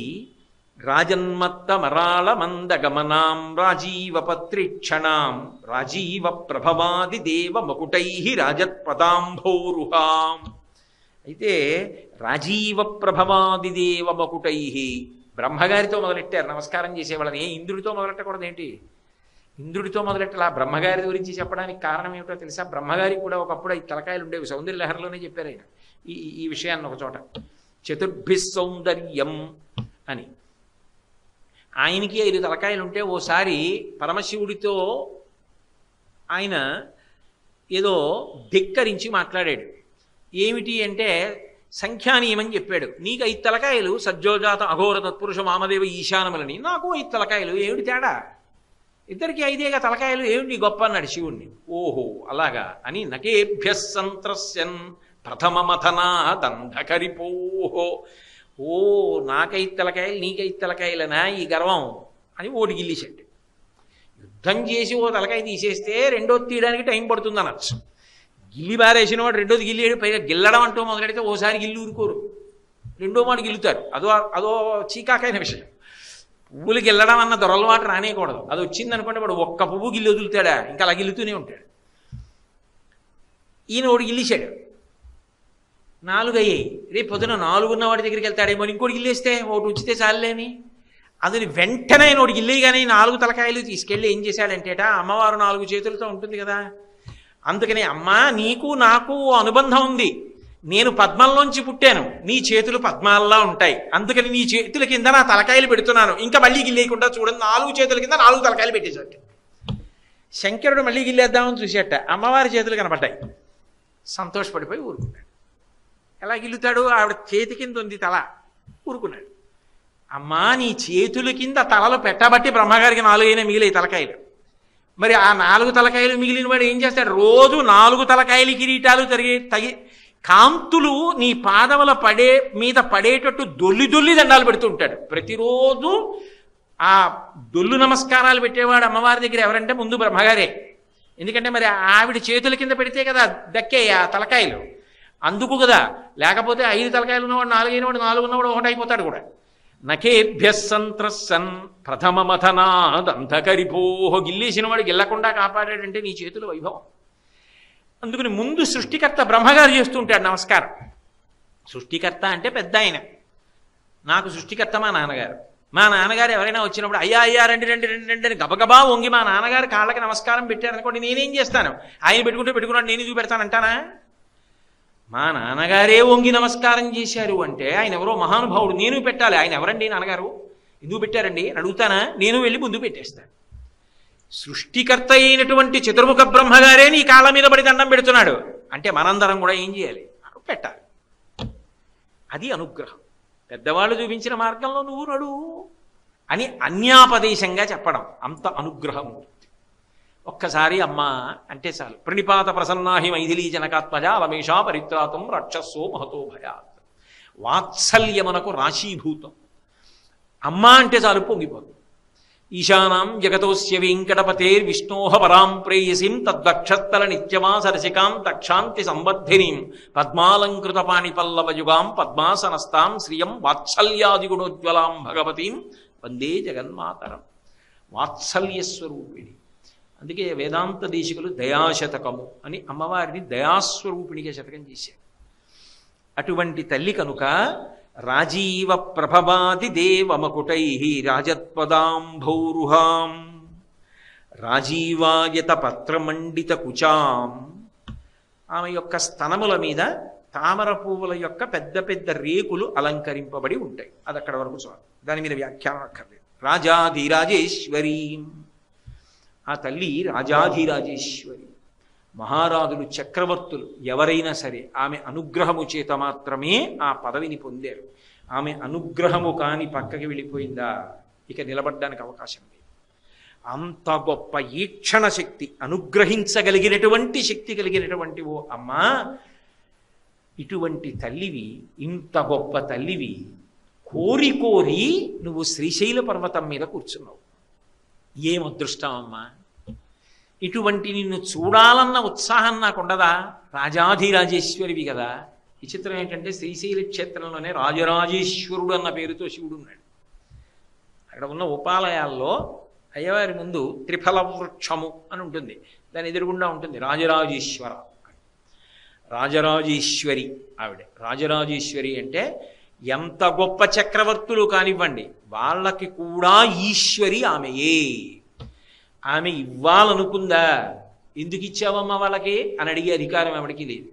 రాజన్మత్త మరాళ మందగమనాం రాజీవపత్రిక్షణాం రాజీవ ప్రభవాది దేవ మకుటై రాజత్పదాంభోరుహాం. అయితే రాజీవ ప్రభవాది దేవ మకుటై బ్రహ్మగారితో మొదలెట్టారు నమస్కారం చేసేవాళ్ళని. ఇంద్రుడితో మొదలెట్టకూడదు ఏంటి? ఇంద్రుడితో మొదలెట్టలా బ్రహ్మగారి గురించి చెప్పడానికి కారణం ఏమిటో తెలుసా? బ్రహ్మగారికి కూడా ఒకప్పుడు 5 తలకాయలు ఉండేవి. సౌందర్య లహరిలోనే చెప్పారు ఆయన ఈ విషయాన్ని ఒక చోట. చతుర్భి సౌందర్యం అని. ఆయనకి 5 తలకాయలు ఉంటే ఓసారి పరమశివుడితో ఆయన ఏదో ధిక్కరించి మాట్లాడాడు. ఏమిటి అంటే సంఖ్యానీయమని చెప్పాడు. నీకు 5 తలకాయలు సజ్జోజాత అఘోర తత్పురుష మామదేవ ఈశానములని, నాకు 5 తలకాయలు, ఏమిటి తేడా? ఇద్దరికి 5 తలకాయలు, ఏమిటి గొప్ప అన్నాడు శివుణ్ణి. ఓహో అలాగా అని నకేభ్య సంత్రస్యన్ ప్రథమ మథనా దంధకరిపోహో. ఓ నాకు 5 తలకాయలు నీకు 5 తలకాయలనా ఈ గర్వం అని ఓడి గిల్లిసెట్టు. యుద్ధం చేసి ఓ తలకాయ తీసేస్తే రెండోది తీయడానికి టైం పడుతుంది అనొచ్చు. గిల్లి బారేసిన వాడు రెండోది గిల్లేడు. పైగా గిల్లడం అంటూ మొదలెడితే ఓసారి గిల్లి ఊరుకోరు, రెండో మాట గిల్లుతారు. అదో చీకాకైన విషయం. పువ్వులు గిల్లడం అన్న దొరలవాటు రానేయకూడదు. అది వచ్చిందనుకోండి వాడు ఒక్క పువ్వు గిల్లి వదులుతాడా, ఇంకా అలా గిల్లుతూనే ఉంటాడు. ఈయన ఒకటి గిల్లిశాడు, 4 అయ్యాయి. రేపు పొద్దున 4 ఉన్న వాడి దగ్గరికి వెళ్తాడేమో, ఇంకోటి గిల్లేస్తే ఒకటి ఉంచితే చాలేని. అది వెంటనే ఒకటి గిల్లేయగానే 4 తలకాయలు తీసుకెళ్ళి ఏం చేశాడంటేట, అమ్మవారు 4 చేతులతో ఉంటుంది కదా, అందుకని అమ్మా నీకు నాకు అనుబంధం ఉంది, నేను పద్మంలోంచి పుట్టాను, నీ చేతులు పద్మాల్లా ఉంటాయి, అందుకని నీ చేతుల కింద నా తలకాయలు పెడుతున్నాను, ఇంకా మళ్ళీ గిల్లేయకుండా చూడండి 4 చేతుల కింద 4 తలకాయలు పెట్టేశాడు. శంకరుడు మళ్ళీ గిల్లేద్దామని చూసేట, అమ్మవారి చేతులు కనపడ్డాయి. సంతోషపడిపోయి ఊరుకున్నాడు. ఎలా గిల్లుతాడు? ఆవిడ చేతి కింద ఉంది తల, ఊరుకున్నాడు. అమ్మా నీ చేతుల కింద తలలు పెట్టబట్టి బ్రహ్మగారికి 4 అయినా మిగిలాయి తలకాయలు. మరి ఆ 4 తలకాయలు మిగిలిన వాడు ఏం చేస్తాడు? రోజు 4 తలకాయలు కిరీటాలు తగి కాంతులు నీ పాదముల మీద పడేటట్టు దొల్లి దండాలు పెడుతూ ఉంటాడు. ప్రతిరోజు ఆ దొల్లు నమస్కారాలు పెట్టేవాడు అమ్మవారి దగ్గర ఎవరంటే ముందు బ్రహ్మగారే. ఎందుకంటే మరి ఆవిడ చేతుల కింద పెడితే కదా దక్కే ఆ తలకాయలు, అందుకు కదా. లేకపోతే 5 తలకాయలు ఉన్నవాడు 4 అయినవాడు 4 ఉన్నవాడు 1 అయిపోతాడు కూడా. నకేభ్య సంత్రస్సన్ ప్రథమ మథనాదంధకరిపోహ. గిల్లేసిన వాడు గిల్లకుండా కాపాడాడంటే నీ చేతుల వైభవం. అందుకని ముందు సృష్టికర్త బ్రహ్మగారు చేస్తూ ఉంటాడు నమస్కారం. సృష్టికర్త అంటే పెద్ద ఆయన. నాకు సృష్టికర్త మా నాన్నగారు. మా నాన్నగారు ఎవరైనా వచ్చినప్పుడు అయ్యా రండి అని గబగబా వంగి మా నాన్నగారు కాళ్ళకి నమస్కారం పెట్టారనుకోండి, నేనేం చేస్తాను? ఆయన పెట్టుకున్నాడు నేను చూపెడతానంటానా? మా నాన్నగారే వంగి నమస్కారం చేశారు అంటే ఆయన ఎవరో మహానుభావుడు, నేను పెట్టాలి. ఆయన ఎవరండి నాన్నగారు, ఎందుకు పెట్టారండి అని అడుగుతానా? నేను వెళ్ళి ముందు పెట్టేస్తాను. సృష్టికర్త అయినటువంటి చతుర్ముఖ బ్రహ్మగారే నీ కాళ్ళ మీద పడి దండం పెడుతున్నాడు అంటే మనందరం కూడా ఏం చేయాలి? పెట్టాలి. అది అనుగ్రహం. పెద్దవాళ్ళు చూపించిన మార్గంలో నువ్వు నడు అని అన్యాపదేశంగా చెప్పడం, అంత అనుగ్రహము. ఒక్కసారి అమ్మ అంటే చాలు. ప్రణిపాత ప్రసన్నాహి మైథిలీ జనకాత్మజ రమేషా పరిత్రాతం రక్షస్సో మహతో భయాత్. వాత్సల్యమునకు రాశీభూతం. అమ్మ అంటే చాలు పొంగిపోతుంది. ఈశానాం జగతోస్య వెంకటపతేర్ విష్ణోహ పరాం ప్రేయసిం తద్వక్షస్థల నిత్యమాసరసికాం దక్షాంతి సంబద్ధినీం పద్మాలంకృత పాణిపల్లవయుగాం పద్మాసనస్తాం శ్రియం వాత్సల్యాదిగుణోజ్వలాం భగవతీం వందే జగన్మాతరం. వాత్సల్యస్వరూపిణి. అందుకే వేదాంత దేశికులు దయాశతకము అని అమ్మవారిని దయాస్వరూపిణిగా శతకం చేశారు. అటువంటి తల్లి కనుక రాజీవ ప్రభవాది దేవమకుటై రాజత్పదాంభౌరుహాం రాజీవాయత పత్రమండిత కుచాం. ఆమె యొక్క స్తనముల మీద తామర పువ్వుల యొక్క పెద్ద పెద్ద రేకులు అలంకరింపబడి ఉంటాయి. అది అక్కడ వరకు చాలు, దాని మీద వ్యాఖ్యానం అక్కర్లేదు. రాజాధిరాజేశ్వరీ. ఆ తల్లి రాజాధిరాజేశ్వరి. మహారాజులు చక్రవర్తులు ఎవరైనా సరే ఆమె అనుగ్రహము చేత మాత్రమే ఆ పదవిని పొందారు. ఆమె అనుగ్రహము కాని పక్కకి వెళ్ళిపోయిందా ఇక నిలబడ్డానికి అవకాశం లేదు. అంత గొప్ప ఈక్షణ శక్తి, అనుగ్రహించగలిగినటువంటి శక్తి కలిగినటువంటి ఓ అమ్మా, ఇటువంటి తల్లివి, ఇంత గొప్ప తల్లివి, కోరి నువ్వు శ్రీశైల పర్వతం మీద కూర్చున్నావు. ఏం అదృష్టం అమ్మా! ఇటువంటి నిన్ను చూడాలన్న ఉత్సాహం నాకుండదా? రాజాధిరాజేశ్వరివి కదా. విచిత్రం ఏంటంటే శ్రీశైల క్షేత్రంలోనే రాజరాజేశ్వరుడు అన్న పేరుతో శివుడు ఉన్నాడు. అక్కడ ఉన్న ఉపాలయాల్లో అయ్యవారి ముందు త్రిఫల వృక్షము అని ఉంటుంది, దాని ఎదురుగుండా ఉంటుంది రాజరాజేశ్వర. రాజరాజేశ్వరి ఆవిడే. రాజరాజేశ్వరి అంటే ఎంత గొప్ప చక్రవర్తులు కానివ్వండి వాళ్ళకి కూడా ఈశ్వరి ఆమెయే. ఆమె ఇవ్వాలనుకుందా, ఎందుకు ఇచ్చావమ్మా వాళ్ళకి అని అడిగే అధికారం ఎవరికి లేదు.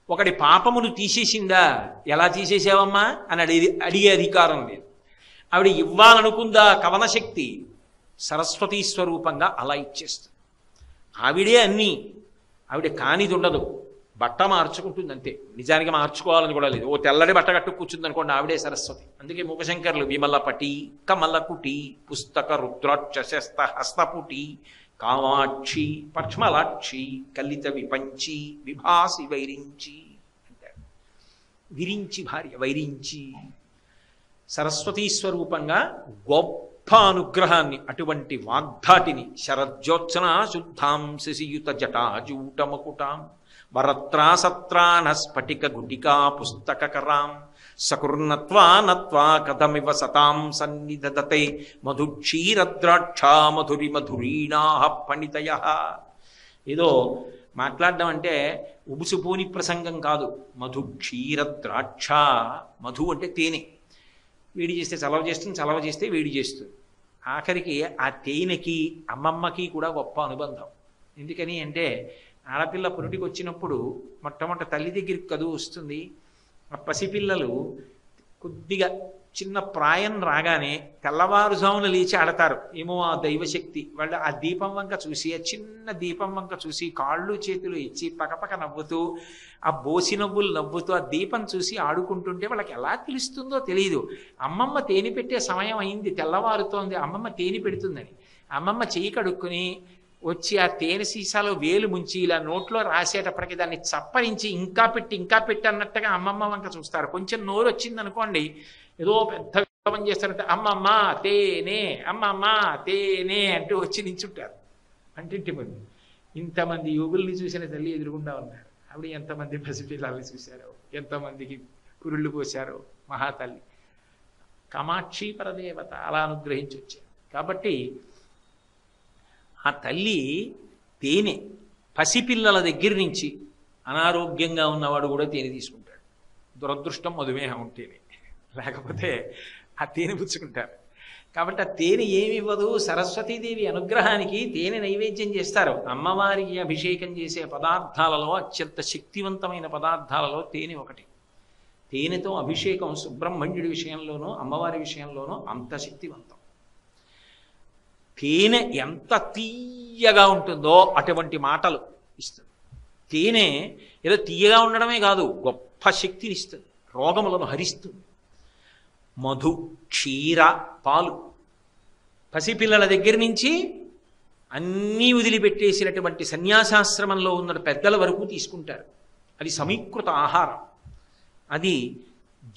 ఒకటి పాపమును తీసేసిందా, ఎలా తీసేసావమ్మా అని అడిగే అధికారం లేదు. ఆవిడ ఇవ్వాలనుకుందా కవనశక్తి, సరస్వతీ స్వరూపంగా అలా ఇచ్చేస్తుంది. ఆవిడే అన్నీ, ఆవిడ కానిది ఉండదు. బట్ట మార్చుకుంటుంది అంతే, నిజానికి మార్చుకోవాలని కూడా లేదు. ఓ తెల్లడి బట్ట కట్టు కూర్చుంది అనుకోండి, ఆవిడే సరస్వతి. అందుకే మూకశంకర్లు విమలపటి కమలకుటి పుస్తక రుద్రాక్షస్త హస్తపుటి కామాక్షి పక్ష్మలాక్షి కలిత విపంచి విభాసి వైరించి అంటారు. విరించి భార్య, వైరించి సరస్వతీ స్వరూపంగా గొప్ప అనుగ్రహాన్ని, అటువంటి వాగ్ధాటిని శరజ్యోత్సన శుద్ధాం శశియుత జటాజూటమకుటాం వరత్రా సత్రాన స్ఫటిక గుటికా పుస్తకరాం సకృన్నత్వా నత్వా కథమివ సతాం సన్నిధదతే మధుక్షీరద్రాక్షా మధురి మధురీణాః పణితయః. ఏదో మాట్లాడడం అంటే ఉబుసుపోని ప్రసంగం కాదు. మధుక్షీరద్రాక్ష, మధు అంటే తేనె. వేడి చేస్తే చలవ చేస్తుంది, చలవ చేస్తే వేడి చేస్తుంది. ఆఖరికి ఆ తేనెకి అమ్మమ్మకి కూడా గొప్ప అనుబంధం. ఎందుకని అంటే ఆడపిల్ల పురుటికి వచ్చినప్పుడు మొట్టమొదటి తల్లి దగ్గరికి కదువు వస్తుంది. ఆ పసిపిల్లలు కొద్దిగా చిన్న ప్రాయం రాగానే తెల్లవారుజామున లేచి ఆడతారు. ఏమో ఆ దైవశక్తి వాళ్ళు ఆ దీపం వంక చూసి, ఆ చిన్న దీపం వంక చూసి కాళ్ళు చేతులు ఇచ్చి పకపక నవ్వుతూ, ఆ బోసి నవ్వులు నవ్వుతూ ఆ దీపం చూసి ఆడుకుంటుంటే వాళ్ళకి ఎలా తెలుస్తుందో తెలియదు. అమ్మమ్మ తేనె పెట్టే సమయం అయింది, తెల్లవారుతోంది, అమ్మమ్మ తేనె పెడుతుందని. అమ్మమ్మ చెయ్యి కడుక్కుని వచ్చి ఆ తేనె సీసాలో వేలు ముంచి ఇలా నోట్లో రాసేటప్పటికి దాన్ని చప్పరించి ఇంకా పెట్టి అన్నట్టుగా అమ్మమ్మ వంక చూస్తారు. కొంచెం నోరు వచ్చింది అనుకోండి, ఏదో పెద్ద విప్లవం చేస్తారంటే అమ్మమ్మ తేనె, అమ్మమ్మ తేనె అంటూ వచ్చి నించుంటారు అంటింటి ముందు. ఇంతమంది యోగుల్ని చూసిన తల్లి ఎదురుగుండా ఉన్నారు. ఆవిడ ఎంతమంది పసిపిల్లల్ని చూశారో, ఎంతమందికి కురుళ్ళు పోశారో మహాతల్లి. కామాక్షి పరదేవత అలా అనుగ్రహించి వచ్చారు. కాబట్టి ఆ తల్లి తేనె పసిపిల్లల దగ్గర నుంచి అనారోగ్యంగా ఉన్నవాడు కూడా తేనె తీసుకుంటాడు. దురదృష్టం మధుమేహం ఉంటేనే, లేకపోతే ఆ తేనె పుచ్చుకుంటారు. కాబట్టి ఆ తేనె ఏమి ఇవ్వదు. సరస్వతీదేవి అనుగ్రహానికి తేనె నైవేద్యం చేస్తారు. అమ్మవారికి అభిషేకం చేసే పదార్థాలలో అత్యంత శక్తివంతమైన పదార్థాలలో తేనె ఒకటి. తేనెతో అభిషేకం సుబ్రహ్మణ్యుడి విషయంలోనూ అమ్మవారి విషయంలోనూ అంత శక్తివంతం. తేనె ఎంత తీయగా ఉంటుందో అటువంటి మాటలు ఇస్తుంది. తేనె ఏదో తీయగా ఉండడమే కాదు, గొప్ప శక్తిని ఇస్తుంది, రోగములను హరిస్తుంది. మధు, క్షీర, పాలు పసిపిల్లల దగ్గర నుంచి అన్నీ వదిలిపెట్టేసినటువంటి సన్యాసాశ్రమంలో ఉన్న పెద్దల వరకు తీసుకుంటారు. అది సమీకృత ఆహారం. అది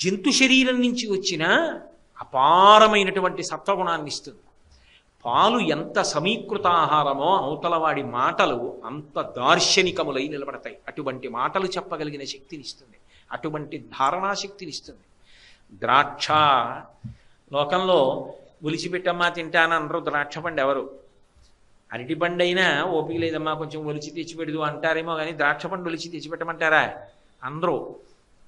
జంతు శరీరం నుంచి వచ్చిన అపారమైనటువంటి సత్వగుణాన్ని ఇస్తుంది. పాలు ఎంత సమీకృత ఆహారమో అవతలవాడి మాటలు అంత దార్శనికములై నిలబడతాయి. అటువంటి మాటలు చెప్పగలిగిన శక్తినిస్తుంది, అటువంటి ధారణాశక్తినిస్తుంది. ద్రాక్ష లోకంలో ఒలిచిపెట్టమ్మా తింటానన్నారు. ద్రాక్ష పండు ఎవరు? అరటిపండు అయినా ఓపిక లేదమ్మా కొంచెం ఒలిచి తెచ్చిపెడదు అంటారేమో కానీ ద్రాక్ష పండు ఒలిచి తెచ్చిపెట్టమంటారా? అందరూ.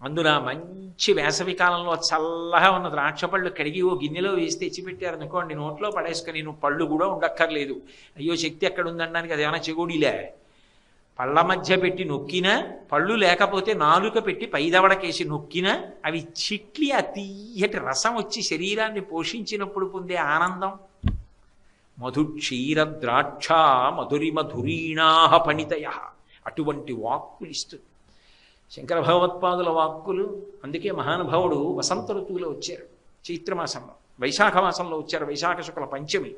అందున మంచి వేసవి కాలంలో చల్లగా ఉన్న ద్రాక్ష పళ్ళు కడిగి ఓ గిన్నెలో వేసి తెచ్చిపెట్టారనుకోండి, నోట్లో పడేసుకొని నువ్వు పళ్ళు కూడా ఉండక్కర్లేదు. అయ్యో శక్తి ఎక్కడ ఉందనడానికి అదేమైనా చెగోడిలే. పళ్ళ మధ్య పెట్టి నొక్కినా, పళ్ళు లేకపోతే నాలుక పెట్టి పైదవడకేసి నొక్కినా అవి చిట్లి ఆ తీయటి రసం వచ్చి శరీరాన్ని పోషించినప్పుడు పొందే ఆనందం. మధు క్షీర ద్రాక్ష మధురి మధురీణాః పణితయః అటువంటి వాక్కులు ఇస్తుంది శంకర భగవత్పాదుల వాక్కులు. అందుకే మహానుభావుడు వసంత ఋతువులో వచ్చారు, చైత్రమాసంలో, వైశాఖ మాసంలో వచ్చారు. వైశాఖ శుక్ల పంచమి.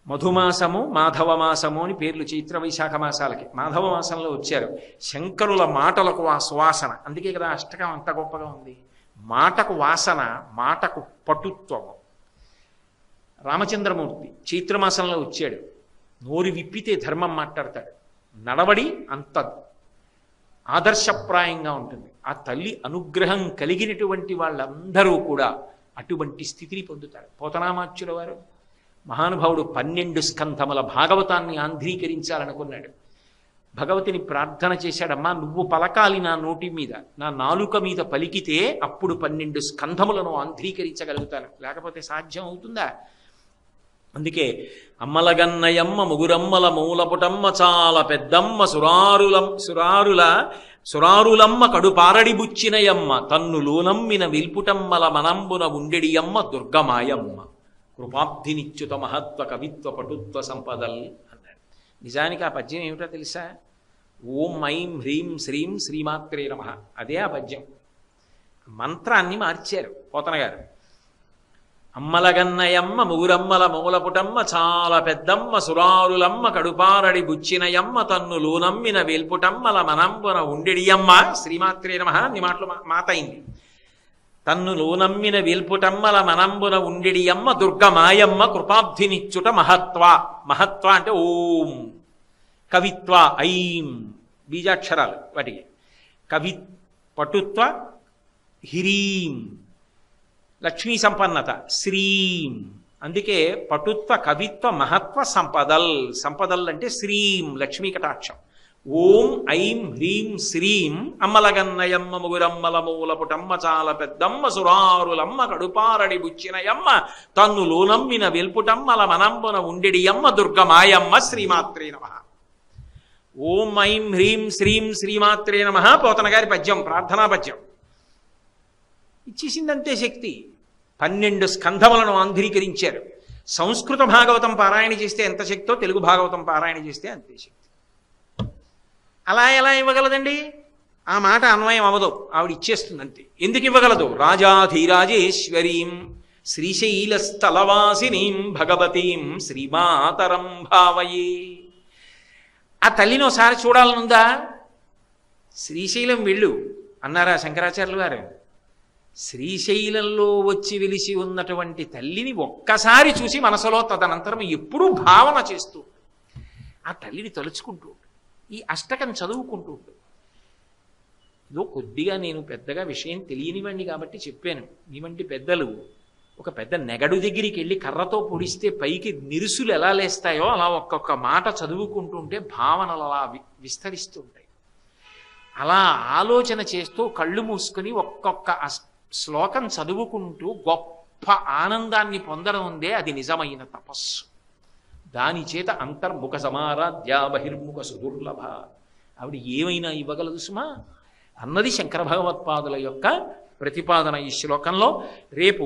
మధుమాసము మాధవమాసము అని పేర్లు చైత్ర వైశాఖ మాసాలకి. మాధవ మాసంలో వచ్చారు. శంకరుల మాటలకు ఆ సువాసన. అందుకే కదా అష్టకం అంత గొప్పగా ఉంది. మాటకు వాసన, మాటకు పటుత్వము. రామచంద్రమూర్తి చైత్రమాసంలో వచ్చాడు. నోరు విప్పితే ధర్మం మాట్లాడతాడు. నడవడి అంత ఆదర్శప్రాయంగా ఉంటుంది. ఆ తల్లి అనుగ్రహం కలిగినటువంటి వాళ్ళందరూ కూడా అటువంటి స్థితిని పొందుతారు. పోతనామాచ్యుల వారు మహానుభావుడు 12 స్కంధముల భాగవతాన్ని ఆంధ్రీకరించాలనుకున్నాడు. భగవతిని ప్రార్థన చేశాడమ్మా, నువ్వు పలకాలి నా నోటి మీద, నా నాలుక మీద పలికితే అప్పుడు 12 స్కంధములను ఆంధ్రీకరించగలుగుతాను, లేకపోతే సాధ్యం అవుతుందా? అందుకే అమ్మలగన్నయమ్మ ముగురమ్మల మూలపుటమ్మ చాలా పెద్దమ్మ సురారులమ్మ కడుపారడి బుచ్చినయమ్మ తన్నులోనమ్మిన విల్పుటమ్మల మనంబున ఉండెడియమ్మ దుర్గమాయమ్మ కృపాబ్ధినిచ్యుత మహత్వ కవిత్వ పటుత్వ సంపదల్ అన్నాడు. నిజానికి ఆ పద్యం ఏమిటో తెలుసా? ఓం ఐం హ్రీం శ్రీం శ్రీమాత్రే నమః. అదే ఆ పద్యం. మంత్రాన్ని మార్చారు పోతన గారు. అమ్మలగన్నయమ్మ ముగురమ్మల మూలపుటమ్మ చాలా పెద్దమ్మ సురారులమ్మ కడుపారడి బుచ్చినయమ్మ తన్నులోనమ్మిన వేల్పుటమ్మల మనంబున ఉండెడియమ్మ శ్రీమాత్రే నమః. అన్ని మాటలు మాట అయింది. తన్నులోనమ్మిన వేల్పుటమ్మల మనంబున ఉండెడియమ్మ దుర్గమాయమ్మ కృపాబ్ధినిచ్చుట మహత్వ. మహత్వ అంటే ఓం, కవిత్వ ఐం, బీజాక్షరాలు వాటికి. కవి పటుత్వ హ్రీం, లక్ష్మీ సంపన్నత శ్రీం. అందుకే పటుత్వ కవిత్వ మహత్వ సంపదల్. సంపదల్ అంటే శ్రీం, లక్ష్మీ కటాక్షం. ఓం ఐం హ్రీం శ్రీం అమ్మలగన్నయమ్మ ముగురమ్మల మూలపుటమ్మ చాలా పెద్దమ్మ సురారులమ్మ కడుపారడి బుచ్చినయమ్మ తన్నులోనమ్మిన వెల్పుటమ్మల మనంబున ఉండెడియమ్మ దుర్గమాయమ్మ శ్రీమాత్రే నమః. ఓం ఐం హ్రీం శ్రీం శ్రీమాత్రే నమః పోతన గారి పద్యం, ప్రార్థనా పద్యం. ఇచ్చేసిందంతే శక్తి. 12 స్కంధములను ఆంధ్రీకరించారు. సంస్కృత భాగవతం పారాయణ చేస్తే ఎంత శక్తో తెలుగు భాగవతం పారాయణ చేస్తే అంతే శక్తి. అలా ఎలా ఇవ్వగలదండి? ఆ మాట అన్వయం అవ్వదు, ఆవిడ ఇచ్చేస్తుంది అంతే. ఎందుకు ఇవ్వగలదు? రాజాధీరాజేశ్వరీం శ్రీశైలస్థలవాసినీం భగవతీం శ్రీమాతరం భావయే. ఆ తల్లిని ఒకసారి చూడాలనుందా? శ్రీశైలం వెళ్ళు అన్నారా శంకరాచార్యులు గారు? శ్రీశైలంలో వచ్చి వెలిసి ఉన్నటువంటి తల్లిని ఒక్కసారి చూసి మనసులో తదనంతరం ఎప్పుడూ భావన చేస్తూ ఆ తల్లిని తలుచుకుంటూ ఈ అష్టకం చదువుకుంటూ ఇదో కొద్దిగా నేను పెద్దగా విషయం తెలియనివ్వండి కాబట్టి చెప్పాను. మీ వంటి పెద్దలు ఒక పెద్ద నెగడు దగ్గరికి వెళ్ళి కర్రతో పొడిస్తే పైకి నిరుసులు ఎలా లేస్తాయో అలా ఒక్కొక్క మాట చదువుకుంటుంటే భావనలు అలా విస్తరిస్తూ ఉంటాయి. అలా ఆలోచన చేస్తూ కళ్ళు మూసుకొని ఒక్కొక్క శ్లోకం చదువుకుంటూ గొప్ప ఆనందాన్ని పొందడం ఉందే అది నిజమైన తపస్సు. దాని చేత అంతర్ముఖ సమారాధ్య బహిర్ముఖ సుదుర్లభ. ఆవిడ ఏమైనా ఇవ్వగలదు సుమా అన్నది శంకర భగవత్పాదుల యొక్క ప్రతిపాదన ఈ శ్లోకంలో. రేపు